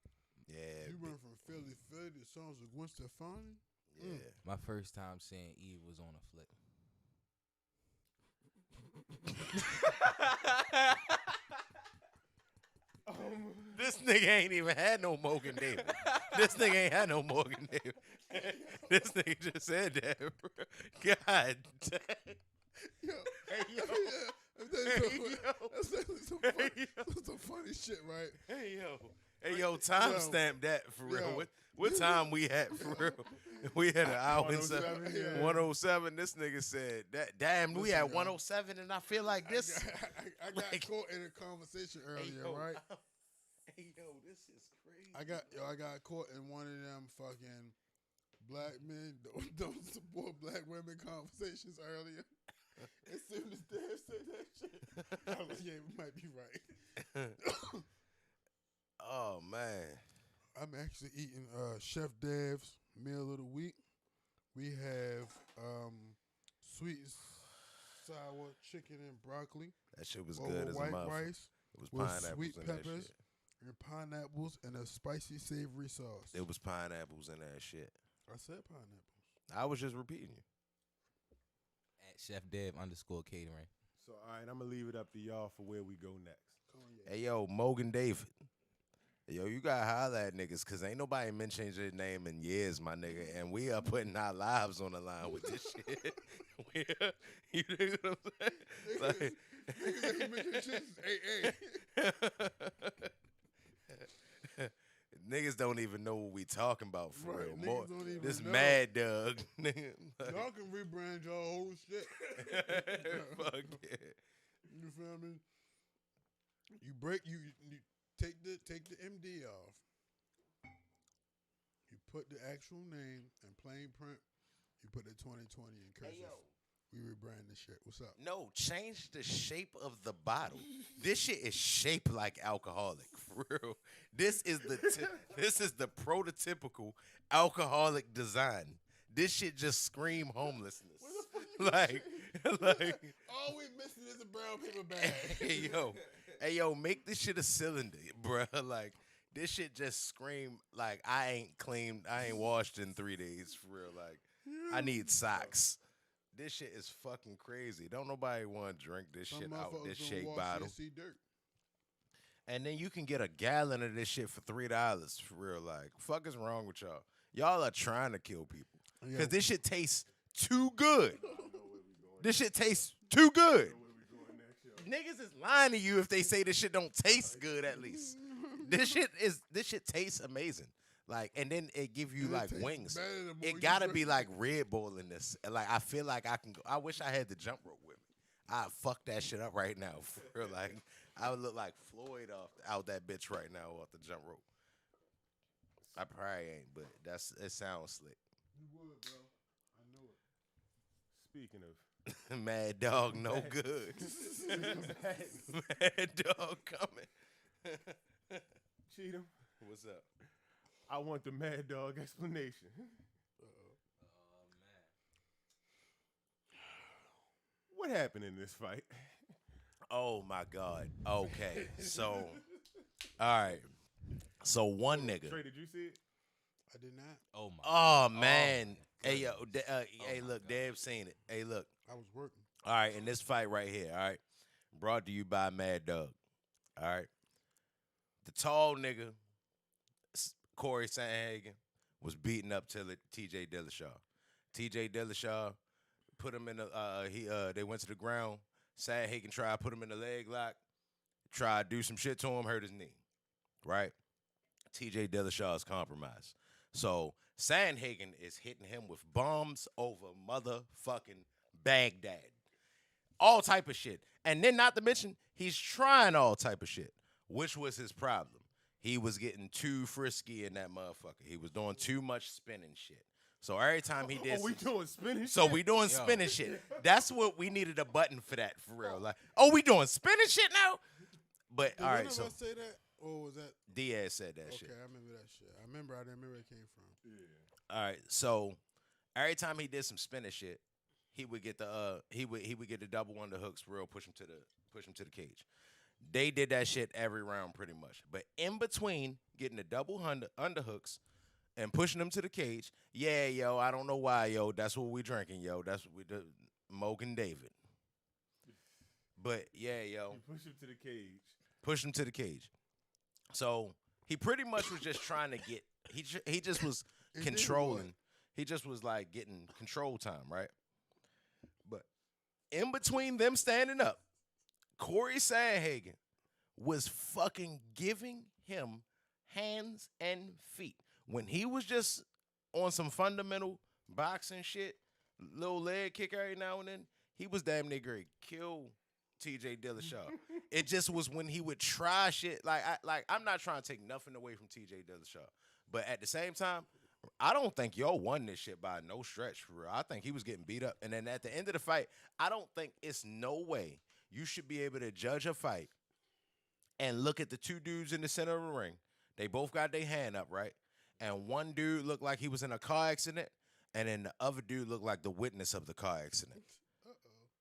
Yeah. You went from Philly to songs with Gwen Stefani. Yeah. My first time seeing Eve was on a flick. This nigga ain't even had no Morgan David. This nigga ain't had no Morgan David. This nigga just said that, bro. God damn. Yo, hey, yo. That's some funny shit, right? Hey, yo, timestamp that for real. What time we had for real? We had an hour and 107. This nigga said that. Damn, we had 107, and I feel like this. I got caught in a conversation earlier, right? Hey, yo, this is crazy. I got caught in one of them fucking black men don't support black women conversations earlier. As soon as Dad said that shit, I was like, yeah, we might be right. Oh, man. I'm actually eating Chef Dav's meal of the week. We have sweet and sour chicken and broccoli. That shit was good as a white motherfucker. rice. It was with pineapples sweet in peppers that shit. and pineapples and a spicy savory sauce. It was pineapples in that shit. I said pineapples. I was just repeating you. At Chef Dev _catering. So, all right, I'm going to leave it up to y'all for where we go next. Hey, yo, Morgan David. Yo, you gotta holler at niggas, cause ain't nobody mentioned your name in years, my nigga, and we are putting our lives on the line with this shit. You know what I'm saying? Like, niggas ain't mentioned shit since 88. Niggas don't even know what we talking about for Right, real. niggas More, don't even this know. Mad Dog, nigga. Like, Y'all can rebrand y'all whole shit. fuck yeah. You feel me? You take the MD off. You put the actual name in plain print. You put the 2020 in cursive. Hey, yo. We rebrand this shit. What's up? No, change the shape of the bottle. This shit is shaped like alcoholic, for real. This is the prototypical alcoholic design. This shit just scream homelessness. like all we missing is a brown paper bag. Hey yo, make this shit a cylinder, bruh. Like this shit just scream like I ain't washed in 3 days for real. Like I need socks. This shit is fucking crazy. Don't nobody want to drink this Some shit out motherfuckers this don't shake wash bottle. see dirt. And then you can get a gallon of this shit for $3 for real. Like, fuck is wrong with y'all? Y'all are trying to kill people because this shit tastes too good. This shit tastes too good. Niggas is lying to you if they say this shit don't taste good. At least this shit tastes amazing. Like, and then it give you like wings. It gotta be like Red Bull in this. Like, I feel like I can go. I wish I had the jump rope with me. I'd fuck that shit up right now. For real. Like, I would look like Floyd out that bitch right now off the jump rope. I probably ain't, but it sounds slick. You would, bro. I know it. Speaking of Mad Dog, no good. Mad Dog coming. Cheatham, what's up? I want the Mad Dog explanation. What happened in this fight? Oh my God. Okay, so all right. So one nigga. Trey, did you see it? I did not. Oh my. Oh man. Hey yo. Hey look, Dave seen it. Hey look. I was working. All right, in this fight right here. All right, brought to you by Mad Dog. All right, the tall nigga, Corey Sandhagen, was beating up T.J. Dillashaw. T.J. Dillashaw put him in the. They went to the ground. Sandhagen tried to put him in the leg lock. Tried to do some shit to him. Hurt his knee. Right. T.J. Dillashaw is compromised. So Sandhagen is hitting him with bombs over motherfucking Baghdad. All type of shit. And then not to mention, he's trying all type of shit, which was his problem. He was getting too frisky in that motherfucker. He was doing too much spinning shit. So every time he did, we doing spinning so shit? we doing spinning shit. That's what we needed a button for that for real. Like, oh, we doing spinning shit now? But Did all one right, of so us say that, or was that Diaz said that shit. Okay, I remember that shit. I didn't remember where it came from. All right, so every time he did some spinning shit, he would get the he would get the double underhooks for real, push him to the cage. They did that shit every round pretty much. But in between getting the double underhooks and pushing them to the cage, yeah, yo, I don't know why, yo, that's what we drinking, yo. That's what we do, Mogan David. But yeah, yo. You push him to the cage. Push him to the cage. So he pretty much was just trying to get he just was controlling. He just was like getting control time, right? But in between them standing up, Corey Sandhagen was fucking giving him hands and feet. When he was just on some fundamental boxing shit, little leg kick every now and then, he was damn near great. Kill T.J. Dillashaw. It just was when he would try shit. I'm not trying to take nothing away from T.J. Dillashaw. But at the same time, I don't think y'all won this shit by no stretch for real. I think he was getting beat up. And then at the end of the fight, I don't think it's no way you should be able to judge a fight and look at the two dudes in the center of the ring. They both got their hand up, right? And one dude looked like he was in a car accident, and then the other dude looked like the witness of the car accident.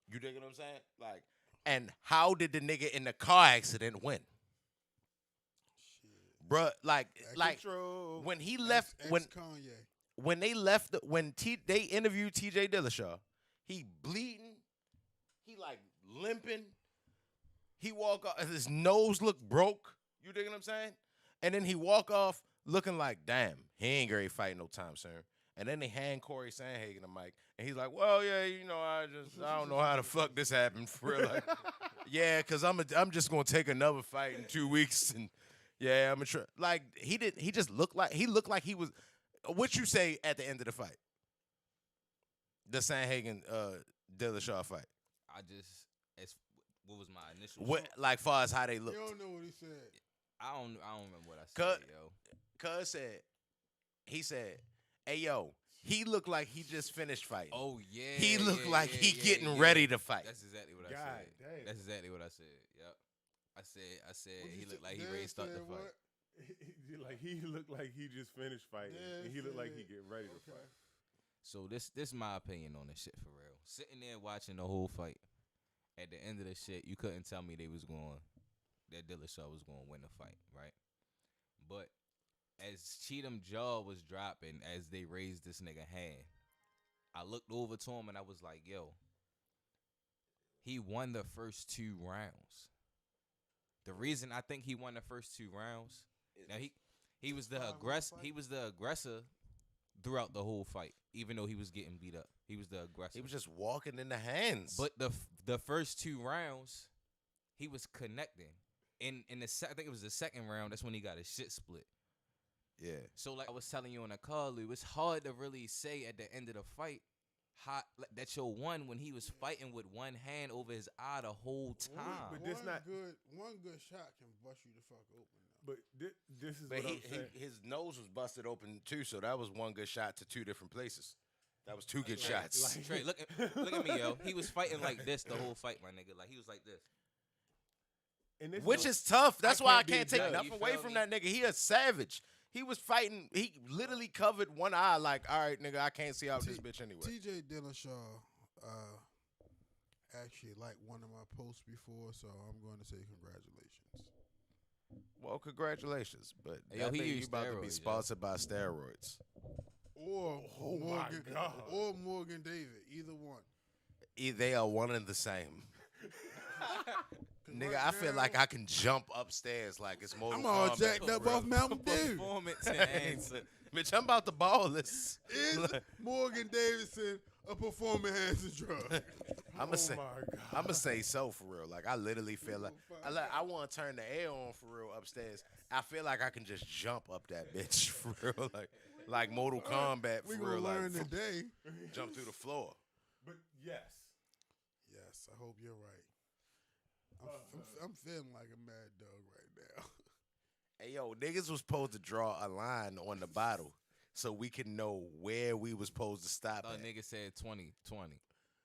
You dig what I'm saying? Like, and how did the nigga in the car accident win? Bruh, like when he left, when they left, they interviewed T.J. Dillashaw, he bleeding, he like limping, he walk off, his nose looked broke. You dig what I'm saying? And then he walk off looking like, damn, he ain't gonna fight no time soon. And then they hand Corey Sandhagen a mic, and he's like, well, yeah, you know, I don't know how the fuck this happened for real. Like, yeah, cause I'm just gonna take another fight in 2 weeks, and yeah, I'm gonna try. Like he looked like he was. What you say at the end of the fight? The Sandhagen Dillashaw fight. What was my initial? What like far as how they looked? You don't know what he said. I don't remember what I said, yo. Cuz he said, hey yo, he looked like he just finished fighting. Oh yeah. He looked like he getting ready to fight. That's exactly what I said. Damn. That's exactly what I said. Yep. I said he looked like he ready to start the fight. Like he looked like he just finished fighting, and he looked like he getting ready to fight. So this my opinion on this shit for real. Sitting there watching the whole fight, at the end of the shit, you couldn't tell me that Dillashaw was going to win the fight, right? But as Cheatham jaw was dropping, as they raised this nigga hand, I looked over to him and I was like, yo, he won the first 2 rounds. The reason I think he won the first 2 rounds, now he was the aggressor throughout the whole fight, even though he was getting beat up. He was the aggressor. He was just walking in the hands. But the first 2 rounds, he was connecting. In the I think it was the second round. That's when he got his shit split. Yeah. So like I was telling you on the call, it was hard to really say at the end of the fight that you won when he was fighting with one hand over his eye the whole time. But one good shot can bust you the fuck open. But this is But what I'm saying. his nose was busted open too, so that was one good shot to 2 different places. That was 2 good shots. Trey, look at me, yo. He was fighting like this the whole fight, my nigga. Like he was like this. Which is tough. That's why I can't take judge. nothing You away feel from me? that nigga. He a savage. He was fighting. He literally covered one eye. Like, all right, nigga, I can't see out this bitch anyway. TJ Dillashaw actually liked one of my posts before, so I'm going to say congratulations. Well, congratulations, but Hey, yo, that he nigga, you used about to be steroids, sponsored by steroids. Or Oh my Morgan, God. or Morgan David, either one. They are one and the same. Nigga, I feel like I can jump upstairs like it's Mortal I'm all Kombat, jacked for up real. off Mountain Dew. Performance enhancing. Bitch, I'm about to ball this. Is Morgan Davidson a performance-enhancing drug? I'ma say, my God. I'ma say so for real. Like I literally feel like I want to turn the air on for real upstairs. I feel like I can just jump up that bitch for real, like Mortal Kombat for We real. gonna learn Like today. jump through the floor. But yes. Yes, I hope you're right. I'm feeling like a mad dog right now. Hey yo, niggas was supposed to draw a line on the bottle so we can know where we was supposed to stop Thought at. nigga said 20.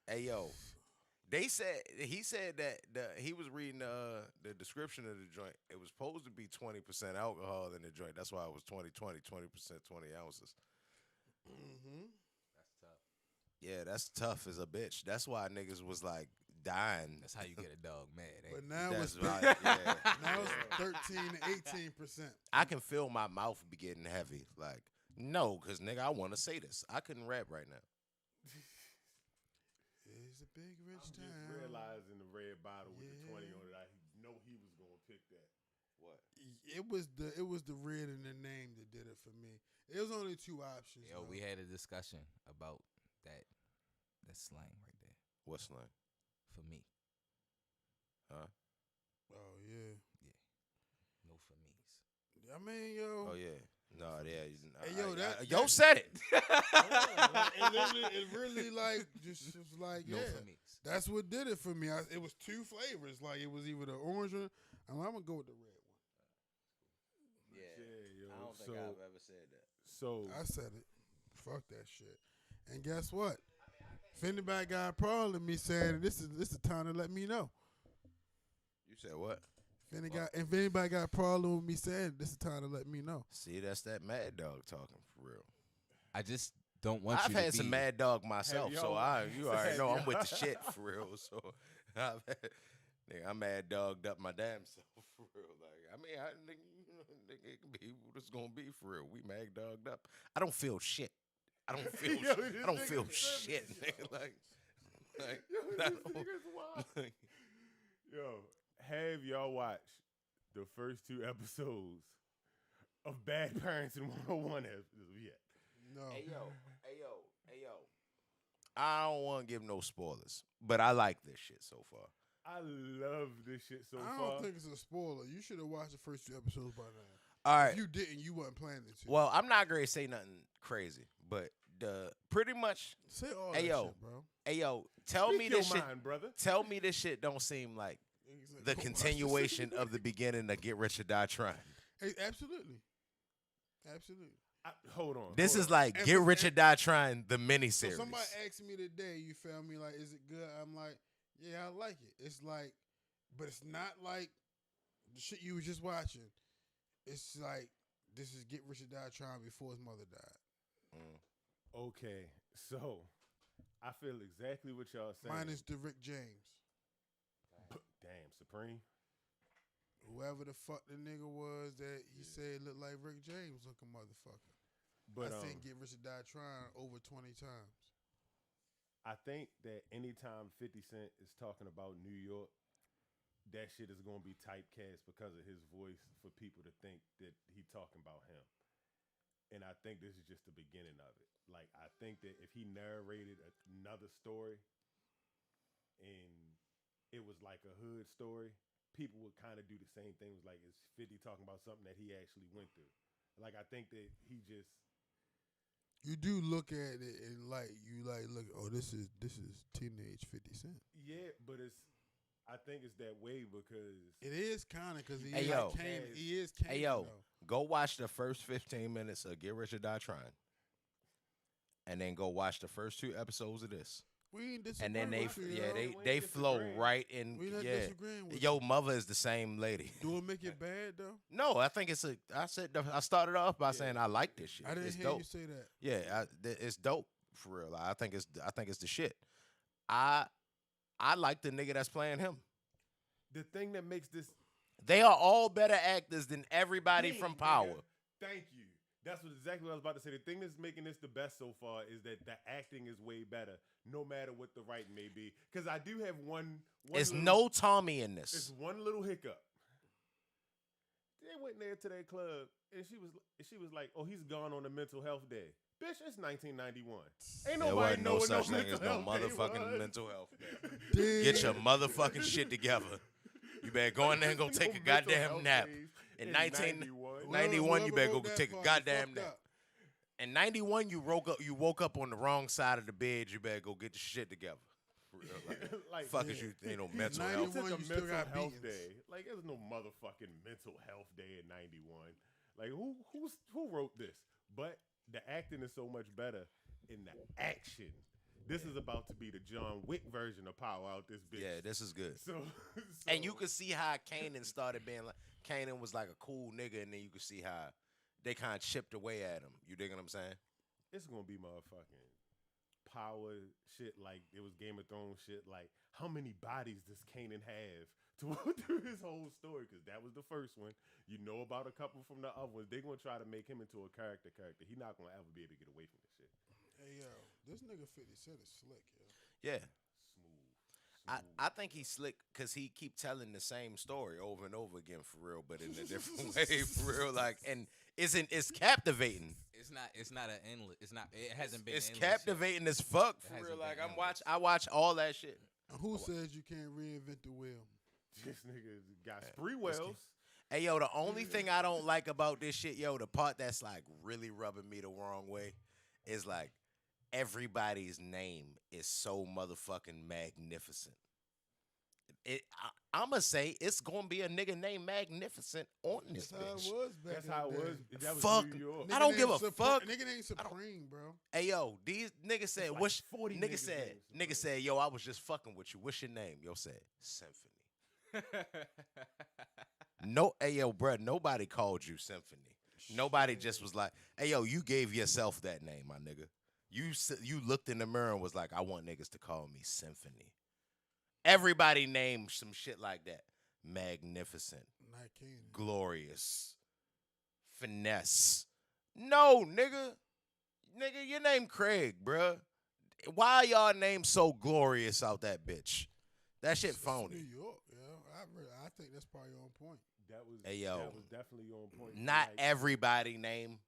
Hey yo, he said that he was reading the description of the joint. It was supposed to be 20% alcohol in the joint. That's why it was 20%, 20 ounces. Mm-hmm. That's tough. Yeah, that's tough as a bitch. That's why niggas was like dying. That's how you get a dog mad. But Ain't now That's it's right, yeah. now it's 13 to 18%. I can feel my mouth be getting heavy. Like, no, because nigga, I want to say this. I couldn't rap right now. It's a big rich I'm town. just realizing the red bottle with the 20 Yeah. on it. I know he was gonna pick that. What? It was the red in the name that did it for me. It was only 2 options. Yo, though. we had a discussion about that slang right there What slang? for me. Huh? Oh yeah. No for me's. I mean, yo. Oh yeah. No, yeah. Hey, yo, yo said it. it really like just was like No yeah. for me's. That's what did it for me. It was 2 flavors. Like it was either the orange one. I'm gonna go with the red one. Yeah. yo. I don't think so, I've ever said that. So I said it. Fuck that shit. And guess what? If anybody got a problem with me saying this is the time to let me know. You said what? If anybody got a problem with me saying this is the time to let me know. See, that's that mad dog talking for real. I just don't want I've you to had some be- mad dog myself, Have so y'all- you already have know I'm y'all- with the shit for real. So nigga, I'm mad dogged up my damn self for real. Like, I mean, nigga, it can be what it's gonna be for real. We mad dogged up. I don't feel shit. I don't feel. Yo, shit. this I don't nigga feel said shit, this, nigga. Like Yo, I this don't- nigga's wild. Yo, have y'all watched the first 2 episodes of Bad Parents and 101 yet? No. Hey yo. I don't want to give no spoilers, but I like this shit so far. I love this shit so I far. don't think it's a spoiler. You should have watched the first 2 episodes by now. All right. If you didn't, you wasn't planning to. Well, I'm not gonna say nothing crazy, but pretty much. Say all Hey that yo, shit, bro. hey yo, tell Speak me your this shit. mind, brother. Tell me this shit don't seem like the continuation of the beginning of Get Rich or Die Trying. Hey, absolutely. Absolutely. Hold on. This hold is on. like And- Get Rich or Die Trying, the So miniseries. somebody asked me today, you feel me, like, is it good? I'm like, yeah, I like it. It's like, but it's not like the shit you was just watching. It's like, this is Get Rich or Die Trying before his mother died. Okay, so I feel exactly what y'all saying. Minus the Rick James. Damn, Supreme. whoever the fuck the nigga was that he said looked like Rick James looking motherfucker. But I think Get Rich or Die Trying over 20 times. I think that anytime 50 Cent is talking about New York, that shit is gonna be typecast because of his voice for people to think that he talking about him. And I think this is just the beginning of it. Like, I think that if he narrated another story and it was like a hood story, people would kind of do the same thing. It was like, is 50 talking about something that he actually went through? Like, I think that he just... You do look at it and look, oh, this is teenage 50 Cent. Yeah, but I think it's that way because... It is kind of because he Hey, is yo. Kanye. Hey, yo, go watch the first 15 minutes of Get Rich or Die Trying. And then go watch the first 2 episodes of this. We ain't And disagreeing then with you, they flow right in. We not Yeah, disagreeing with your mother is the same lady. Do it make it bad though? No, I think it's I started off by saying I like this shit. I didn't It's hear dope. you say that. Yeah, it's dope for real. I think it's the shit. I like the nigga that's playing him. The thing that makes this... They are all better actors than everybody Dang, from nigga. Power. Thank you. That's exactly what I was about to say. The thing that's making this the best so far is that the acting is way better, no matter what the writing may be. Because I do have one It's little, no Tommy in It's this. one little hiccup. They went there to that club, and she was like, "Oh, he's gone on a mental health day." Bitch, it's 1991. Ain't There nobody wasn't no know what such no thing as mental no health day motherfucking was. mental health day. Get your motherfucking shit together. You better go in there and go take a goddamn nap. In 1991, you better go take a goddamn nap. In 91, you woke up on the wrong side of the bed. You better go get your shit together. For real. Like, fuck is you ain't no mental health. It's a you still mental got health beatings. day. Like, there's no motherfucking mental health day in 91. Like, who wrote this? But the acting is so much better in the action. This is about to be the John Wick version of Power out this bitch. Yeah, this is good. So And you could see how Kanan started being like, Kanan was like a cool nigga, and then you could see how they kind of chipped away at him. You dig what I'm saying? it's gonna be motherfucking Power shit like it was Game of Thrones shit. Like, how many bodies does Kanan have to go through his whole story? Because that was the first one. You know about a couple from the other ones. They're gonna try to make him into a character. He's not gonna ever be able to get away from this shit. Hey yo, this nigga 50 Cent is slick, yo. Yeah. Smooth. I think he's slick because he keep telling the same story over and over again for real, but in a different way for real. Like, and it's captivating. It's not an endless. It's not. It hasn't been. It's endless yet. captivating as fuck It for hasn't real. been Like endless. I watch all that shit. Who says you can't reinvent the wheel? This nigga got spree wells. Hey yo, the only thing I don't like about this shit, yo, the part that's like really rubbing me the wrong way, is like everybody's name is so motherfucking magnificent. I'ma say it's gonna be a nigga named Magnificent on this That's how it bitch. was back That's in how the it day. was. That was Fuck. New York. I don't give a Nigga fuck. Nigga ain't supreme, bro. Hey yo, these niggas said, like "What's 40 nigga niggas said?" named Nigga said, "Yo, I was just fucking with you. What's your name?" Yo said, "Symphony." No, hey yo, bruh, nobody called you Symphony. Nobody just was like, "Hey yo, you gave yourself that name, my nigga." You looked in the mirror and was like, "I want niggas to call me Symphony." Everybody named some shit like that. Magnificent, Not Kanan. glorious, finesse. No, nigga. Nigga, your name Craig, bruh. Why y'all name so glorious out that bitch? That shit It's phony. New York, yo. I think that's probably on point. That was Hey, yo. That was definitely on point. Not Like, everybody name.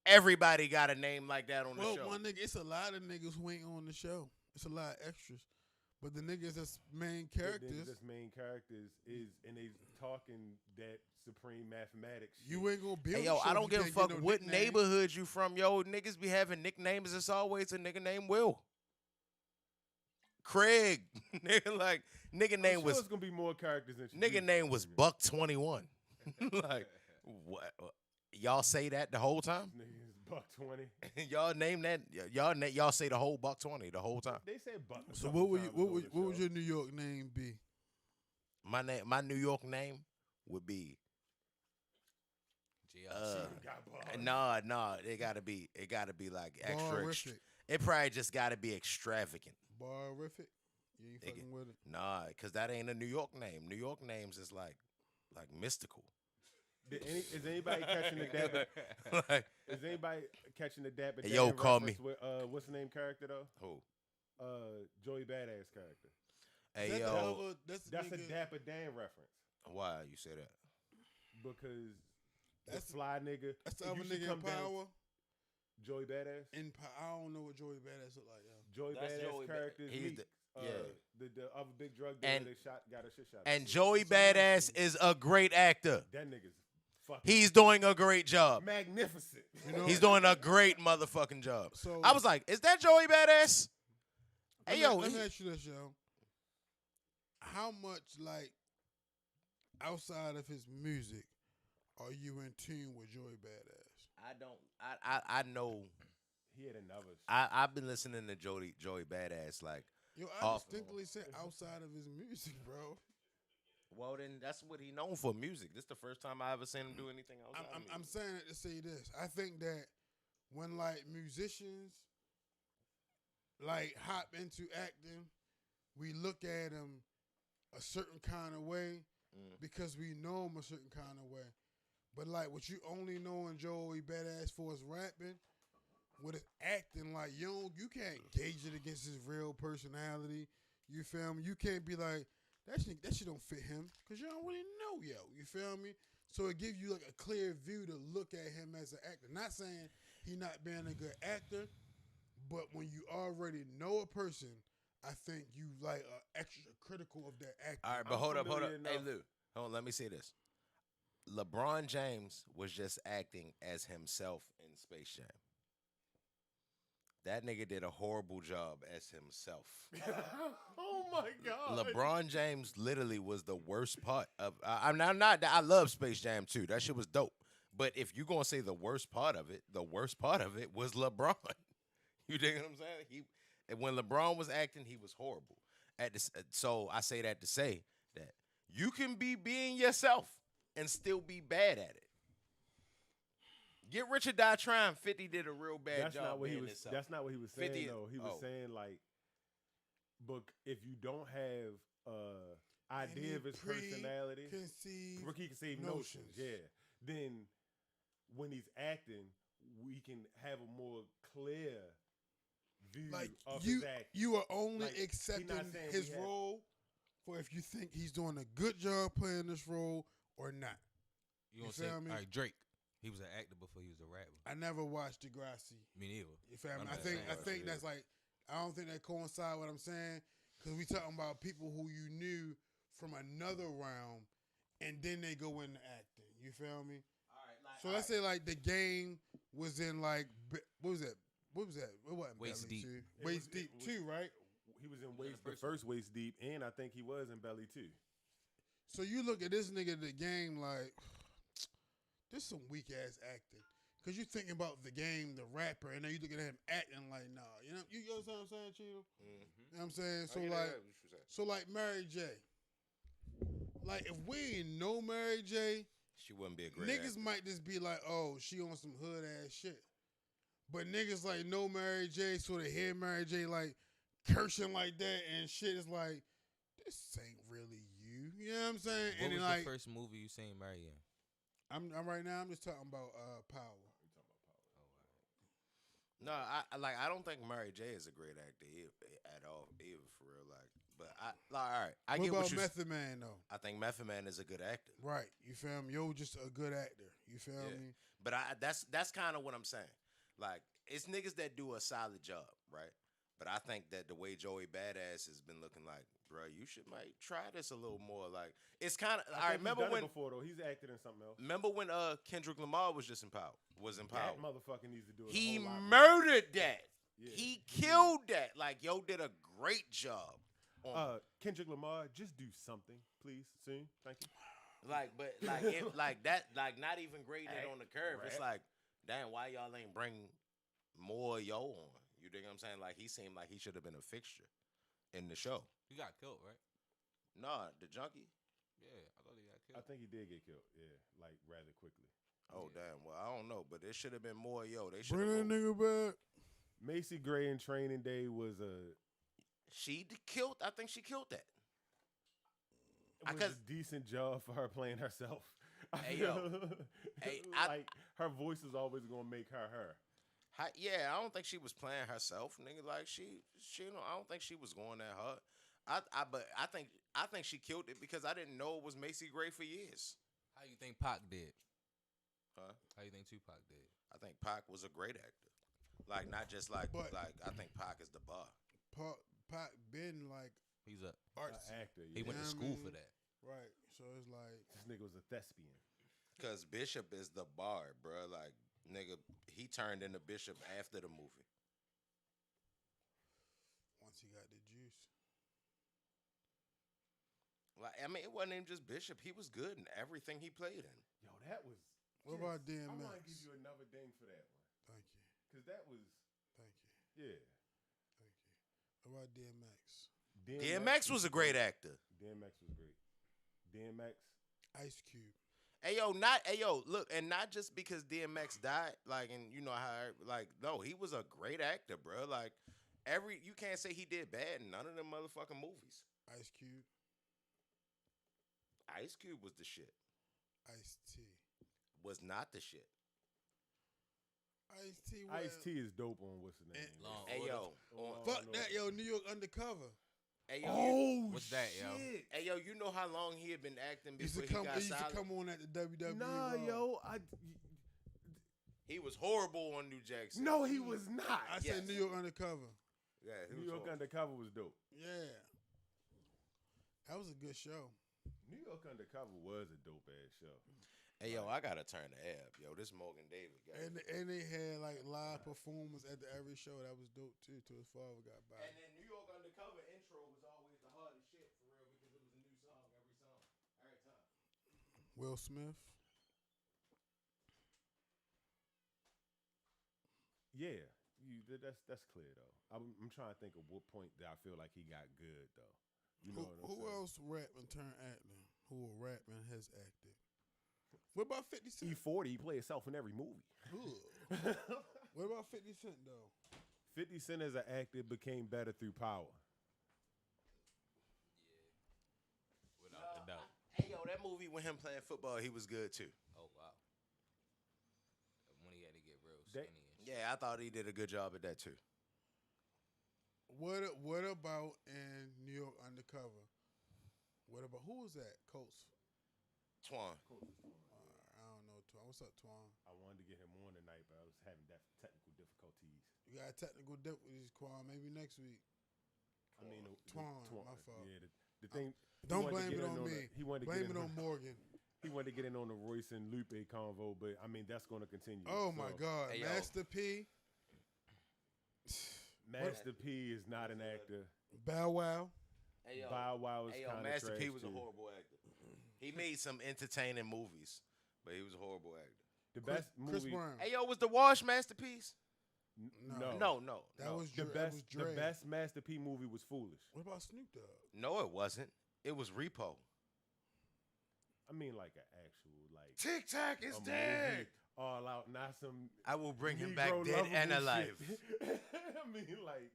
Everybody got a name like that on the Well, show. one nigga, it's a lot of niggas who ain't on the show. It's a lot of extras. But the niggas that's main characters, This main characters is, and they talking that supreme mathematics. Shit. you ain't gonna build. Hey, yo, show I if don't you give a can't get fuck no what nickname. neighborhood you from, yo. Niggas be having nicknames. It's always a nigga named Will. Craig. Nigga, like, nigga I'm name sure was it's gonna be more characters than nigga name was Buck 21. Like, what? Y'all say that the whole time? Nigga is Buck 20. Y'all name that? Y'all say the whole Buck 20 the whole time? They said Buck. a So couple what would you, times what on would the what would show. your New York name be? My New York name would be GLC. Got bars. nah. It gotta be like extra. Barific. It probably just gotta be extravagant. Barific. You ain't Nigga. fucking with it. Nah, cause that ain't a New York name. New York names is like like mystical. Is anybody catching the dapper? Like, Is anybody catching the dapper? Hey, yo, Dan call reference me. With, what's the name character though? who? Joey Badass character. Hey, That yo. that's That's a nigga- Dapper Dan reference Why you say that? because That's the fly nigga. That's the you other should nigga in come down- Power. Joey Badass. I don't know what Joey Badass look like, yo. Joey That's Badass Joey character is He's Meek. yeah. The other big drug dealer And- that got a shit shot. And Joey Badass is a great actor. that nigga's fucking He's doing a great job. magnificent. You know, He's doing a great motherfucking job. So I was like, is that Joey Badass? Hey, yo. let me ask you this, yo. How much, like, outside of his music, are you in tune with Joey Badass? I don't. I know. He had another. I've been listening to Joey Badass like. Yo, I Off. distinctly said outside of his music, bro. Well, then that's what he known for, music. This is the first time I ever seen him do anything else. I'm saying it to say this. I think that when like musicians like hop into acting, we look at them a certain kind of way because we know them a certain kind of way. But like what you only know in Joey Badass for is rapping, with his acting, like you can't gauge it against his real personality. You feel me? You can't be like that shit don't fit him because you don't really know, yo. You feel me? So it gives you like a clear view to look at him as an actor. Not saying he not being a good actor, but when you already know a person, I think you like extra critical of that actor. All right, but I'm hold up. familiar Hey, enough. Lou. Hold on, let me say this. LeBron James was just acting as himself in Space Jam. That nigga did a horrible job as himself. Oh my god. LeBron James literally was the worst part of. I'm not. I love Space Jam too. That shit was dope. But if you gonna say the worst part of it was LeBron. You dig what I'm saying? When LeBron was acting, he was horrible. So I say that to say that you can be being yourself and still be bad at it. Get Rich or Die Trying. 50 did a real bad That's job not what he being was. himself. That's not what he was saying 50 though. He was saying like, but if you don't have idea of his personality, preconceived notions, yeah, then when he's acting, we can have a more clear view Like of you, his acting. you are only Like, he not accepting saying his we have- role for if you think he's doing a good job playing this role or not. You You gonna say, feel me? all right, Drake, he was an actor before he was a rapper. I never watched Degrassi. Me neither. You feel me? I'm I just think saying. that's like I don't think that coincide with what I'm saying because we talking about people who you knew from another realm, and then they go into acting. You feel me? All right, like, So let's say like the game was in like what was that? What was that? It wasn't Waist Belly Deep. Two. It Waist was- Deep it was- 2, right? He was in the first Waist Deep, and I think he was in Belly too. So you look at this nigga the game like this some weak ass acting. Cause you thinking about the game, the rapper, and then you look at him acting like nah. You know what I'm saying, Cheeto? You know what I'm saying? So like Mary J. Like if we ain't know Mary J, she wouldn't be a great niggas actor. might just be like, oh, she on some hood ass shit. But niggas like know Mary J, so they hear Mary J like cursing like that and shit. It's like, this ain't really you. You know what I'm saying? What and was then, like, the first movie you seen Mary in? I'm right now. I'm just talking about Power. No, I don't think Mary J is a great actor at all, even for real. Like, but all right, I What get about what you. Method Man though? I think Method Man is a good actor. Right. You feel me? Yo, just a good actor. You feel Yeah. me? But that's kind of what I'm saying. Like, it's niggas that do a solid job, right? But I think that the way Joey Badass has been looking like, bro, you might try this a little more. Like, it's kind of. I remember when before though he's acted in something else. Remember when Kendrick Lamar was just in Power? That motherfucker needs to do it. He a whole lot more. murdered that. Yeah. He killed that. Like, yo did a great job. Kendrick Lamar, just do something, please, soon. Thank you. Like, but like, like that, like not even grading it on the curve. Right. It's like, damn, why y'all ain't bring more yo on? You dig what I'm saying? Like, he seemed like he should have been a fixture in the show. He got killed, right? Nah, the junkie. Yeah, I thought he got I killed. think he did get killed. Yeah, like rather quickly. Oh damn. Well, I don't know, but there should have been more yo. They should Bring that have. nigga back. Macy Gray in Training Day was a. She killed. I think she killed that. It was a decent job for her playing herself. Hey, yo. Hey, like her voice is always gonna make her. Yeah, I don't think she was playing herself, nigga. Like she, I don't think she was going that hard. But I think she killed it because I didn't know it was Macy Gray for years. How you think Pac did? Huh? How you think Tupac did? I think Pac was a great actor. Like not just like I think Pac is the bar. Pac been like he's a actor. Yeah. He went to school for that. Right. So it's like this nigga was a thespian. Cause Bishop is the bar, bro. Like nigga, he turned into Bishop after the movie. Once he got the juice. Like I mean, it wasn't even just Bishop. He was good in everything he played in. Yo, that was. What about DMX? I want to give you another ding for that one. Thank you. Cause that was. Thank you. Yeah. Thank you. What about DMX? DMX was a great actor. DMX was great. DMX. Ice Cube. Hey yo, look, and not just because DMX died, like, and you know how, like, no, he was a great actor, bro. Like, you can't say he did bad in none of them motherfucking movies. Ice Cube. Ice Cube was the shit. Ice-T. Was not the shit. Ice-T. Ice-T is dope on what's the name? Hey yo, fuck that, yo. New York Undercover. Hey, yo, what's that, yo? Hey yo, you know how long he had been acting before he got He used silent? to come on at the WWE. Nah, Raw. yo, He was horrible on New Jack City. No, he was not. I said New York Undercover. Yeah, New York Undercover was dope. Yeah, that was a good show. New York Undercover was a dope ass show. Hey yo, I gotta turn the app. Yo, this Morgan David guy. And they had like live performers at every show. That was dope too. Till his father got by. And then New York Undercover intro was always the hardest shit for real because it was a new song every time. Will Smith. Yeah, that's clear though. I'm trying to think of what point that I feel like he got good though. You know who else rapping turned acting? Who rapping has acted? What about 50 Cent? E40, he played himself in every movie. What about 50 Cent though? 50 Cent as an actor became better through power. Yeah, without a doubt. Hey yo, that movie with him playing football, he was good too. Oh wow. When he had to get real skinny. Yeah, I thought he did a good job at that too. What about in New York Undercover? What about who was that? Coach Twan. I don't know Twan. What's up, Twan? I wanted to get him on tonight, but I was having technical difficulties. You got technical difficulties, Quan. Maybe next week. I mean, Twan, my fault. Yeah, the thing. Don't blame it on me. He wanted to blame get it on Morgan. He wanted to get in on the Royce and Lupe convo, but I mean that's going to continue. Oh my God, hey, Master P. Master P is not an actor. Bow Wow. Hey, yo, Bow Wow is kind of Master P trash, was too. a horrible actor. He made some entertaining movies, but he was a horrible actor. The best Chris movie. Brown. Hey yo, was The Wash masterpiece? No. That was the Dre. best Master P movie was Foolish. What about Snoop Dogg? No, it wasn't. It was Repo. I mean, like an actual like. Tic Tac is a dead. movie all out, not some. I will bring him Negro back dead and lovable alive. shit. I mean, like.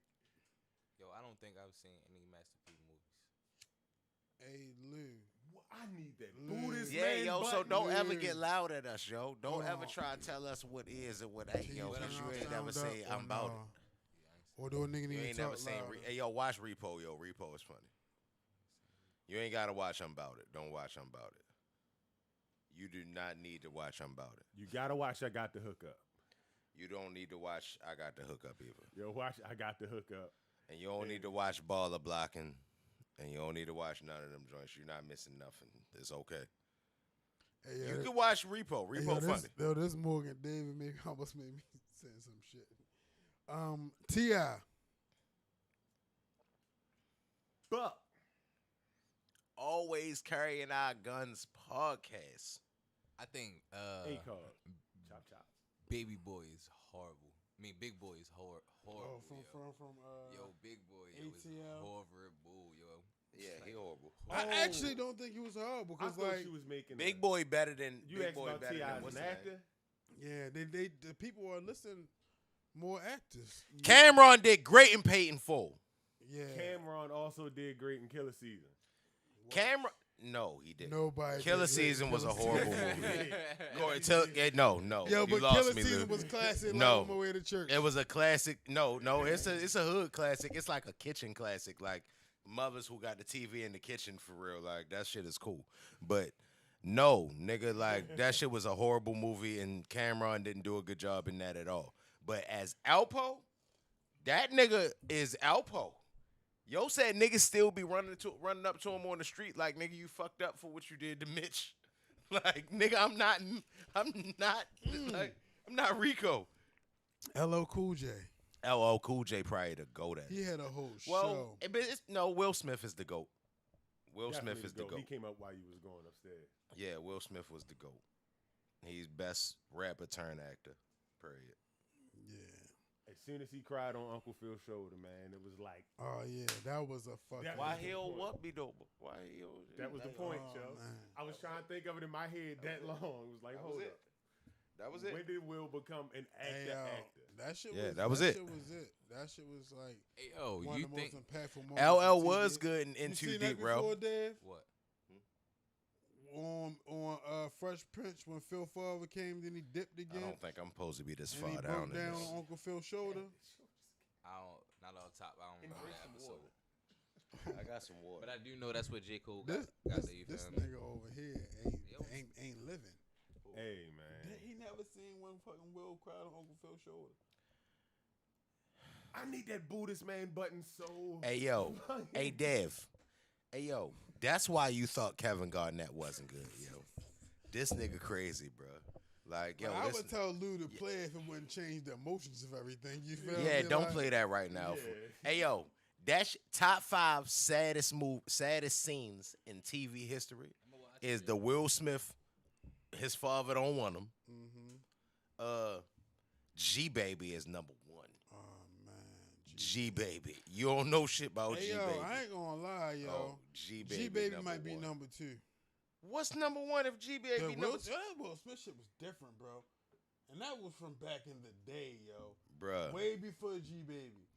Yo, I don't think I've seen any Master P movies. Hey Lou. I need that Buddhist Yeah, man yo. So button. don't ever Dude. get loud at us, yo. Don't Hold ever on. try to tell us what is and what ain't, yo. Can Because turn you our ain't never sound say up I'm or about nah? it. Or do a nigga You need ain't to never talk seen. louder? Hey, yo, watch Repo, yo. Repo is funny. You ain't gotta watch I'm about it. Don't watch I'm about it. You do not need to watch I'm about it. You gotta watch. I got the hookup. You don't need to watch I Got the Hookup either. Yo, watch. I got the hookup. And you don't need to watch Baller Blocking. And you don't need to watch none of them joints. You're not missing nothing. It's okay. Hey, You can watch Repo. hey, Repo funny. This Morgan David almost made me say some shit. T.I. But Always Carrying Our Guns podcast. I think A-Card. Chop chop. Baby Boy is horrible. I mean, Big Boy is horrible. Oh, yo. from Yo, Big Boy, yo, is ATL. horrible, yo. Yeah, he horrible. I actually don't think he was horrible I because thought like she was making Big Boy better than You Big asked Boy about better T.I. than as what's an his actor. yeah, the people are listening more actors. name? Cameron did great in Peyton Full. Yeah. Cameron also did great in Killer Season. Cameron. No, he didn't. Nobody. Killer did. Season was a Killer horrible Season. movie. No. Yo, you but lost Killer me, Season Luke. was classic. No. Like on my way to church. It was a classic. No, it's a hood classic. It's like a kitchen classic. Like mothers who got the TV in the kitchen for real. Like that shit is cool. But no, nigga, like that shit was a horrible movie, and Cameron didn't do a good job in that at all. But as Alpo, that nigga is Alpo. Yo said niggas still be running up to him on the street like, nigga, you fucked up for what you did to Mitch. Like, nigga, I'm not Rico. LL Cool J. LL Cool J probably the GOAT at it. He had a whole Well, show. Will Smith is the GOAT. Will Definitely Smith is the GOAT. He came up while you was going upstairs. Yeah, Will Smith was the GOAT. He's best rapper turned actor, period. Yeah. As soon as he cried on Uncle Phil's shoulder, man, it was like, Oh yeah, that was a fucking. Why he don't what be though? Why he don't? that was the point, Oh, yo. man. I was trying to think of it in my head that long. It was like, hold up. That was it. When did Will become an Hey, actor? that shit. Yeah, was, that was it. Shit was it. That shit was like Hey, yo, one you of the think most impactful moments. LL on was TV. good You in Too seen Deep, that bro. before, Dave? what? On Fresh Prince when Phil Father came, then he dipped I again. don't think I'm supposed to be this and far he down broke in down this. on Uncle Phil's shoulder. Not on top. I don't remember that episode. I got some water. But I do know that's what J. Cole This got there, you this feel me? nigga over here ain't living. Hey, man. He never seen one fucking Will cry on Uncle Phil's shoulder. I need that Buddhist man button so. Hey yo, hey Dev, hey yo. That's why you thought Kevin Garnett wasn't good, yo. This nigga crazy, bro. Like yo, But I listen. would tell Lou to play if it wouldn't change the emotions of everything. You feel me? Yeah, don't Like, play that right now. Yeah. Hey yo, that's top 5 saddest scenes in TV history is the Will Smith. His father don't want him. Mhm. G Baby is number 1. Oh man. G Baby, you don't know shit about Hey G yo, Baby. I ain't gonna lie, yo. Oh, G Baby. G Baby might be number 2. What's number 1 if G Baby The number 2? that Will Smith shit was different, bro. And that was from back in the day, yo. Bruh. Way before G Baby.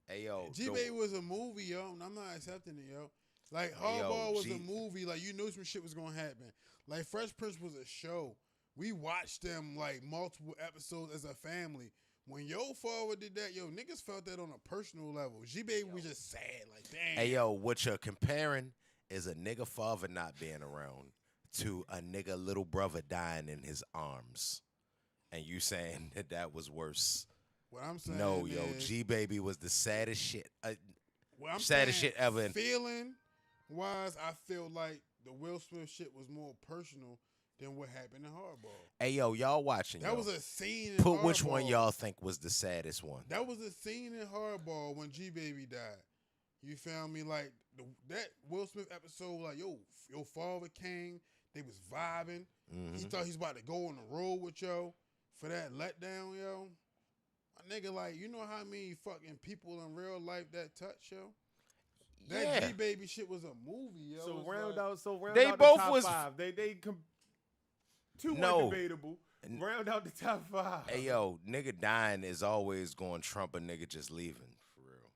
Hey yo, G Baby was a movie, yo, and I'm not accepting it, yo. Like Hey, yo, Hardball was G- a movie, like you knew some shit was gonna happen. Like Fresh Prince was a show. We watched them like multiple episodes as a family. When your father did that, yo, niggas felt that on a personal level. G Baby was just sad, like damn. Hey yo, what you're comparing is a nigga father not being around to a nigga little brother dying in his arms, and you saying that was worse. What I'm saying, No, yo, is, G Baby was the saddest shit. what I'm saddest saying, shit ever. Feeling wise, I feel like the Will Smith shit was more personal than what happened in Hardball. Hey yo, y'all watching? That yo. was a scene in Put which one Hardball. y'all think was the saddest one? That was a scene in Hardball when G Baby died. You feel me? Like that Will Smith episode, like your father came, they was vibing. Mm-hmm. He thought he's about to go on the road with yo for that letdown, yo. A nigga, like, you know how many fucking people in real life that touch, yo? That Yeah. G Baby shit was a movie, yo. So It's round like- out. So round They out both the top was- 5. Two No. were debatable. Round out the top 5. Hey yo, nigga dying is always going to trump a nigga just leaving for real.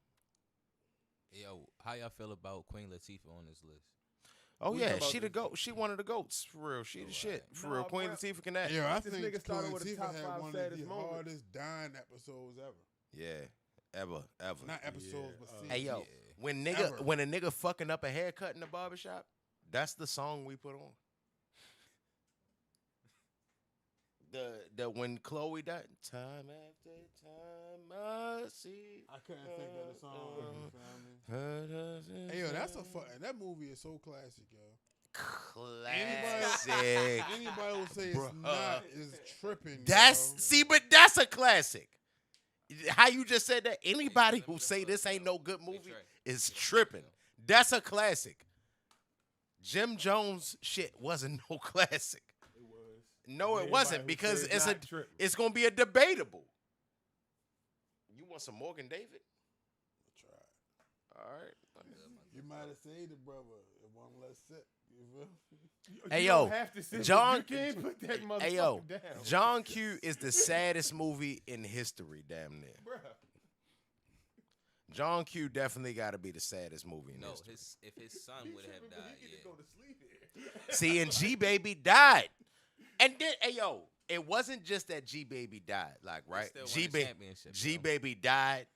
Yo, how y'all feel about Queen Latifah on this list? Oh We yeah, talking she about the this- goat. She one of the goats for real. She the shit for Nah, real. Queen bro. Latifah can act. Yo, I This think nigga started Queen with the Latifah top had 5 one of the saddest moments. hardest dying episodes ever. Yeah, ever. Not episodes, but scenes. Hey yo, Yeah. when Ever. a nigga fucking up a haircut in the barbershop, that's the song we put on. The when Chloe died, time after time I see. I couldn't think of the song. You feel me? Hey, yo, that's a that movie is so classic, yo. Classic. Anybody will say it's not is tripping. That's yo. see, but that's a classic. How you just said that? Anybody who say this ain't no good movie is tripping. That's a classic. Jim Jones shit wasn't no classic. It was. No, it Anybody wasn't who because said it's not tripping. it's gonna be a debatable. You want some Morgan David? Try. All right. You might have saved it, brother. It one less set. You feel me? Hey You yo, don't have to sit, John. You can't put that motherfucker Hey yo, down. John Q is the saddest movie in history, damn near. Bruh. John Q definitely got to be the saddest movie in No, history. if his son would have died, Go to sleep here. See, and G Baby died, and then it wasn't just that G Baby died, like right. G Baby died.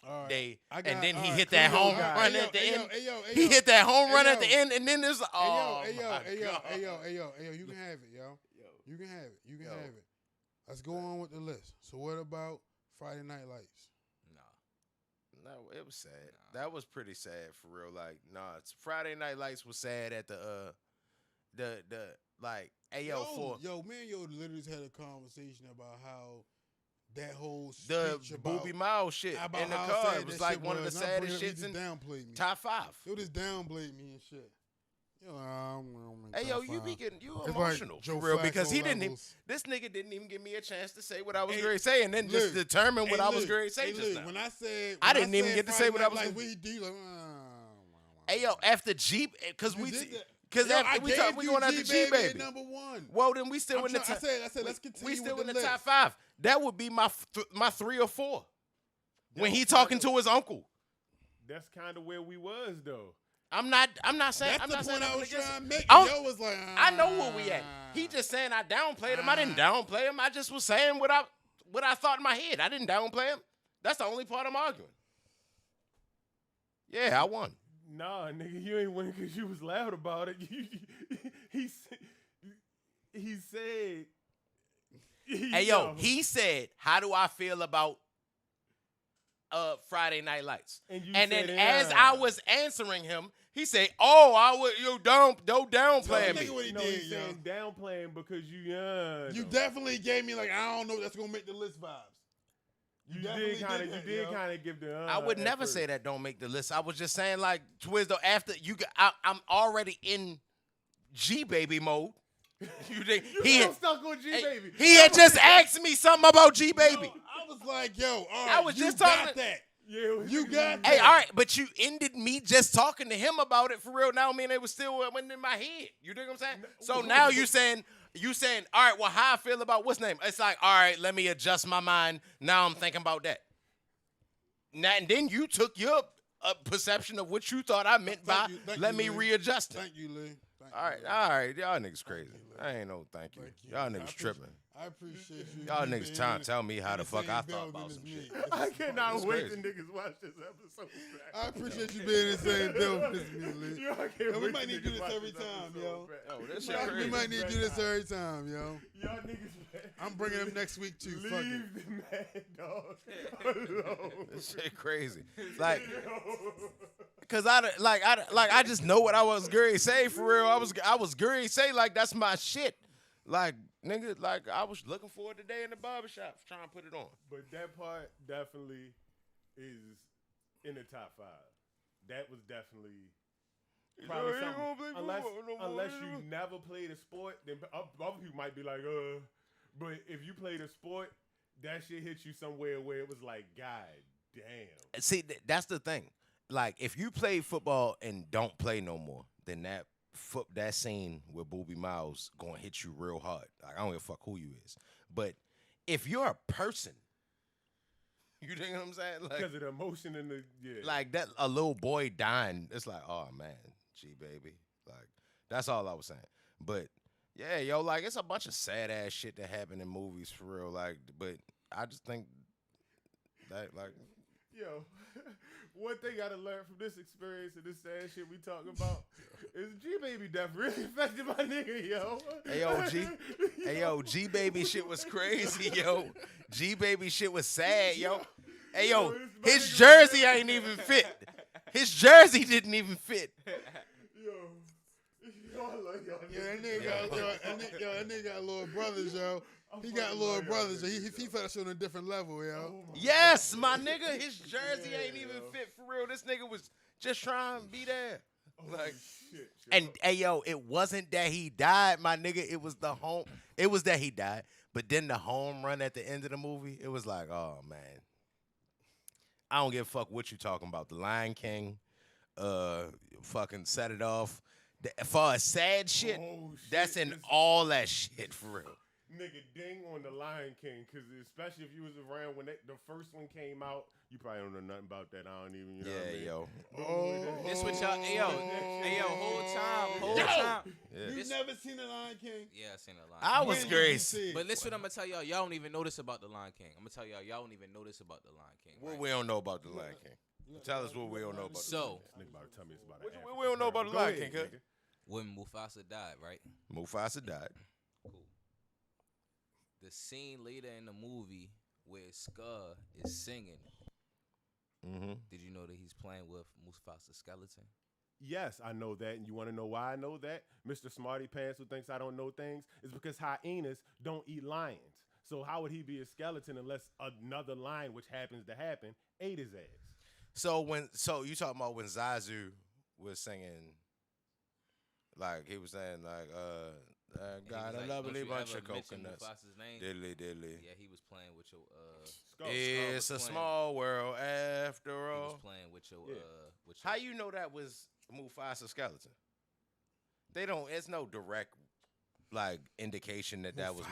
All right. They I got- and then he all hit right, that cool. home All right. run Hey, yo, at the hey, yo, end. hey, yo, hey, He yo. hit that home Hey, run yo. at the end, and then there's Hey, oh yo, my hey, yo, God. hey, yo, hey, yo, you can have it, yo. You can have it. You can have it. Let's go on with the list. So what about Friday Night Lights? No, it was sad. That was pretty sad for real. Like, it's Friday Night Lights was sad at the like AO4. Yo, me and yo literally just had a conversation about how that whole The speech about Booby Miles shit about in the how car. sad It was that like shit one of the was. And I bring saddest it up, shits he in just downplayed me. top 5. It just downplayed me and shit. Yo, Hey yo, you be getting It's emotional like Joe for real Flacco because he didn't. levels. This nigga didn't even give me a chance to say what I was Hey, going to say, and then just look, determine what hey, I was look, going to say hey, just look, now. When I said, I didn't even said get to say Friday what I was Night gonna- Lights, what he do, like, Hey yo, after G, because You we did that. because Yo, I after we gave talk, we you going after G baby. at #1. Well, then we still I'm in the try- I top. said, let's continue We still with in the the top list. 5. That would be my 3 or 4. When he talking to his uncle. That's kind of where we was though. I'm not saying. That's I'm the not saying point I nothing was against trying to him. make. I Yo was like, I know where we at. He just saying I downplayed him. I didn't downplay him. I just was saying what I thought in my head. I didn't downplay him. That's the only part I'm arguing. Yeah, I won. Nah, nigga, you ain't winning because you was loud about it. He said. Hey yo, he said, "How do I feel about Friday Night Lights?" And you then said, as "Yeah." I was answering him, he said, "Oh, I would don't downplay Nigga, me." what he No, did, he's yo. saying downplaying because you young. You definitely gave me like, I don't know if that's gonna make the list vibes. You definitely did kind did of that, yo. give the. I would at never first. say that don't make the list. I was just saying like Twizzo after I'm already in G baby mode. You think You he still stuck on G baby? he had just asked me something about G baby. I was like, yo, all right, I was you just got talking- that. Yeah, You got Hey, that. all right, but you ended me just talking to him about it for real. Now I mean it was still went in my head. You dig what I'm saying? So now you saying, all right, well, how I feel about what's name? It's like, all right, let me adjust my mind. Now I'm thinking about that. Now and then you took your perception of what you thought I meant by Thank let you, me Lee. readjust it. Thank you, Lee. Thank All you, right, Lee. y'all niggas crazy. I ain't no thank you. Thank you. Y'all I niggas appreciate- tripping. I appreciate you. Y'all you niggas being trying in- to tell me how in the fuck same I thought building about as some me. shit. I cannot It's wait crazy. till niggas watch this episode. I appreciate you being in the same building as me, Lee. Yo, I can't And we wait might till need to do niggas this watch every this time, episode, yo. bro. Oh, this We shit crazy. might need to do this every time, yo. Y'all niggas. I'm bringing them next week too. Fuck it. Leave the mad dog alone. This shit crazy. Like, cause I just know what I was going to say for real. I was going to say like that's my shit. Like nigga, like I was looking forward today in the barbershop trying to put it on. But that part definitely is in the top 5. That was definitely probably you ain't something. gonna play Unless, football no more, unless you you never played a sport, then other people might be like, But if you played a sport, that shit hit you somewhere where it was like, God damn. See, that's the thing. Like if you play football and don't play no more, then that scene with Booby Miles gonna hit you real hard. Like I don't give a fuck who you is. But if you're a person, you think what I'm saying? Like, Because of the emotion and the like that, a little boy dying. It's like, oh man, G baby. Like that's all I was saying. But yeah, yo, like it's a bunch of sad ass shit that happen in movies for real. Like, but I just think that like. Yo, one thing I done learned from this experience and this sad shit we talking about is G baby death really affected my nigga, yo. Hey yo, G baby shit was crazy, yo. G baby shit was sad, yo. Hey yo, his jersey ain't even fit. His jersey didn't even fit. Yo, I love y'all. Yeah, that nigga got little brothers, yo. He got little brothers. He felt that shit on a different level, yo. Yes, my nigga, his jersey ain't even fit for real. This nigga was just trying to be there. Like, shit. and hey yo, it wasn't that he died, my nigga. It was that he died. But then the home run at the end of the movie, it was like, oh man. I don't give a fuck what you talking about. The Lion King, fucking set it off. For a sad shit, that's in all that shit for real. Nigga, ding on the Lion King, because especially if you was around when the first one came out, you probably don't know nothing about that. I don't even, you know what I mean? yo. This what y'all, whole time. Yeah. You never seen the Lion King? Yeah, I seen the Lion I King. was crazy. But listen, what I'm gonna tell y'all. Y'all don't even know this about the Lion King. I'm gonna tell y'all don't even know this about the Lion King. What right? we don't know about the Lion King? Tell us what we don't know about the Lion This nigga about to tell me it's about King. an What we don't know about the Go Lion ahead, King, nigga. When Mufasa died, right? Mufasa died. Cool. The scene later in the movie where Scar is singing. Mm-hmm. Did you know that he's playing with Mufasa's skeleton? Yes, I know that, and you want to know why I know that? Mr. Smarty Pants, who thinks I don't know things, is because hyenas don't eat lions. So how would he be a skeleton unless another lion, which happens to happen, ate his ass? So you talking about when Zazu was singing, like he was saying like got a like, lovely don't you bunch ever of mention coconuts. Mufasa's name? Diddly. Yeah, he was playing with your It's a small world after He was all. playing with your with your How you know that was Mufasa's skeleton? They don't. It's no direct like indication that was.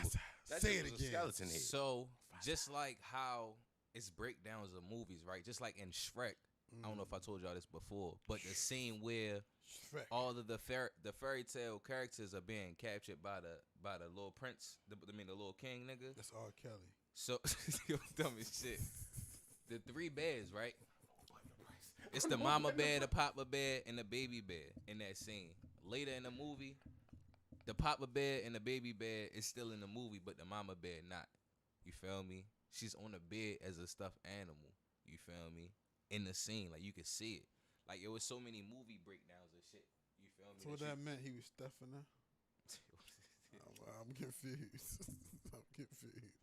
That Say just it was a again. skeleton head. So just like how it's breakdowns of movies, right? Just like in Shrek. I don't know if I told y'all this before, but the scene where Shrek. all of the fairy tale characters are being captured by the little prince, the little king nigga. That's R. Kelly. So yo, dumb as shit. The three bears, right? It's the mama bear, the papa bear, and the baby bear in that scene. Later in the movie, the papa bear and the baby bear is still in the movie, but the mama bear not. You feel me? She's on the bed as a stuffed animal. You feel me? In the scene, like you could see it. Like it was so many movie breakdowns and shit. You feel me? So what that meant? He was stuffing her? I'm confused. I'm confused.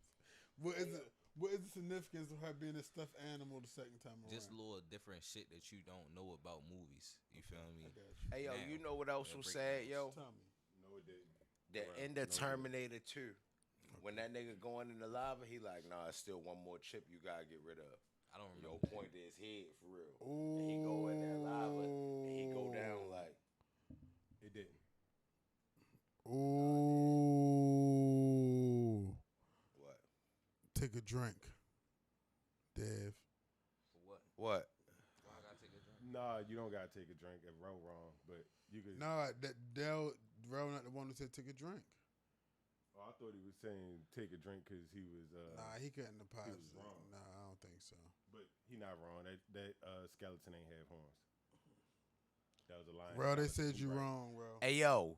What is it? What is the significance of her being a stuffed animal the second time around? Just little different shit that you don't know about movies. You feel me? Hey yo, Now, you know what else was sad, yo? Tell me. No, it didn't. The end of Terminator 2. When that nigga going in the lava, he like, nah, it's still one more chip you gotta get rid of. I don't Yo, remember. point to his head for real. Ooh. And he go in that lava and he go down like. It didn't. Ooh. What? Take a drink, Dev. What? What? Why I gotta take a drink? Nah, you don't gotta take a drink if Ro wrong, but you could. No, that Dell not the one who said take a drink. Oh, I thought he was saying take a drink because he was. Nah, he couldn't have he was paused. wrong. Nah, I don't think so. But he not wrong. That skeleton ain't have horns. That was a lion. Bro, they skeleton. said you Right. wrong, bro. Hey yo.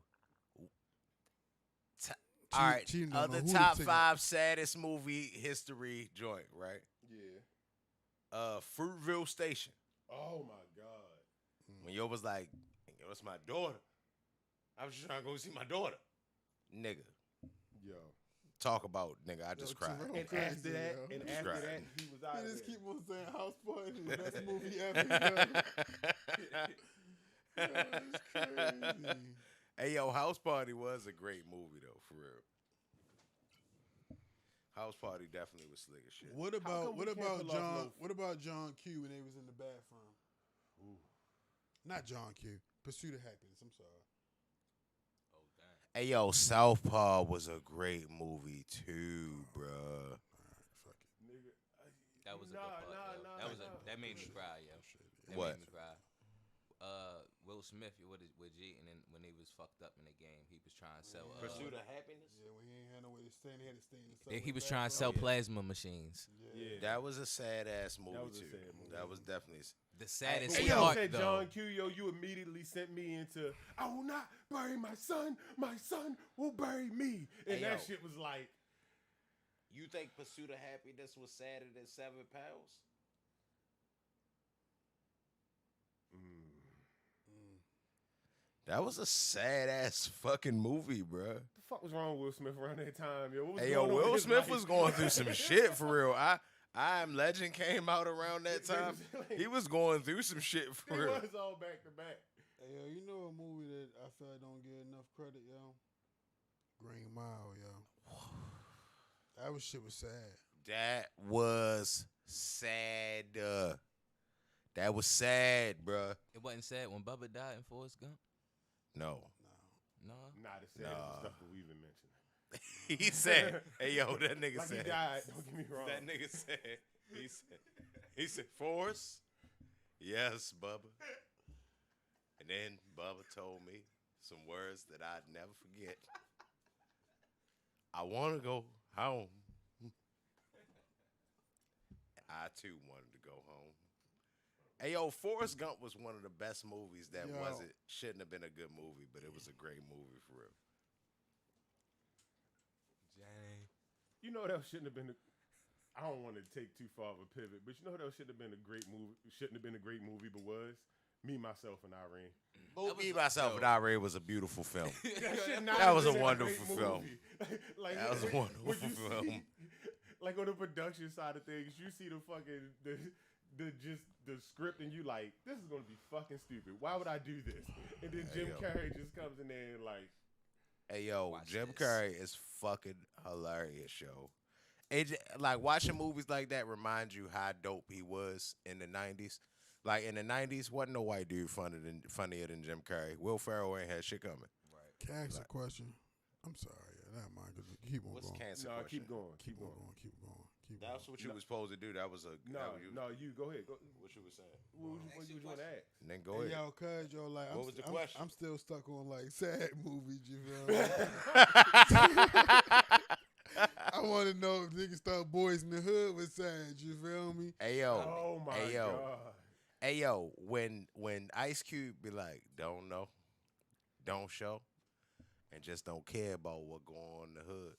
All right, cheating on other who to top take 5 saddest movie history joint, right? Yeah. Fruitville Station. Oh my God. When yo was like, yo, it's my daughter. I was just trying to go see my daughter. Nigga. Yo. Talk about, nigga, I just cried. Terrell And crazy, after that, yo. and Just after cried. that, he was out He of just there. keep on saying House Party is the best movie ever. Yo. Yo, it's crazy. Hey, yo, House Party was a great movie, though, for real. House Party definitely was slick as shit. What come about we can't pull off John? no- What about John Q when they was in the bathroom? Ooh. Not John Q. Pursuit of Happiness. I'm sorry. Oh damn. Hey, yo, Southpaw was a great movie, too, bruh. All right, fuck it. Nigga, That was a good part. Yo. That made me cry, yo. That What? made me cry. Will Smith with G, and then when he was fucked up in the game, he was trying to sell. Pursuit of Happiness? Yeah, when he ain't had no way to stay, he had to stay in the subway He was trying to sell bathroom. plasma machines. Yeah. That was a sad-ass movie, That was a too. sad movie. That was definitely... The saddest Hey, yo, yo, part, said though. John Q, yo, you immediately sent me into, I will not bury my son will bury me. And Hey, that yo. shit was like, You think Pursuit of Happiness was sadder than 7 Pounds? That was a sad-ass fucking movie, bruh. the fuck was wrong with Will Smith around that time, yo? What was Hey, yo, going on Will with his Smith life? was going through some shit, for real. I Am Legend came out around that time. He was going through some shit, for It real. was all back to back. Hey, yo, you know a movie that I feel like don't get enough credit, yo? Green Mile, yo. That was shit was sad. That was sad. That was sad, bruh. It wasn't sad when Bubba died in Forrest Gump. No. No. Nah, the saddest stuff that we even mentioned. He said, "Hey yo, that nigga Like said." he died. Don't get me wrong. That nigga said. He said, "Force." Yes, Bubba. And then Bubba told me some words that I'd never forget. I want to go home. I too wanted to go home. Hey yo, Forrest Gump was one of the best movies that shouldn't have been a good movie, but it was a great movie for real. Jane. You know that shouldn't have been. I don't want to take too far of a pivot, but you know that shouldn't have been a great movie. Shouldn't have been a great movie, but was Me, Myself, and Irene. Me, Myself, and Irene was a beautiful film. That was a wonderful film. Like, That was a wonderful film. Like on the production side of things, you see the fucking the script, and you like, this is gonna be fucking stupid. Why would I do this? And then Jim Carrey just comes in there and like, hey yo, Watch Jim this. Carrey is fucking hilarious, yo. Like watching movies like that reminds you how dope he was in the 90s. Like in the 90s, wasn't no white dude funnier than Jim Carrey. Will Ferrell ain't had shit coming. Right. Can I ask a question? I'm sorry. Never mind. Keep on What's going. cancer no, question? keep going. Keep on going. Keep going. Keep That's going. what you was supposed to do. That was a You go ahead. Go, what you was saying. what you want to ask? And then go ahead. Yo, cuz, yo, like, What was the question? I'm still stuck on, like, sad movies, you feel me? I want to know if niggas thought Boys in the Hood was sad, you feel me? Hey yo. Oh my Hey yo. god. Hey yo, when Ice Cube be like, don't know, don't show, and just don't care about what going on in the hood.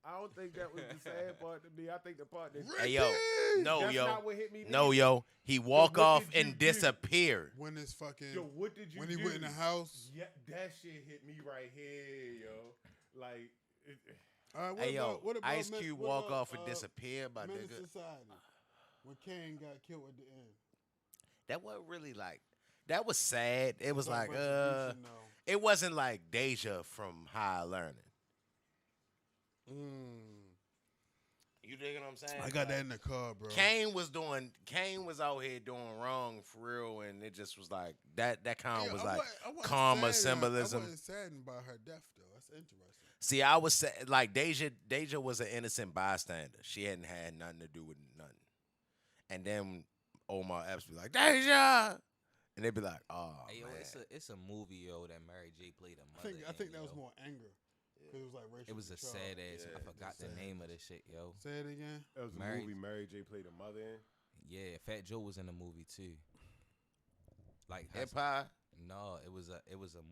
I don't think that was the sad part to me. I think the part that Hey yo, no that's yo, not what hit me. no neither. yo, he walk what off did you and do? disappeared. When it's fucking, Yo, what did you when do? he went in the house. Yeah, that shit hit me right here, yo. Like, All right, Hey yo, what about Ice Cube walk off and disappear, my Menace nigga. Society, when Kane got killed at the end. That wasn't really like. That was sad. It was like, Retribution, though. it wasn't like Deja from High Learning. You dig what I'm saying? I got that in the car, bro. Kane was out here doing wrong for real, and it just was like that kind Yeah, was I like wasn't karma saddened. symbolism. I wasn't saddened by her death, though. That's interesting. See, I was like Deja was an innocent bystander. She hadn't had nothing to do with nothing. And then Omar Epps be like, Deja! And they'd be like, oh, Hey, yo, man. it's a movie, yo, that Mary J played a mother. I think in, that was yo. more anger. 'Cause it was like racial It was a control. sad ass. Yeah, I forgot the sad. name of this shit, yo. Say it again. that was a Mary- movie Mary J played a mother in. Yeah, Fat Joe was in the movie too. Like her- Empire? No, it was a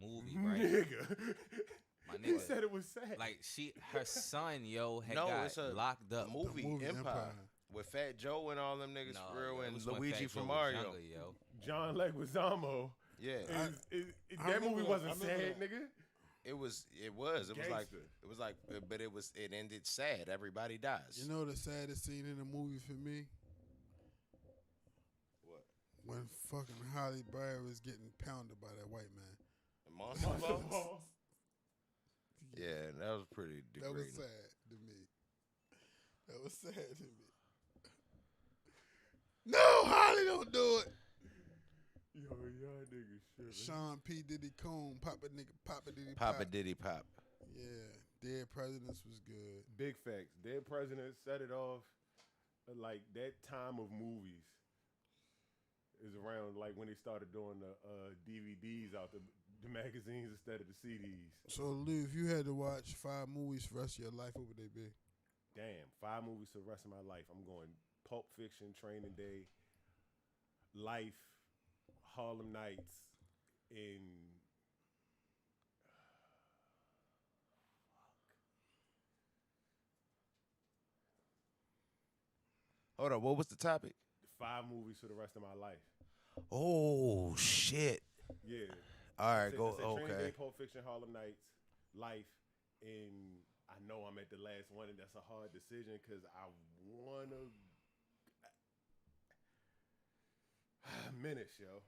movie, right? Nigga. My He nigga. said it was sad. Like her son, yo, had No, got it's a locked up. movie, movie Empire. Empire. With Fat Joe and all them niggas No, for real, yo, it and was when Luigi Fat from Joe was Mario. younger, yo. John Leguizamo. Yeah, I That remember movie that. wasn't I remember sad, that. nigga. it was like, but it ended sad. Everybody dies. You know the saddest scene in the movie for me? What? When fucking Holly Berry was getting pounded by that white man. The Monster Monster Ball? Ball. Yeah, that was pretty That degrading. was sad to me. That was sad to me. No, Holly, don't do it. Yo, y'all niggas shit. Sean P. Diddy Combs, Papa Diddy Papa Diddy Pop. Yeah, Dead Presidents was good. Big facts. Dead President set it off. Like that time of movies is around like when they started doing the DVDs out the magazines instead of the CDs. So, Lou, if you had to watch 5 movies for the rest of your life, what would they be? Damn, 5 movies for the rest of my life. I'm going Pulp Fiction, Training Day, Life, Harlem Nights, and Hold on, what was the topic? 5 movies for the rest of my life. Oh shit! Yeah. All right, I go. said Training Day, Okay. Pulp Fiction, Harlem Nights, Life, and I know I'm at the last one, and that's a hard decision because I wanna Menace, yo.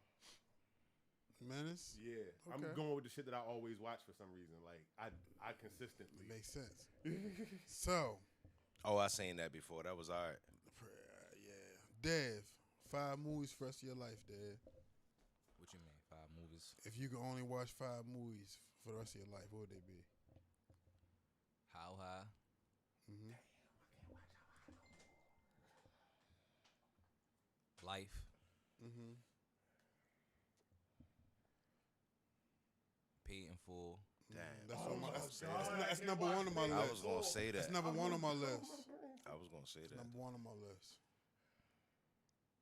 Menace? Yeah, I'm Okay. going with the shit that I always watch for some reason. Like I consistently. Makes sense. So, Oh, I seen that before. That was all right. yeah. Dev, 5 movies for the rest of your life, Dev. What you mean? 5 movies? If you could only watch 5 movies for the rest of your life, what would they be? How High. Mm-hmm. Life. Mm-hmm. Paid in Full. Damn. That's, I on my, was that's, gonna say that. that's number one on my list. I was gonna say that. That's number one on my list. I was gonna say That's that. number one on my list.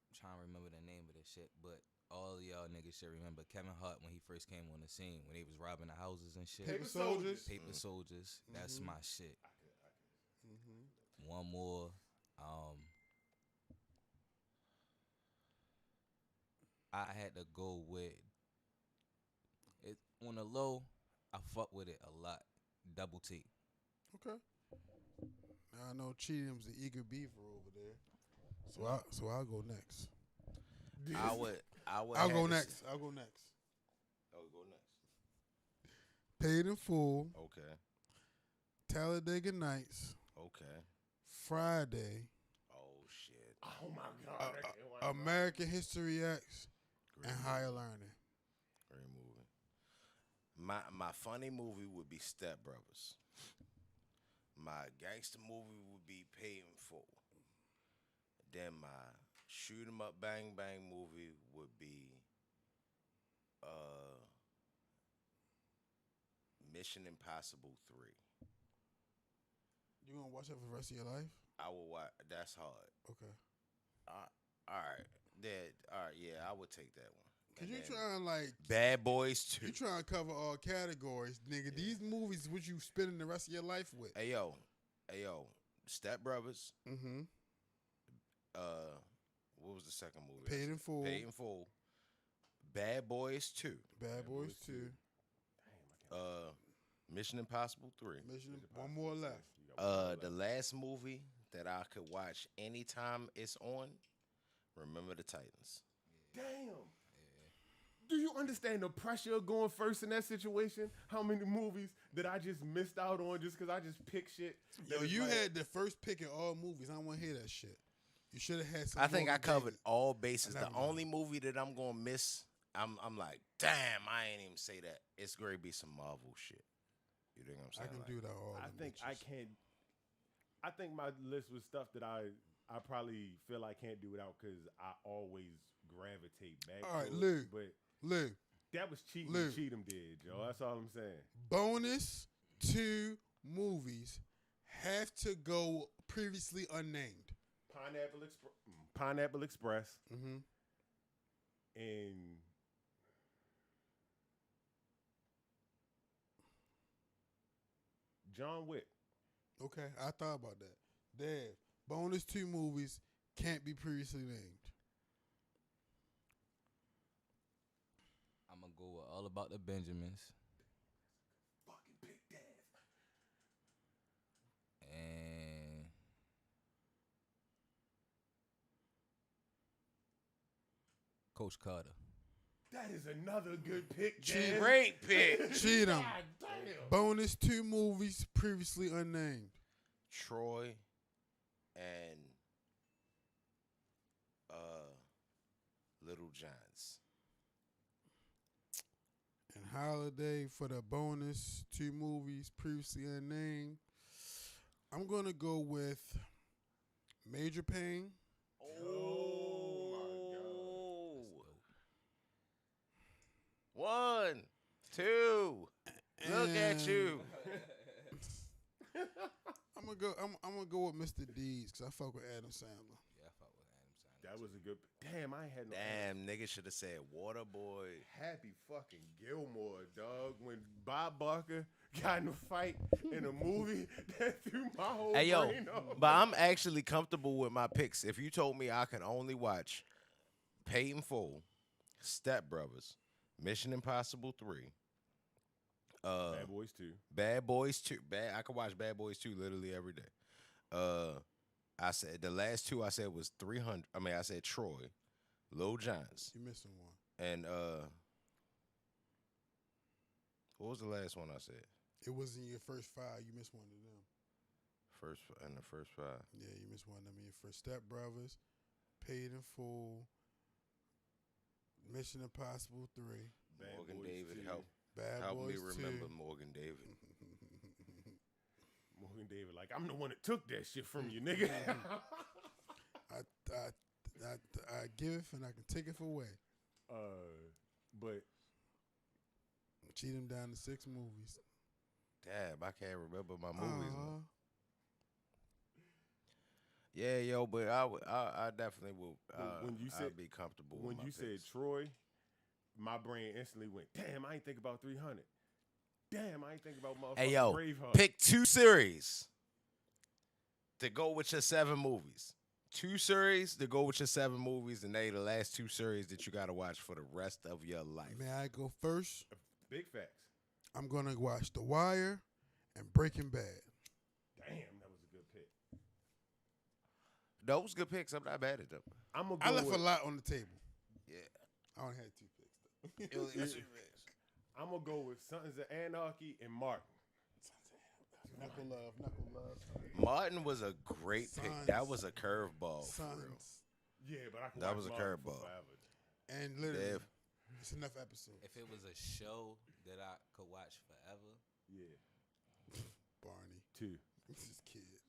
I'm trying to remember the name of this shit, but all of y'all niggas should remember Kevin Hart when he first came on the scene, when they was robbing the houses and shit. Paper Soldiers. Paper Soldiers. That's my shit. Mm-hmm. One more. I had to go with it on the low. I fuck with it a lot. Double T. Okay. Now I know Cheatham's the eager beaver over there, so I'll go next. I'll go next. I'll go next. Oh, go next. Paid in Full. Okay. Talladega Nights. Okay. Friday. Oh shit. Oh my God. American History X. Great And Higher Learning. Great movie. My funny movie would be Step Brothers. My gangster movie would be Paid in Full. Then my shoot 'em up bang bang movie would be Mission Impossible 3. You gonna watch that for the rest of your life? I will watch. That's hard. Okay. All right. Yeah, I would take that one. Cause And you then trying like Bad Boys 2. you trying to cover all categories, nigga. Yeah. These movies, what you spending the rest of your life with? Hey yo, Step Brothers. Mm-hmm. What was the second movie? Paid in Full. Paid in Full. Bad Boys 2. Bad Boys 2. Mission Impossible 3. One more left. The last movie that I could watch anytime it's on, Remember the Titans. Damn. Do you understand the pressure of going first in that situation? How many movies that I just missed out on just because I just picked shit? Yo, you had the first pick in all movies. I don't want to hear that shit. You should have had some. I think I covered bases. all bases. The Never mind. only movie that I'm gonna miss, I'm like, damn, I ain't even say that. It's gonna be some Marvel shit. You think I'm I saying? can do that all. I think I can't. I think my list was stuff that I probably feel I can't do without because I always gravitate back. All right, to Lou. it. But Lou. that was cheating. Lou. Cheatham did, Joe. That's all I'm saying. Bonus 2 movies have to go previously unnamed. Pineapple Express. Mm-hmm. And John Wick. Okay, I thought about that. There. Bonus 2 movies can't be previously named. I'm gonna go with All About the Benjamins. Fucking Big Dad. And Coach Carter. That is another good pick, Cheat. Dan. Great pick. Cheat 'em. God damn. Bonus 2 movies previously unnamed. Troy and Little Giants. And Holiday for the bonus 2 movies previously unnamed. I'm going to go with Major Payne. Oh, my God. 1, 2. Look at you. I'm gonna go with Mr. Deeds because I fuck with Adam Sandler. Yeah, I fuck with Adam Sandler. That was a good. Damn, I ain't had no. Damn, nigga should have said Waterboy. Happy fucking Gilmore, dog. When Bob Barker got in a fight in a movie, that threw my whole Hey, yo, brain off. but I'm actually comfortable with my picks. If you told me I could only watch Paid in Full, Step Brothers, Mission Impossible 3, Bad Boys 2. Bad Boys 2. I could watch Bad Boys 2 literally every day. I said the last 2 I said was 300. I mean, I said Troy, Lil Giants, You missing one. and what was the last one I said? It was in your first 5. You missed one of them. The first 5. Yeah, you missed one of them in your first. Step Brothers, Paid in Full, Mission Impossible 3, Bad Morgan Boys David 2. help Bad me Boys remember 2. Morgan David. Queen David like, I'm the one that took that shit from you, nigga. I give it and I can take it away. But cheat him down to 6 movies. Damn, I can't remember my movies. Man. Yeah, yo, but I definitely will. When you said, I'd be comfortable. When with my you said picks. Troy, my brain instantly went, damn, I ain't think about 300. Damn, I ain't think about motherfucking Hey, yo, Braveheart. pick 2 series to go with your 7 movies. 2 series to go with your 7 movies, and they the last 2 series that you got to watch for the rest of your life. May I go first? Big facts. I'm going to watch The Wire and Breaking Bad. Damn, that was a good pick. Those good picks. I'm not mad at them. I left a lot on the table. Yeah. I only had 2 picks, though. I'm going to go with Sons of Anarchy and Martin. Knuckle love. Martin was a great pick. That was a curveball. For real. Yeah, but I can that watch was a Martin curveball. forever. And literally, it's enough episodes. If it was a show that I could watch forever, yeah, Barney 2. This is kid.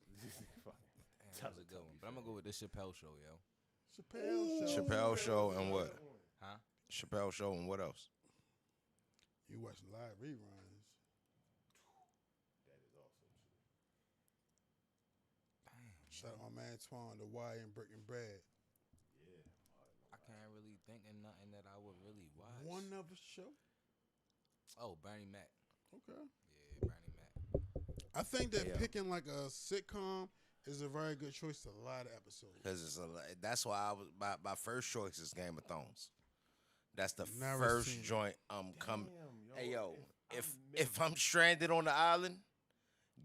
That was a good one. But I'm gonna go with the Chappelle Show, yo. Chappelle Show and what? Huh? Chappelle Show and what else? You watching live reruns. That is awesome. Shout out my man Twan, The Wire and Breaking Bad. Yeah. I can't really think of nothing that I would really watch. One other show? Oh, Bernie Mac. Okay. Yeah, Bernie Mac. I think that picking like a sitcom is a very good choice to a lot of episodes. Because that's why I was my first choice is Game of Thrones. That's the Never first seen it. joint I'm coming. Yo, Hey yo, if I'm stranded on the island,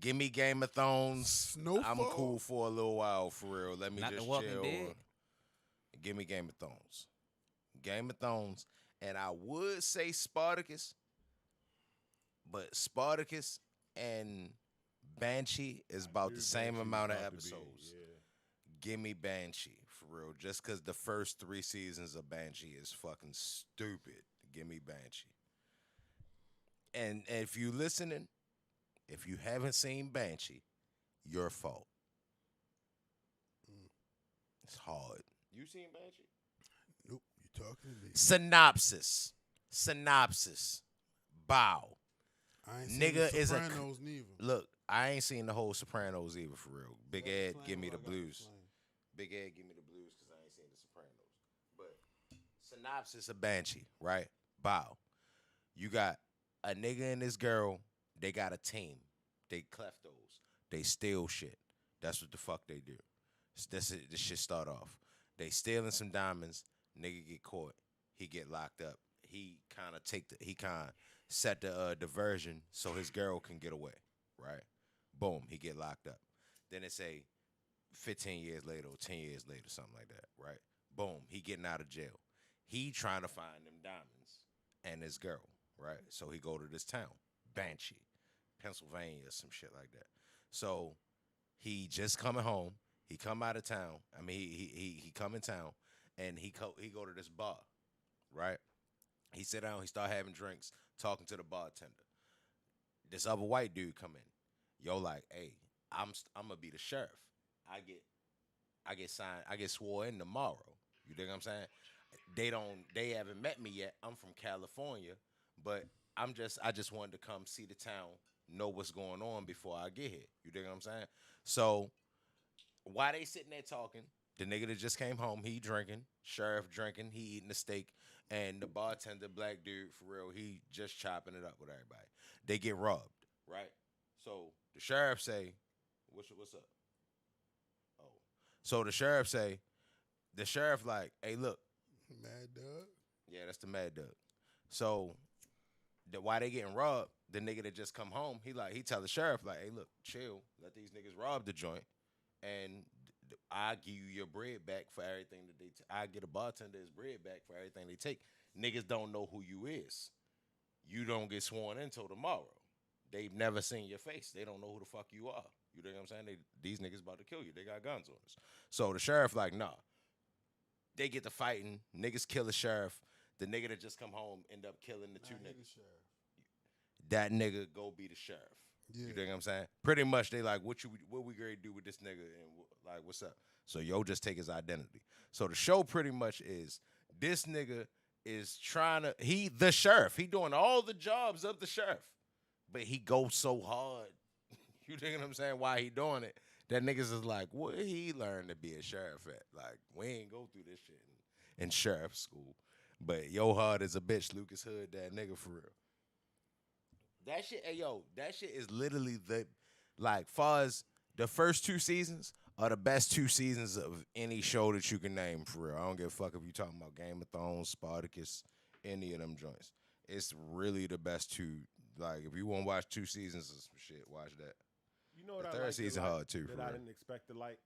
give me Game of Thrones. Snowfall? I'm cool for a little while for real. Let me Not just The Walking chill. Dead? Give me Game of Thrones. Game of Thrones, and I would say Spartacus, but Spartacus and Banshee is about the same amount of episodes. Give me Banshee for real. Just because the first 3 seasons of Banshee is fucking stupid. Give me Banshee. And if you listening, if you haven't seen Banshee, your fault. It's hard. You seen Banshee? Nope, you talking to me. Synopsis. Bow. I ain't seen Nigga the is a Sopranos neither. Look, I ain't seen the whole Sopranos either for real. Big Ed, give me the blues. Big Ed, give me the blues because I ain't seen the Sopranos. But synopsis of Banshee, right? Bow. You got a nigga and this girl. They got a team. They kleptos. They steal shit. That's what the fuck they do. This shit start off. They stealing some diamonds. Nigga get caught. He get locked up. He kind of set the diversion so his girl can get away, right? Boom, he get locked up. Then it say 15 years later or 10 years later, something like that, right? Boom, he getting out of jail. He trying to find them diamonds and his girl, right? So he go to this town, Banshee, Pennsylvania, or some shit like that. So he just coming home. He come out of town. I mean, he come in town, and he go to this bar, right? He sit down. He start having drinks, talking to the bartender. This other white dude come in. Yo, like, hey, I'm gonna be the sheriff. I get signed. I get sworn in tomorrow. You think I'm saying? They haven't met me yet. I'm from California, but I just wanted to come see the town, know what's going on before I get here. You think I'm saying? So while they sitting there talking, the nigga that just came home, he drinking, sheriff drinking, he eating the steak, and the bartender, black dude, for real, he just chopping it up with everybody. They get robbed, right? So the sheriff say, what's up? Oh. So the sheriff like, hey, look. Mad Dog? Yeah, that's the Mad Dog. So while they getting robbed, the nigga that just come home, he tell the sheriff, like, hey, look, chill, let these niggas rob the joint, and I give you your bread back for everything that they I get a bartender his bread back for everything they take. Niggas don't know who you is. You don't get sworn in till tomorrow. They've never seen your face. They don't know who the fuck you are. You know what I'm saying? These niggas about to kill you. They got guns on us. So the sheriff like, nah. They get to fighting. Niggas kill the sheriff. The nigga that just come home end up killing the 2 niggas. That nigga go be the sheriff. Yeah. You think I'm saying? Pretty much, they like, what we gonna do with this nigga, and like, what's up? So yo just take his identity. So the show pretty much is this nigga is the sheriff. He doing all the jobs of the sheriff, but he goes so hard. You think what I'm saying? Why he doing it? That niggas is like, what he learned to be a sheriff at? Like, we ain't go through this shit in sheriff school. But yo hard is a bitch. Lucas Hood, that nigga for real. That shit, hey yo, that shit is literally far as the first 2 seasons are the best 2 seasons of any show that you can name for real. I don't give a fuck if you talking about Game of Thrones, Spartacus, any of them joints. It's really the best 2. Like, if you want to watch 2 seasons of some shit, watch that. You know what the I third like season hard too. That for I real. didn't expect to like.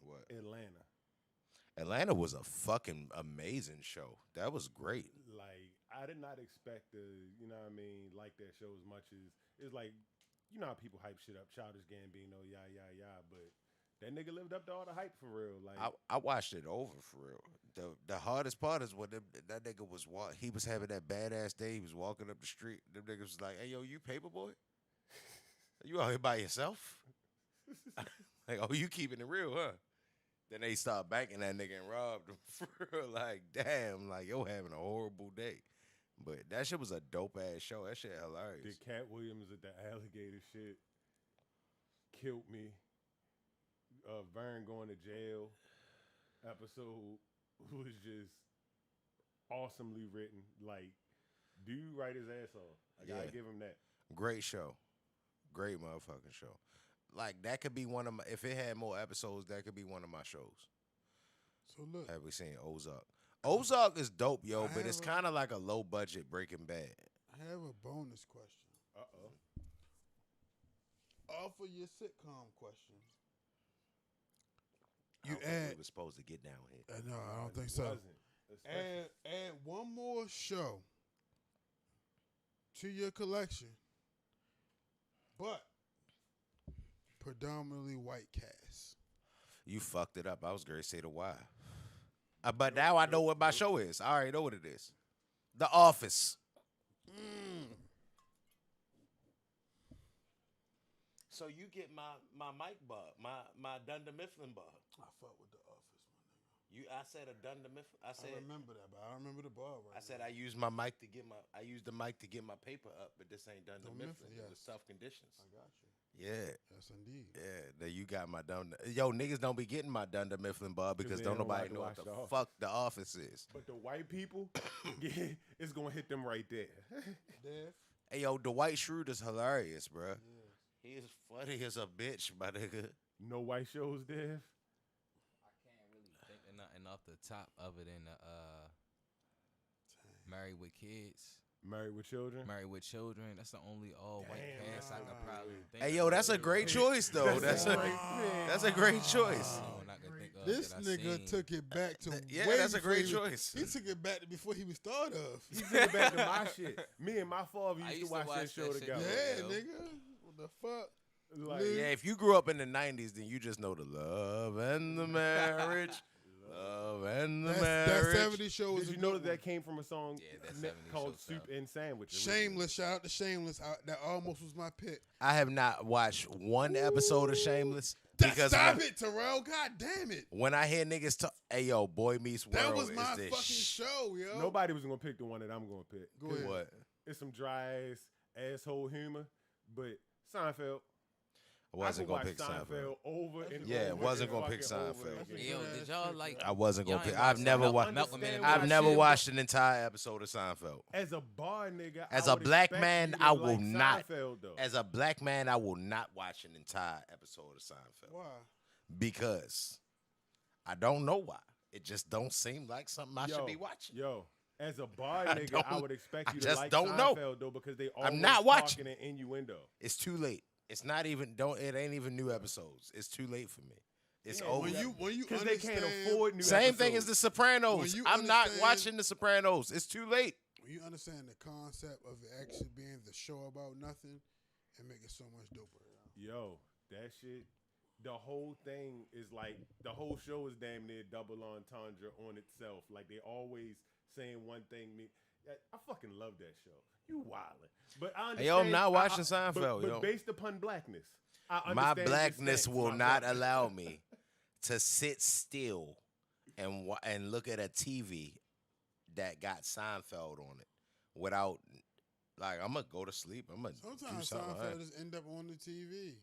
What? Atlanta was a fucking amazing show. That was great. Like, I did not expect to, you know what I mean, like that show as much as it's like, you know how people hype shit up, Childish Gambino, but that nigga lived up to all the hype for real. Like, I watched it over for real. The hardest part is when that nigga he was having that badass day. He was walking up the street. Them niggas was like, "Hey yo, you Paperboy? You out here by yourself?" Like, oh, you keeping it real, huh? Then they start banking that nigga and robbed him for real. Like, damn, like yo having a horrible day. But that shit was a dope ass show. That shit hilarious. the Cat Williams at the alligator shit killed me. Vern going to jail episode was just awesomely written. Like, dude write his ass off. I gotta give him that. Great show. Great motherfucking show. Like, that could be one of my, if it had more episodes, that could be one of my shows. So look. Have we seen Ozark? Ozark is dope, yo, but it's kind of like a low budget Breaking Bad. I have a bonus question. Uh-oh. Off of your sitcom question. I don't think we were supposed to get down here. No, I don't think so. Add one more show to your collection, but predominantly white cast. You fucked it up. I was going to say The Wire. But now I know what my show is. I already know what it is. The Office. So you get my mic bar, my Dunder Mifflin bar. I fuck with The Office, my nigga. I said a Dunder Mifflin. I remember that, but I don't remember the bar right I said I used the mic to get my paper up, but this ain't Dunder Mifflin. Yes. It was Tough Conditions. I got you. Yeah. Yes, indeed. Yeah, now you got my Dunder. Yo, niggas don't be getting my Dunder Mifflin bar because don't nobody know what the fuck The Office is. But the white people, it's gonna hit them right there. Hey, yo, Dwight Schrute is hilarious, bro. Yeah. He is funny as a bitch, my nigga. No white shows, Dev? I can't really think of nothing off the top other than Married with Kids. Married with Children? Married with Children. That's the only all-white cast I could probably think Hey, of. yo, that's a great choice, though. That's a great choice. This nigga took it back to that's a great choice. He took it back to before he was thought of. He took it back to my shit. Me and my father used to watch that show together. Yeah, nigga. What the fuck? Like, yeah, if you grew up in the 90s, then you just know the love and the marriage. Love and the marriage. That 70s show was Did you know that came from a song called Soup and Sandwich? Shameless. Shout out to Shameless. That almost was my pick. I have not watched one episode of Shameless. Stop it, Terrell. God damn it. When I hear niggas talk, hey, yo, Boy Meets World. That was my fucking show, yo. Nobody was going to pick the one that I'm going to pick. Go ahead. What? It's some dry asshole humor, but Seinfeld. I wasn't gonna pick Seinfeld. Over and yeah, over wasn't and gonna pick fucking Seinfeld. Yo, did y'all like? I wasn't gonna pick. I've never watched. I've never watched an entire episode of Seinfeld. As a bar nigga, as a black man, I will like not. Seinfeld, as a black man, I will not watch an entire episode of Seinfeld. Why? Because I don't know why. It just don't seem like something I should be watching. Yo, as a bar nigga, I would expect you to just like don't Seinfeld know. though, because they always I'm not watching talking in innuendo. It's too late. It's not even. It ain't even new episodes. It's too late for me. It's over. When you because they can't afford new Same episodes. thing as The Sopranos. I'm not watching The Sopranos. It's too late. When you understand the concept of it actually being the show about nothing, it make it so much doper. Yo, that shit. The whole thing is like the whole show is damn near double entendre on itself. Like they always saying one thing. I fucking love that show. You wildin'. But I understand. Hey, yo, I'm not watching Seinfeld, but yo. based upon blackness, I My understand your blackness stance, will my not brother. allow me to sit still and look at a TV that got Seinfeld on it without, like, I'm gonna go to sleep. I'm gonna do Sometimes something. Seinfeld just end up on the TV.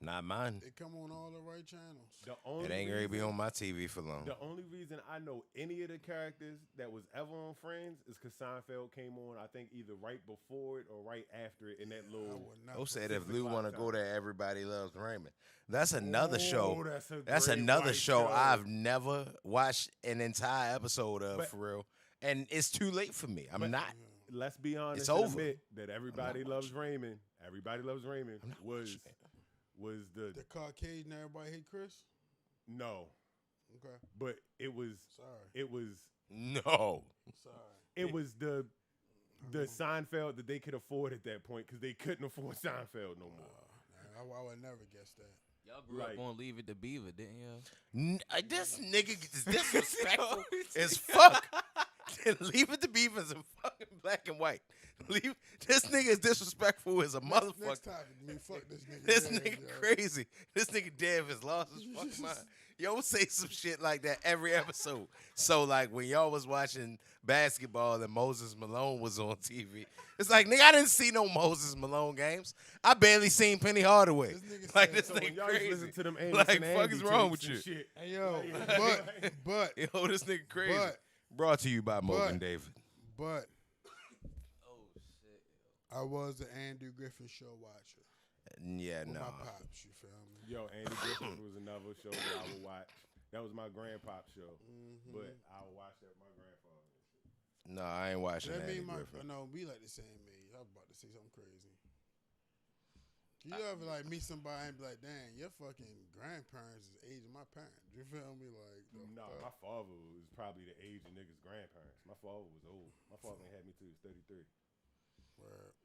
Not mine. It come on all the right channels. The only It ain't gonna be reason- on my TV for long. The only reason I know any of the characters that was ever on Friends is because Seinfeld came on, I think, either right before it or right after it in that little. Who said if 6 Lou o'clock want to time. go there, everybody loves Raymond? That's another show. Oh, that's a That's great another white show show. I've never watched an entire episode of, But- for real. And it's too late for me. I'm But- not. Let's be honest It's and over. admit that Everybody not Loves Raymond. Everybody Loves Raymond was the Caucasian everybody hate Chris. no, Okay, but it was No. sorry. it was the Seinfeld that they could afford at that point because they couldn't afford Seinfeld no more. I would never guess that. Y'all grew Like- up on Leave It to Beaver, didn't y'all? This nigga is disrespectful as fuck. Leave It to Beavers in fucking black and white. This nigga is disrespectful as a motherfucker. Next topic, me fuck this nigga. This dead, nigga yo. crazy. This nigga Dev has lost his fucking mind. Yo say some shit like that every episode. So like when y'all was watching basketball and Moses Malone was on TV, it's like nigga, I didn't see no Moses Malone games. I barely seen Penny Hardaway. Like this So when nigga y'all used to crazy. listen to them Amos Like and fuck Andy is wrong tapes with and you? shit. Hey yo, Like- but Yo, this nigga crazy. But- Brought to you by Morgan David. But Oh shit. I was an Andrew Griffin show watcher. Yeah, With no. my pops, you feel me? Yo, Andy Griffith was another show that I would watch. That was my grandpop show, Mm-hmm. but I would watch that with my grandfather. No, I ain't watching That Andy mean Griffin. no, we like the same age. I was about to say something crazy. You ever like meet somebody and be like, "Damn, your fucking grandparents is the age of my parents." You feel me? Like, No, my father was probably the age of niggas' grandparents. My father was old. My father ain't had me till he was 33. where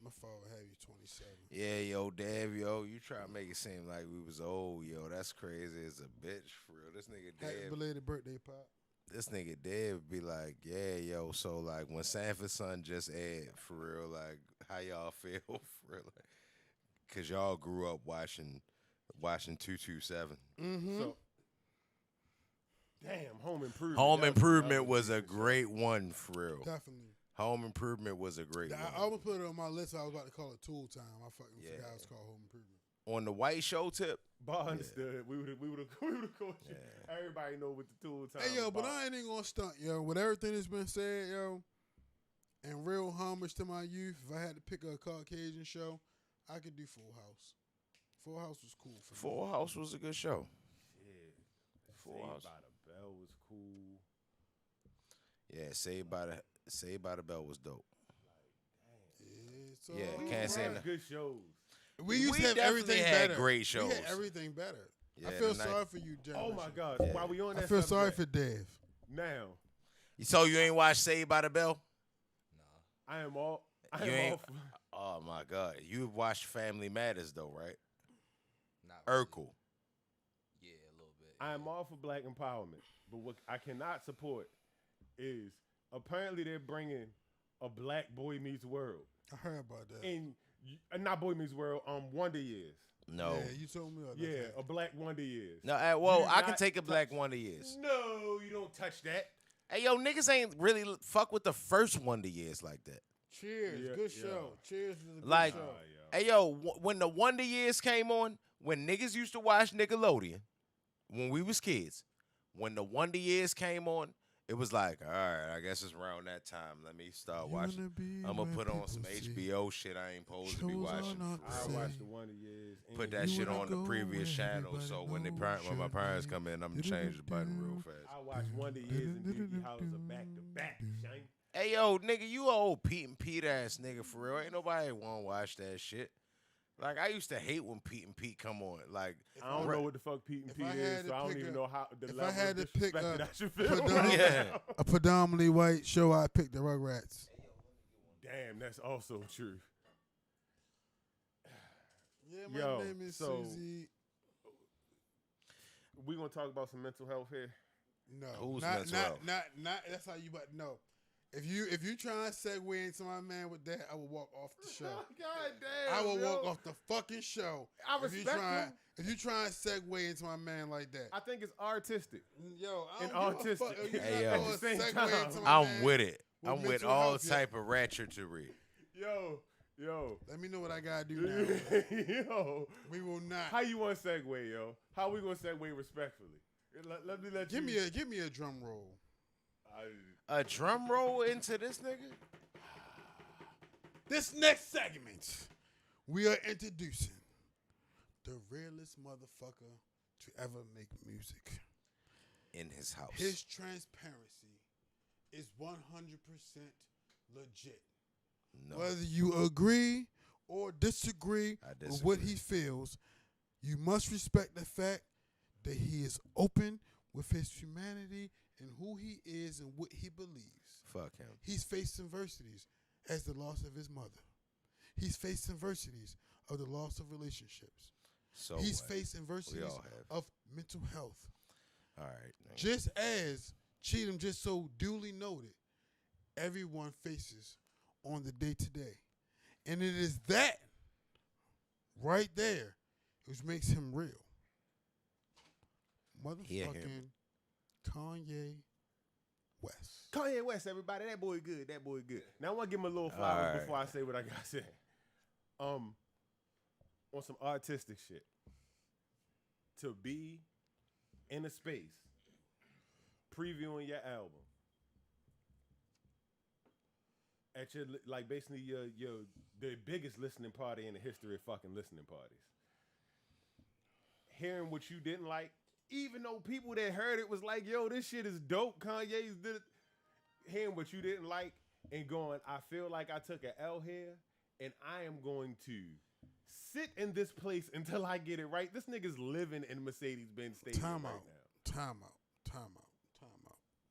my father had you 27. Yeah, yo, Dev, yo, you try to make it seem like we was old, yo. That's crazy as a bitch, for real. This nigga Happy Dev, belated birthday, pop. this nigga Dev be like, yeah, yo. So like when Sanford Son just aired, for real, like how y'all feel, for real, like, cause y'all grew up watching 227. Mm-hmm. So, damn, Home Improvement. Home that was Improvement another was a good show. great one, for real. Definitely. Home Improvement was a great I one. almost put it on my list. I was about to call it Tool Time. I fucking Yeah. forgot it was called Home Improvement. On the white show tip, But I understood. We would caught you. Everybody know what the tool time. Hey, yo, but about. I ain't even gonna stunt, yo. With everything that's been said, yo, and real homage to my youth, if I had to pick a Caucasian show, I could do Full House. Full House was cool for me. Full House was a good show. Shit. Full Saved House. by the Bell was cool. Yeah, Saved by the Bell was dope. Yeah, so Yeah, we can't was say right. no- Good shows. We used to have definitely everything had better. great We shows. had everything better. Yeah, I feel the sorry night- for you, Oh generation. my God! Yeah. While we on that I feel sorry subject, for Dave. now. So you ain't watched Saved by the Bell? I am all. I You am ain't- all. For, Oh my God, you've watched Family Matters though, right? Not really. Urkel. Yeah, a little bit. I am all for black empowerment, but what I cannot support is apparently they're bringing a Black Boy Meets World I heard about that. and not Boy Meets World. Wonder Years. No. Yeah, you told me about that. Yeah, a Black Wonder Years. No, well, You I can not take a Black touch- Wonder Years. No, you don't touch that. Hey, yo, niggas ain't really fuck with the first Wonder Years like that. Cheers, Yeah, good yeah. show. Cheers was a good Like- show. Hey, yo, when the Wonder Years came on, when niggas used to watch Nickelodeon, when we was kids, when the Wonder Years came on, it was like, all right, I guess it's around that time. Let me start watching. I'm going to put on some HBO shit I ain't supposed to be watching. I Say, watched the Wonder Years. and Put that You shit wanna on the go previous where channel, everybody so when knows when my your parents name. come in, I'm change the button real fast. I watched Wonder Years and Doogie Howser back to back. Shane. Hey, yo, nigga, you a old Pete and Pete ass nigga for real. Ain't nobody want to watch that shit. Like, I used to hate when Pete and Pete come on. Like, I don't know what the fuck Pete and if Pete I is, had so to I don't pick even a- know how the if level I had of to pick disrespect a that I should feel. predominant- right Yeah. now. a predominantly white show, I picked the Rugrats. Damn, that's also true. Yeah, my Yo, name is so- Susie. We gonna talk about some mental health here. No, Who's not, mental not, health? not. That's how you. But no, If you try and segue into my man with that, I will walk off the show. God damn. I will yo. walk off the fucking show. I respect him. If you try and segue into my man like that. I think it's artistic. Yo, I and don't give a fuck. autistic. You're Hey, not yo. gonna At the same segue time. into my I'm man with it. I'm with mental all health yet. type of ratchetry. Yo. Let me know what I gotta do now. Yo. We will not. How you want to segue, yo? How we gonna segue respectfully? Let me let Give you. me a drum roll. A drum roll into this nigga? This next segment, we are introducing the realest motherfucker to ever make music. In his house. His transparency is 100% legit. No. Whether you agree or disagree I with what he feels, you must respect the fact that he is open with his humanity and who he is and what he believes. Fuck him. He's faced adversities as the loss of his mother. He's faced adversities of the loss of relationships. So He's what? faced We adversities all have. of mental health. All right. nigga. Just as Cheatham just so duly noted, everyone faces on the day-to-day. And it is that right there which makes him real. Hear him. Motherfucking Kanye West. Kanye West, everybody. That boy good. That boy good. Now I want to give him a little flowers All right. before I say what I got to say. On some artistic shit. To be in a space previewing your album at your like basically your the biggest listening party in the history of fucking listening parties. Hearing what you didn't like, even though people that heard it was like, yo, this shit is dope. Kanye's did it. Hearing what you didn't like and going, I feel like I took an L here and I am going to sit in this place until I get it right. This nigga's living in Mercedes-Benz Stadium Time right out. now. Time out.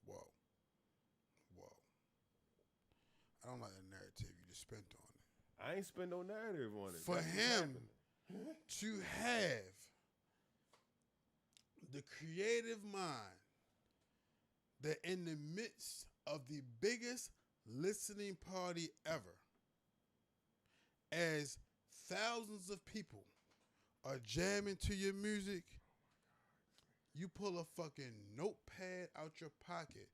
Whoa. I don't like the narrative you just spent on it. I ain't spend no narrative on it. For That's what's him happening. to have the creative mind that in the midst of the biggest listening party ever, as thousands of people are jamming to your music, you pull a fucking notepad out your pocket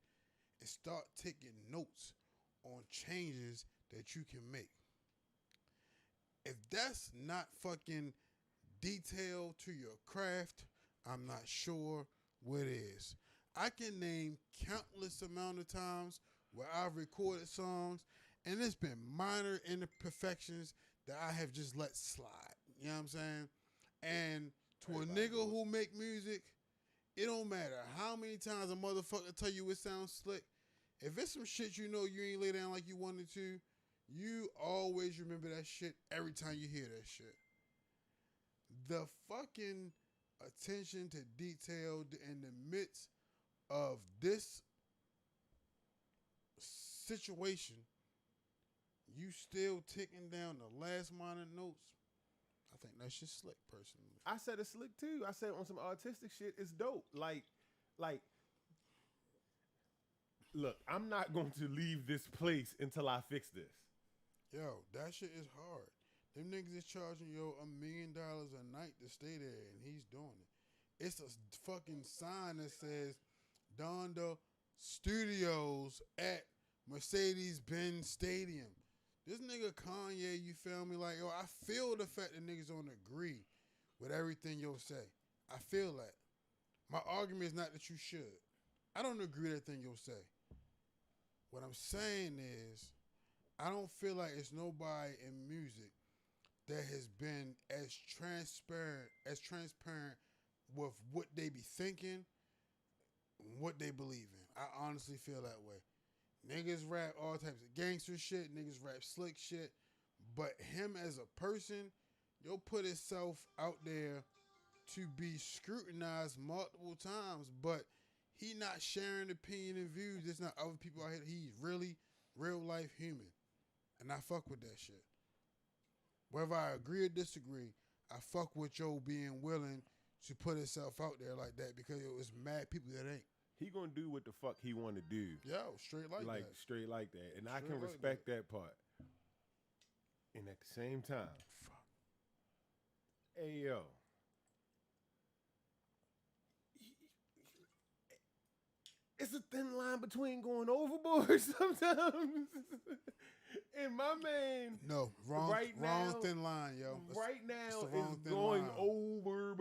and start taking notes on changes that you can make. If that's not fucking detailed to your craft, I'm not sure what is. I can name countless amount of times where I've recorded songs and it's been minor imperfections that I have just let slide. You know what I'm saying? And to a nigga who make music, it don't matter how many times a motherfucker tell you it sounds slick. If it's some shit you know you ain't lay down like you wanted to, you always remember that shit every time you hear that shit. The fucking attention to detail in the midst of this situation, you still ticking down the last minor notes. I think that's just slick, personally. I said it's slick too. I said on some artistic shit, it's dope. Like, look, I'm not going to leave this place until I fix this. Yo, that shit is hard. Them niggas is charging yo $1 million a night to stay there, and he's doing it. It's a fucking sign that says Donda Studios at Mercedes-Benz Stadium. This nigga Kanye, you feel me? Like, yo, I feel the fact that niggas don't agree with everything yo say. I feel that. My argument is not that you should. I don't agree with everything you'll say. What I'm saying is, I don't feel like it's nobody in music that has been as transparent with what they be thinking, what they believe in. I honestly feel that way. Niggas rap all types of gangster shit, niggas rap slick shit, but him as a person, yo put himself out there to be scrutinized multiple times, but he not sharing opinion and views. There's not other people out here. He's really real life human. And I fuck with that shit. Whether I agree or disagree, I fuck with Joe being willing to put himself out there like that because it was mad people that ain't. he gonna do what the fuck he want to do. Yo, straight like that. Straight like that, and I Straight can like respect that part. And at the same time, hey yo, it's a thin line between going overboard sometimes. And my man, No, wrong, wrong thin line, yo. Right now it's the wrong is thin going line. overboard,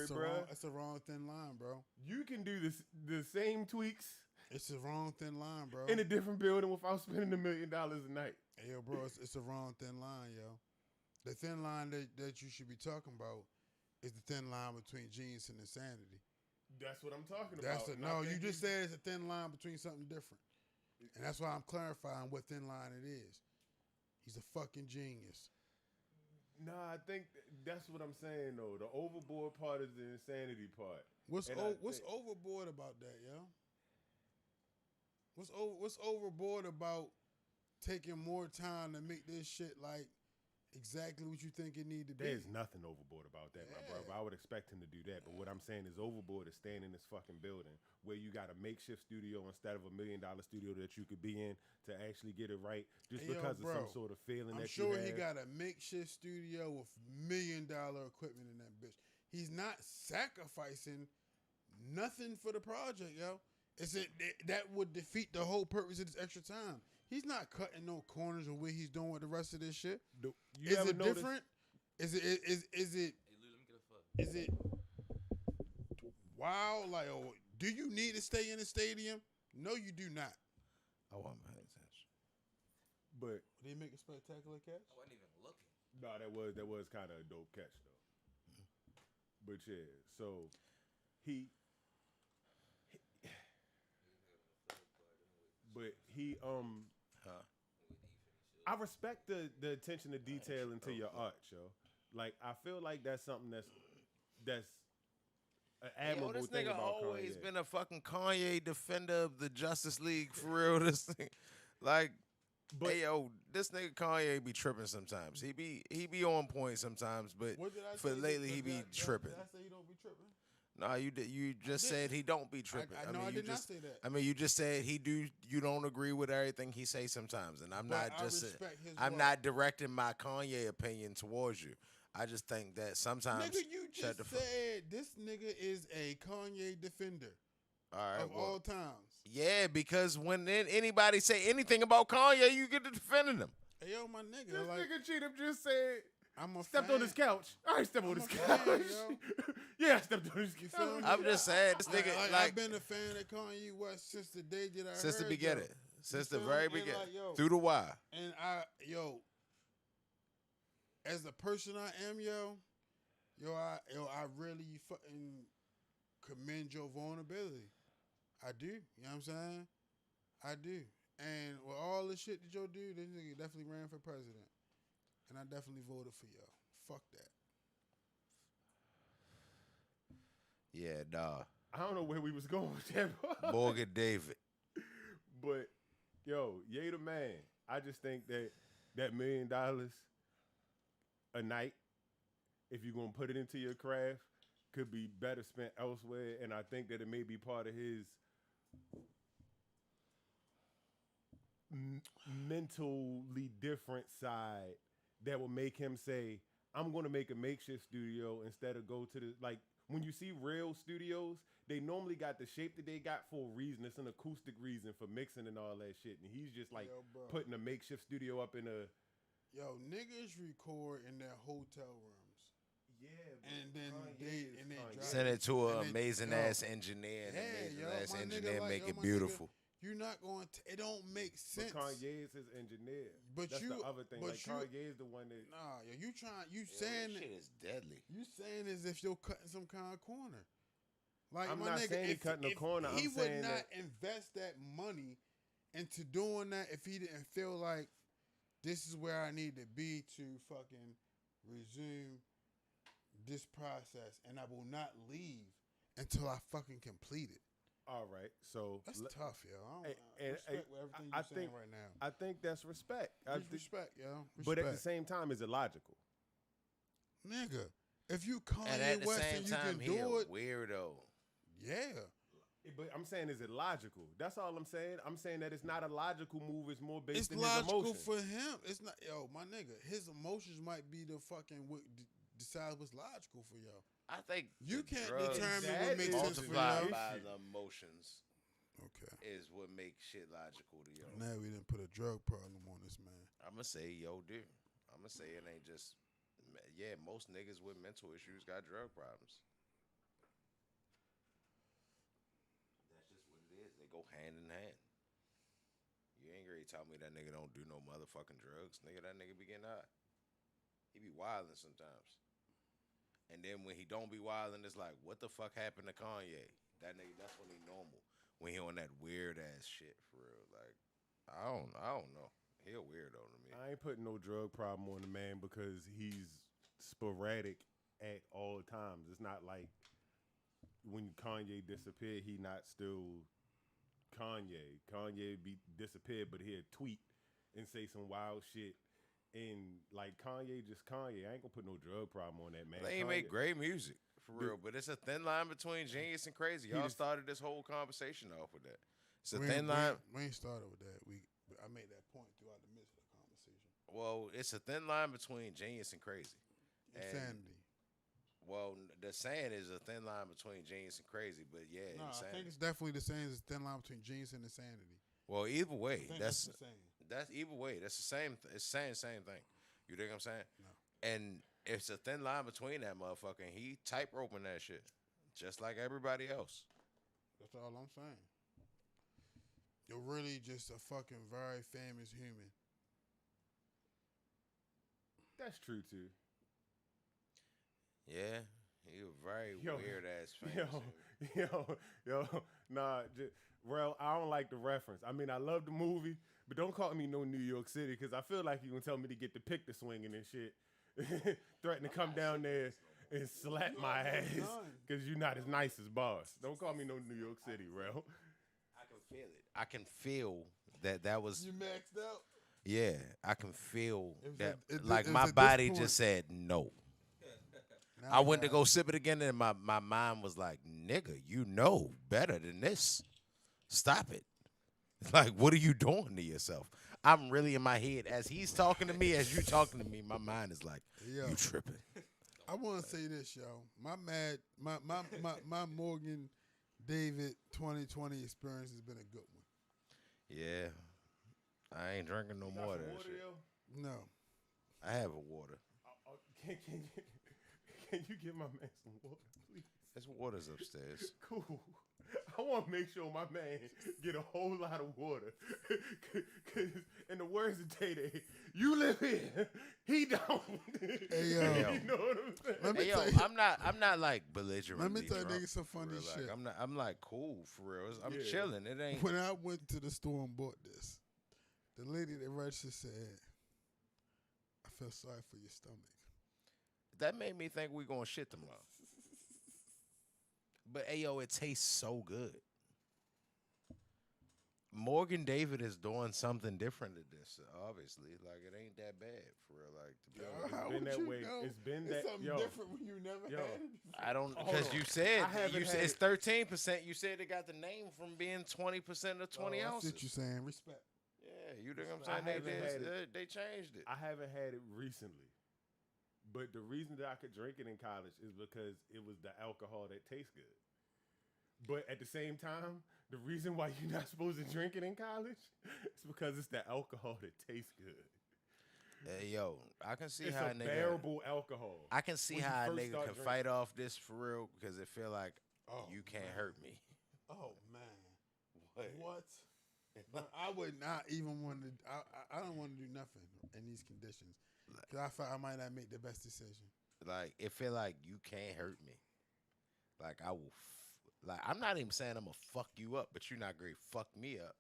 bro. It's a wrong thin line, bro. You can do the same tweaks It's a wrong thin line, bro. in a different building without spending $1 million a night. Hey, yo, bro, it's a wrong thin line, yo. The thin line that you should be talking about is the thin line between genius and insanity. That's what I'm talking That's about. no, you just said it's a thin line between something different. And that's why I'm clarifying what thin line it is. He's a fucking genius. Nah, I think that's what I'm saying though. The overboard part is the insanity part. What's overboard about that, yo? What's overboard about taking more time to make this shit like exactly what you think it need to be? There's nothing overboard about that, my brother. I would expect him to do that. But what I'm saying is overboard is staying in this fucking building where you got a makeshift studio instead of $1 million studio that you could be in to actually get it right just because of some sort of feeling I'm that sure you have. he got a makeshift studio with $1 million equipment in that bitch. He's not sacrificing nothing for the project, yo. That would defeat the whole purpose of this extra time. He's not cutting no corners of what he's doing with the rest of this shit. Is it different? Is it wow? Like, oh, do you need to stay in the stadium? No, you do not. I want my attention. But did he make a spectacular catch? I wasn't even looking. No, that was kind of a dope catch though. But yeah, so I respect the attention to detail into your art, yo. Like I feel like that's something that's an admirable this thing nigga about always Kanye. been a fucking Kanye defender of the Justice League for real. This thing, like, but, hey yo, this nigga Kanye be tripping sometimes. He be on point sometimes, but for lately he be tripping. Did I say he don't be tripping? No, you just said he don't be tripping. I did not say that. I mean, you just said you don't agree with everything he say sometimes, and I'm not directing my Kanye opinion towards you. I just think that sometimes Nigga, you just said this nigga is a Kanye defender all times. Yeah, because when anybody say anything about Kanye, you get to defending him. Hey, yo, my nigga. This like, nigga Cheatham just said stepped fan. on his couch. I stepped on his couch. Yeah, I stepped on his couch. I'm just saying, this nigga, I've been a fan of Kanye West since the day that I heard. Since the beginning. Since the very beginning. Like, through the wire. And as the person I am, I really fucking commend your vulnerability. I do. You know what I'm saying? I do. And with all the shit that y'all do, this nigga definitely ran for president. And I definitely voted for y'all. Fuck that. Yeah, nah. I don't know where we was going with that. Morgan David. But, yo, Ye the man. I just think that $1 million a night, if you're going to put it into your craft, could be better spent elsewhere. And I think that it may be part of his mentally different side that will make him say, I'm going to make a makeshift studio instead of go to the, like, when you see real studios, they normally got the shape that they got for a reason. It's an acoustic reason for mixing and all that shit. And he's just like putting a makeshift studio up in a... Yo, niggas record in their hotel rooms. Yeah, and then they drive send it to an amazing ass engineer, and amazing ass engineer make it beautiful. You're not going to. It don't make sense. But Kanye is his engineer. But that's the other thing. Like Kanye is the one that. Nah, yo, you trying? You saying that shit is deadly. You saying as if you're cutting some kind of corner. Like I'm my not nigga, saying he cutting a corner. He I'm would saying not invest that money into doing that if he didn't feel like this is where I need to be to fucking resume this process, and I will not leave until I fucking complete it. All right, so that's tough, yo. I respect everything you're saying right now. I think that's respect. Respect, yo. Respect. But at the same time, is it logical? Nigga, if you Kanye and at the West same and you time, can do it, weirdo. Yeah. But I'm saying, is it logical? That's all I'm saying. I'm saying that it's not a logical move. It's more based It's in his logical emotions. for him. It's not, yo, my nigga. His emotions might be the fucking decide what's logical for y'all. I think You the can't drugs determine what makes sense for multiplied y'all. by the emotions Okay. is what makes shit logical to yo. Now we didn't put a drug problem on this man. I'ma say, yo, dude. I'ma say it ain't just. Yeah, most niggas with mental issues got drug problems. That's just what it is. They go hand in hand. You ain't gonna tell me that nigga don't do no motherfucking drugs. Nigga, that nigga be getting high. He be wildin' sometimes. And then when he don't be wildin', it's like, what the fuck happened to Kanye? That nigga, that's when he normal. When he on that weird ass shit for real. Like, I don't know. He a weirdo to me. I ain't putting no drug problem on the man because he's sporadic at all times. It's not like when Kanye disappeared, he not still Kanye. Kanye be disappeared, but he'll tweet and say some wild shit. And like Kanye, just Kanye. I ain't gonna put no drug problem on that man. They ain't Kanye, make great music for real, but it's a thin line between genius and crazy. Y'all started this whole conversation off with that. It's a thin line. We ain't started with that. I made that point throughout the midst of the conversation. Well, it's a thin line between genius and crazy. Insanity. Well, the saying is a thin line between genius and crazy, but yeah, No, I insanity. think it's definitely the same as the thin line between genius and insanity. Well, either way, I think that's the same. that's either way. That's the same. It's saying the same thing. You dig what I'm saying? No. And it's a thin line between that motherfucker. And he tight roping that shit, just like everybody else. That's all I'm saying. You're really just a fucking very famous human. that's true too. Yeah, he a very weird ass Nah, well, I don't like the reference. I mean, I love the movie, but don't call me no New York City because I feel like you gonna tell me to get the picture swinging and shit. Threaten to come down there and slap my ass because you're not as nice as boss. Don't call me no New York City, bro. I can feel it. I can feel that was. You maxed out? Yeah, I can feel that. Like my body just said no. Now I went to go sip it again, and my mind was like, "Nigga, you know better than this. Stop it." Like, what are you doing to yourself? I'm really in my head as he's talking to me, as you talking to me. My mind is like, Yo. "You tripping?" I want to say this, yo. My Morgan David 2020 experience has been a good one. Yeah, I ain't drinking no more of that shit. No. I have a water. Can you give my man some water, please? This water's upstairs. Cool. I want to make sure my man get a whole lot of water. Cause in the words of Tay, you live here, he don't. Hey, yo. You know what I'm saying? Let me Hey, yo, tell you, I'm not like belligerent. let me tell you niggas some funny shit. Like, I'm like cool for real. I'm chilling. It ain't. When I went to the store and bought this, the lady that registered said, I feel sorry for your stomach. That made me think we gonna shit tomorrow. But hey, yo, it tastes so good. Morgan David is doing something different to this. Obviously, like it ain't that bad for real. Like to be honest. How It's been would that you way. know? It's been It's that. something Yo, different when you never had it before. I don't Hold because on. you said I haven't had it's it. 13%. You said it got the name from being 20% of 20 I ounces. see what you saying. Respect. Yeah, you know what I I'm saying? haven't had They changed it. I haven't had it recently. But the reason that I could drink it in college is because it was the alcohol that tastes good. But at the same time, the reason why you're not supposed to drink it in college is because it's the alcohol that tastes good. Hey, yo, I can see It's how a a nigga. bearable alcohol. I can see when you how a first nigga start can drinking. fight off this for real because it feel like Oh, you can't man. hurt me. Oh man. What? What? I would not even want to. I don't want to do nothing in these conditions because I felt I might not make the best decision. Like it feel like you can't hurt me. Like I will. Like I'm not even saying I'm gonna fuck you up, but you're not gonna fuck me up.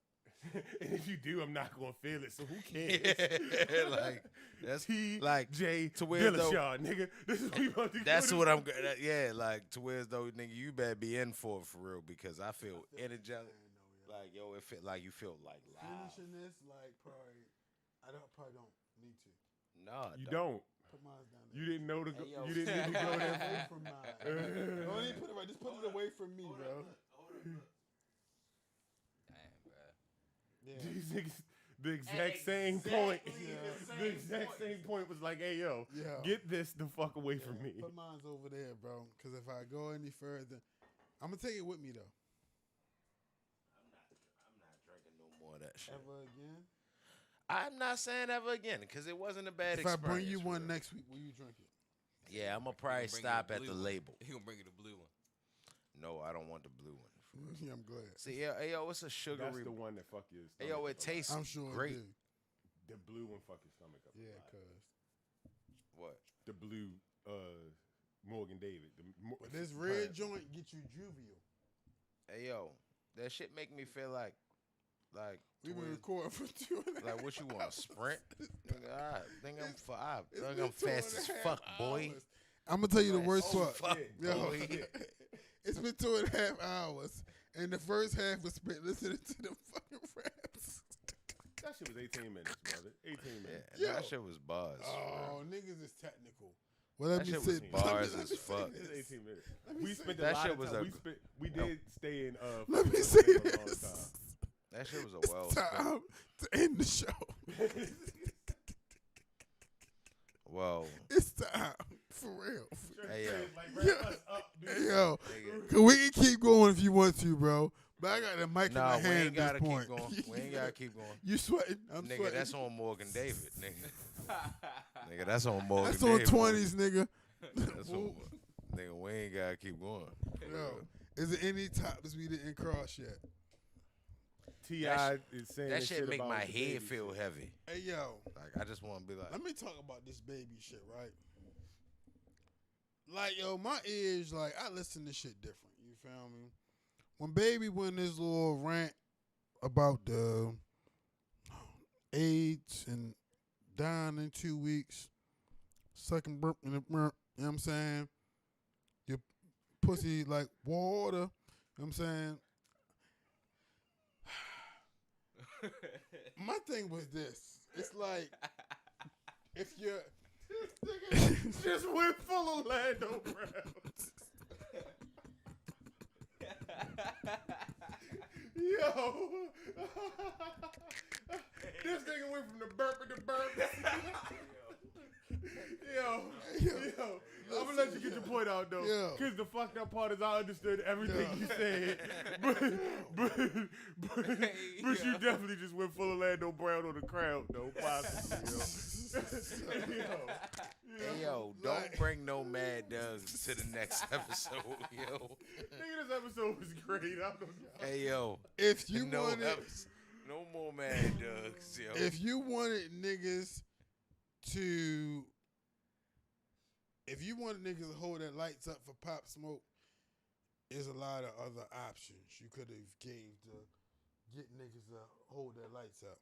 And if you do, I'm not gonna feel it. So who cares? Like that's T like J to where though. Dillashaw, nigga. This is what we about to That's go what to. I'm. Yeah, like to where though, nigga, you better be in for it for real because I feel energetic. Like yo, it feel like you feel like loud. Finishing this, like probably, probably don't need to. No, You don't. Put mine down there. You didn't know to go. Hey, yo. You didn't need to go Away there. from mine. Don't even put it right. Just put it away from me, bro. These niggas, the exact same point. The exact same point was like, hey, yo, get this the fuck away from me. Put mine's over there, bro. Because if I go any further, I'm going to take it with me, though. I'm not drinking no more of that shit. Ever again? I'm not saying ever again because it wasn't a bad If experience. I bring you one next week, will you drink it? Yeah, I'm going to probably stop at the label. He going to bring you the blue one. No, I don't want the blue one. Yeah, I'm glad. See, yo, it's a sugary. That's the one that fuck your stomach. Hey, yo, it tastes I'm sure great. it did. The blue one fuck your stomach up. Yeah, cuz. What? The blue Morgan David. But this red joint get you jovial. Hey, yo, that shit make me feel like We've been recording for 2.5 like what you want, Sprint? Nigga, I think It's I'm been fast as 2.5 fuck, boy. hours. I'm gonna tell you the worst part. Fuck, Yo, boy. it's been 2.5 hours, and the first half was spent listening to them fucking raps. That shit was 18 minutes, brother. 18 minutes. Yeah, Yo. that shit was buzz. Oh, niggas is technical. Well, let That me shit say, was bars let as me say fuck. this. It's 18 minutes. Let me We say spent this. a lot shit of was time. a- We did stay in. Let me say for a long this. time. That shit was a It's well spent. time to end the show. Well, It's time for real. hey yo, Like, Yeah. wrap us up, dude. Hey, yo, nigga. 'cause we can keep going if you want to, bro. But I got the mic in No, my we hand ain't at gotta this keep point. going. We ain't gotta keep going. You sweating? I'm Nigga, sweating. that's on Morgan David, nigga. Nigga, that's on Morgan That's on David. 20s, nigga. That's on, nigga, we ain't gotta keep going. Yo, is there any topics we didn't cross yet? T.I. is saying That this shit make about my the head baby feel shit. heavy. Hey, yo, Like, I just want to be like, let me talk about this baby shit, right? Like, yo, my ears, like, I listen to shit different. You feel me? When baby went this little rant about the AIDS and dying in 2 weeks, sucking burp in the burp, you know what I'm saying? Your pussy like water, you know what I'm saying? My thing was this. It's like, if you're... Just went full Orlando Brown. Yo. This nigga went from the burp to burp. Yo. I'm gonna let you get your point out though. Yo. Cause the fucked up part is I understood everything you said. But you definitely just went full Orlando Brown on the crowd though, possibly, hey, yo, don't bring no Mad Dogs to the next episode, yo. Nigga, this episode was great. I don't know. Hey, yo. If you no wanted... no more Mad Dogs, yo. If you wanted niggas to... If you wanted niggas to hold their lights up for Pop Smoke, there's a lot of other options you could have gave to get niggas to hold their lights up.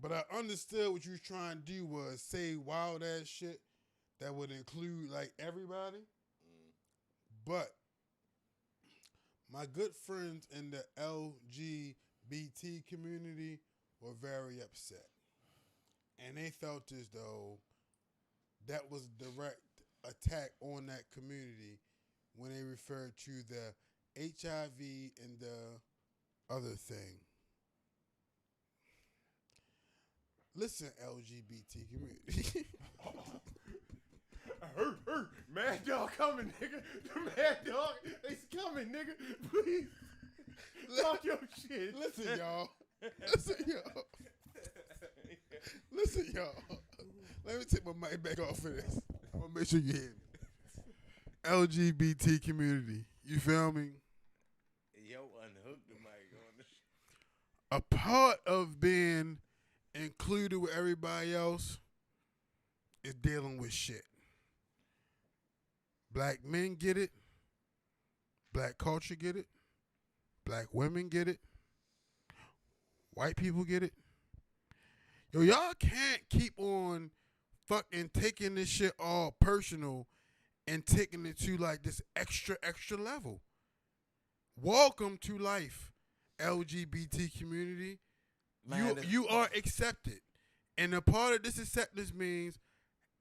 But I understood what you was trying to do was say wild ass shit that would include like everybody. But my good friends in the LGBT community were very upset. And they felt as though that was a direct attack on that community when they referred to the HIV and the other thing. Listen, LGBT community. Mad Dog coming, nigga. The Mad Dog is coming, nigga. Please. Talk your shit. Listen, y'all. Listen, y'all. Let me take my mic back off of this. I'm going to make sure you hear me. LGBT community. You feel me? Yo, unhook the mic on this. A part of being included with everybody else is dealing with shit. Black men get it. Black culture get it. Black women get it. White people get it. Yo, y'all can't keep on fucking taking this shit all personal and taking it to like this extra level. Welcome to life, LGBT community. Man, You are accepted. And a part of this acceptance means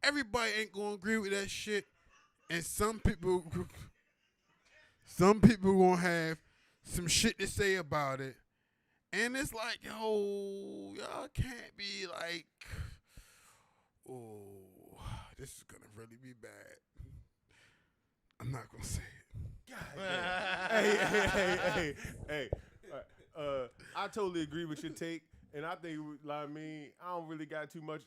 everybody ain't gonna agree with that shit. And some people gonna have some shit to say about it. And it's like, yo, y'all can't be like, oh, this is gonna really be bad. I'm not gonna say it. Hey. I totally agree with your take, and I think, I mean, I don't really got too much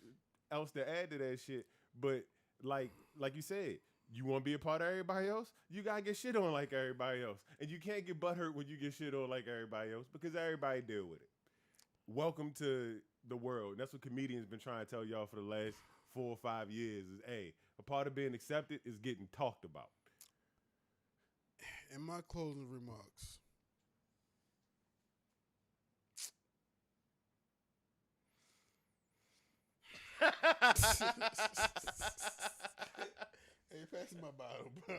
else to add to that shit. But like you said, you want to be a part of everybody else, you gotta get shit on like everybody else, and you can't get butthurt when you get shit on like everybody else because everybody deal with it. Welcome to the world. And that's what comedians been trying to tell y'all for the last 4 or 5 years. Is a part of being accepted is getting talked about. In my closing remarks, hey, pass me my bottle, bro.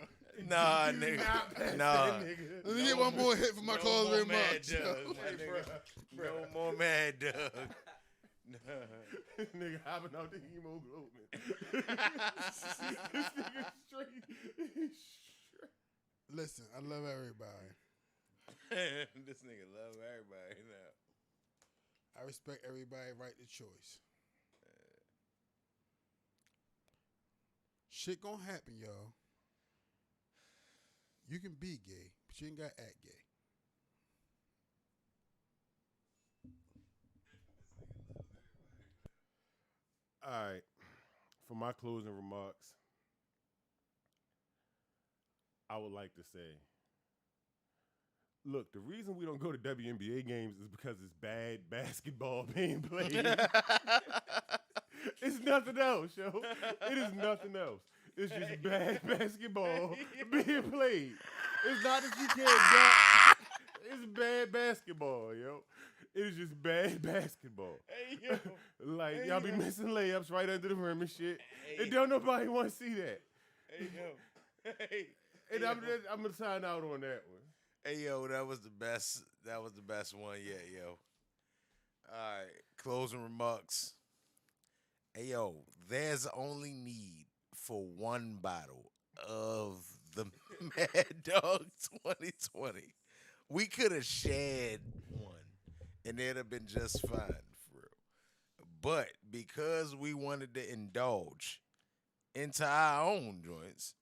Nah, nigga. Nah. Let me get one more hit for my closing remarks. No more Mad Dog. Nigga hopping out the hemoglobin. This nigga straight. Listen, I love everybody. This nigga love everybody now. I respect everybody's right to choice. Shit gonna happen, y'all. You can be gay, but you ain't gotta act gay. All right. For my closing remarks, I would like to say, look, the reason we don't go to WNBA games is because it's bad basketball being played. It's nothing else, yo. It is nothing else. It's just bad basketball being played. It's not that you can't dunk. It's bad basketball, yo. It is just bad basketball. Hey, yo. Like, y'all be missing layups right under the rim and shit. And don't nobody want to see that. Hey, yo. Hey. And I'm going to sign out on that one. Hey, yo, that was the best. That was the best one yet, yo. All right, closing remarks. Hey, yo, there's only need for one bottle of the Mad Dog 2020. We could have shared one, and it'd have been just fine, for real. But because we wanted to indulge into our own joints,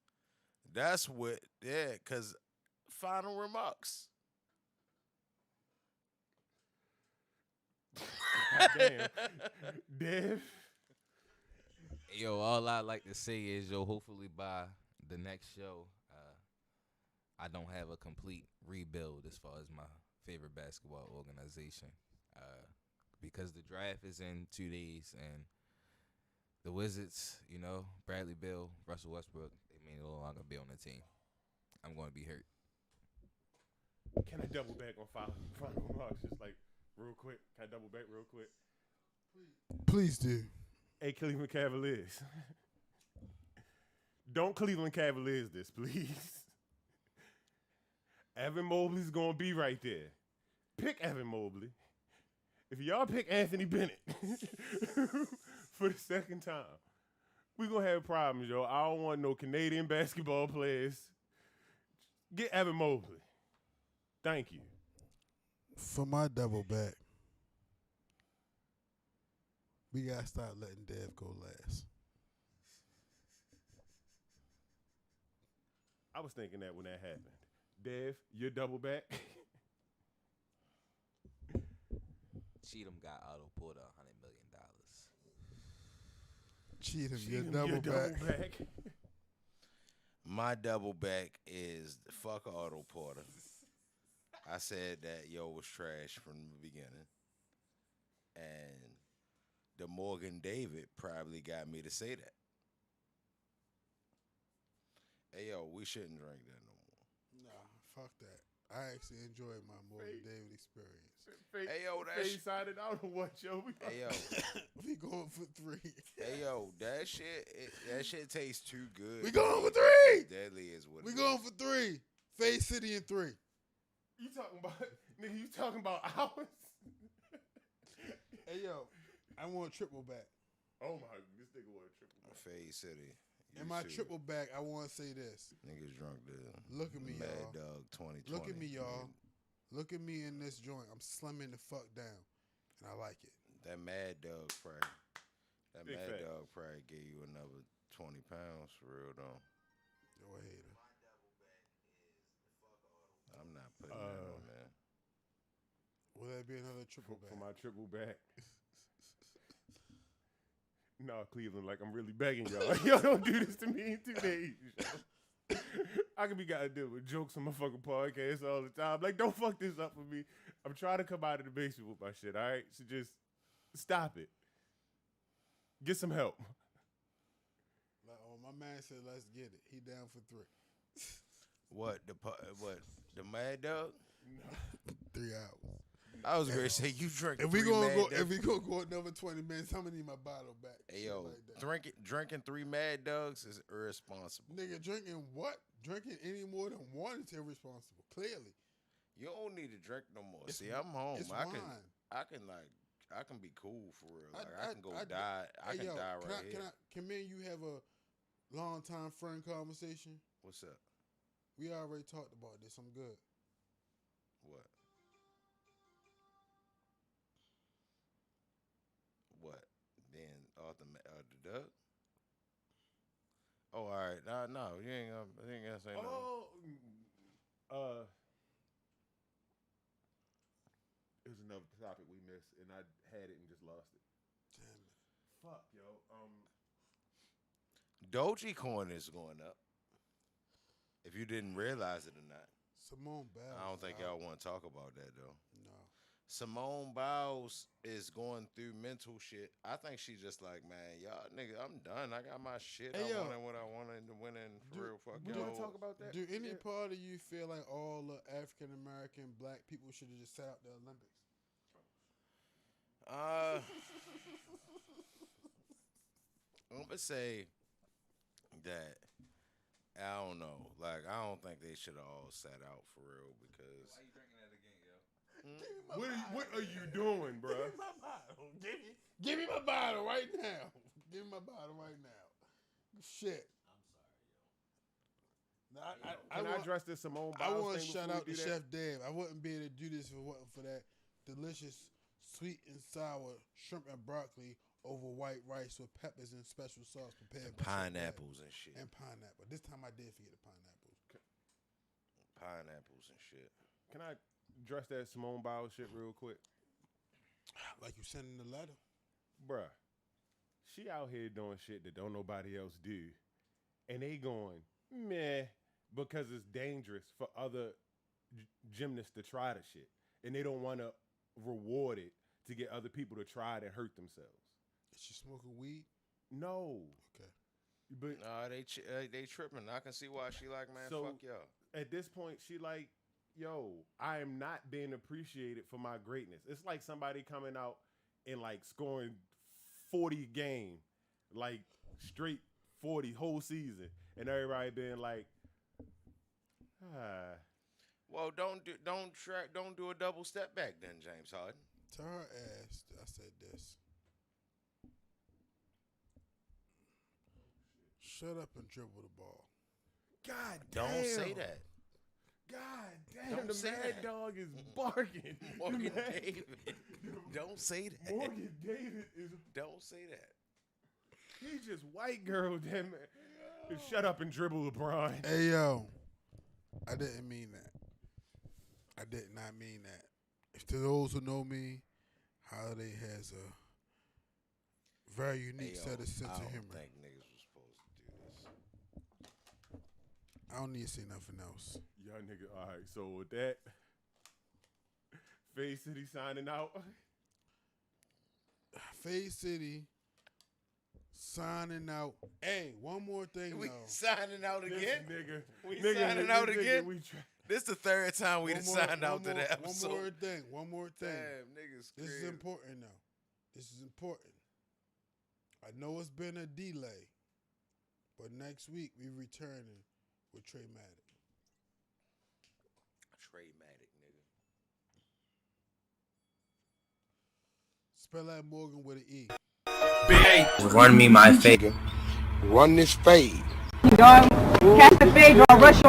that's what, because final remarks. Damn. Dev. Yo, all I like to say is, yo, hopefully by the next show, I don't have a complete rebuild as far as my favorite basketball organization. Because the draft is in 2 days, and the Wizards, you know, Bradley Beal, Russell Westbrook, they may no longer be on the team. I'm going to be hurt. Can I double back on final remarks just like real quick? Can I double back real quick? Please do. Hey, Cleveland Cavaliers. Don't Cleveland Cavaliers this, please. Evan Mobley's going to be right there. Pick Evan Mobley. If y'all pick Anthony Bennett for the second time, we're going to have problems, yo. I don't want no Canadian basketball players. Get Evan Mobley. Thank you. For my double back, we got to start letting Dev go last. I was thinking that when that happened. Dev, you're double back. Cheatham got Otto Porter $100 million. Cheatham, you're double back. My double back is fuck Otto Porter. I said that yo was trash from the beginning. And the Morgan David probably got me to say that. Hey, yo, we shouldn't drink that no more. Nah, fuck that. I actually enjoyed my Morgan David experience. Hey, yo, that shit. Decided out on what, yo? Hey, yo. We going for 3. Hey, yo, that shit tastes too good. We going for 3. Deadly is what we going for 3. Face City in 3. You talking about, nigga, you talking about ours? Hey, yo, I want a triple back. Oh, my, this nigga want a triple back. Face City. In my triple back, I want to say this. Niggas drunk, dude. Look at me, Mad y'all. Dog 2020. Look at me, y'all. Look at me in this joint. I'm slimming the fuck down, and I like it. That Mad Dog probably. That Big Mad fact. Dog probably gave you another 20 pounds for real though. Yo, a hater. I'm not putting that on there. Will that be another triple For back? my triple back. No, Cleveland, like I'm really begging y'all. Y'all don't do this to me in 2 days. Yo. I could be gotta deal with jokes on my fucking podcast all the time. Like, don't fuck this up for me. I'm trying to come out of the basement with my shit, all right? So just stop it. Get some help. Like, oh, my man said, let's get it. He down for 3. What the Mad Dog? 3 hours. I was gonna say you drink. If we gonna go another 20 minutes, I'm gonna need my bottle back. Hey Shit yo, like that. drinking 3 Mad Dogs is irresponsible. Nigga, drinking what? Drinking any more than one is irresponsible. Clearly, You don't need to drink no more. It's- See, I'm home. it's I wine. can be cool for real. Like I- I can go I- die. I Hey, can yo, die right here. Can me and you have a long time friend conversation? What's up? We already talked about this. I'm good. What? What? Then the duck? Oh, all right. No, you ain't gonna say nothing. It was another topic we missed, and I had it and just lost it. Damn it. Fuck, yo. Dogecoin is going up. If you didn't realize it or not. Simone Biles. I don't think y'all want to talk about that though. No. Simone Biles is going through mental shit. I think she's just like, man, y'all nigga, I'm done. I got my shit. Hey, I yo. wanted what I wanted to win in for real. Fuck We y'all. want to talk about that? Do any Yeah. part of you feel like all the African American black people should have just sat out the Olympics? I'm gonna say that I don't know. Like I don't think they should have all sat out for real because. Why you drinking that again, yo? What are you doing, bro? Give me my bottle. Give me my bottle right now. Give me my bottle right now. Shit. I'm sorry, yo. Now, Can I address this Simone I Biles want to thing shout before out we to do that? Chef Dave. I wouldn't be able to do this if it wasn't for that delicious sweet and sour shrimp and broccoli over white rice with peppers and special sauce prepared by Chef Dave. Pineapples and shit. And pineapple. This time I did forget the pineapples. Pineapples and shit. Can I address that Simone Biles shit real quick? Like you sending the letter. Bruh, she out here doing shit that don't nobody else do. And they going, meh, because it's dangerous for other gymnasts to try the shit. And they don't want to reward it to get other people to try it and hurt themselves. Is she smoking weed? No. Okay. But Nah, they tripping. I can see why she like, man, So- fuck y'all. at this point, she like, yo, I am not being appreciated for my greatness. It's like somebody coming out and like scoring 40 game, like straight 40 whole season, and everybody being like, Well, don't do a double step back then, James Harden. To her ass, I said this. Shut up and dribble the ball. God damn. Don't say that. God damn, Don't the say Mad that. Dog is barking. Morgan The Mad- David. Don't say that. Morgan David is, Don't say that. he just white girl, damn it. Shut up and dribble LeBron. Hey, yo. I didn't mean that. I did not mean that. If to those who know me, Holiday has a very unique Hey, yo, set of sense I of don't humor. think niggas was supposed to do this. I don't need to say nothing else. Y'all nigga, all right, so with that, Face City signing out. Faye City signing out. Hey, one more thing, We though. signing out This again? nigga. We nigga, signing this out nigga, again? we This the third time we done signed out to the episode. One more thing. One more thing. Damn, niggas This is crazy. important now. This is important. I know it's been a delay, but next week we returning with Trey Maddox. Trey Maddox, nigga. Spell that Morgan with an E. Run me my fade. Run this fade. Catch the fade, or rush you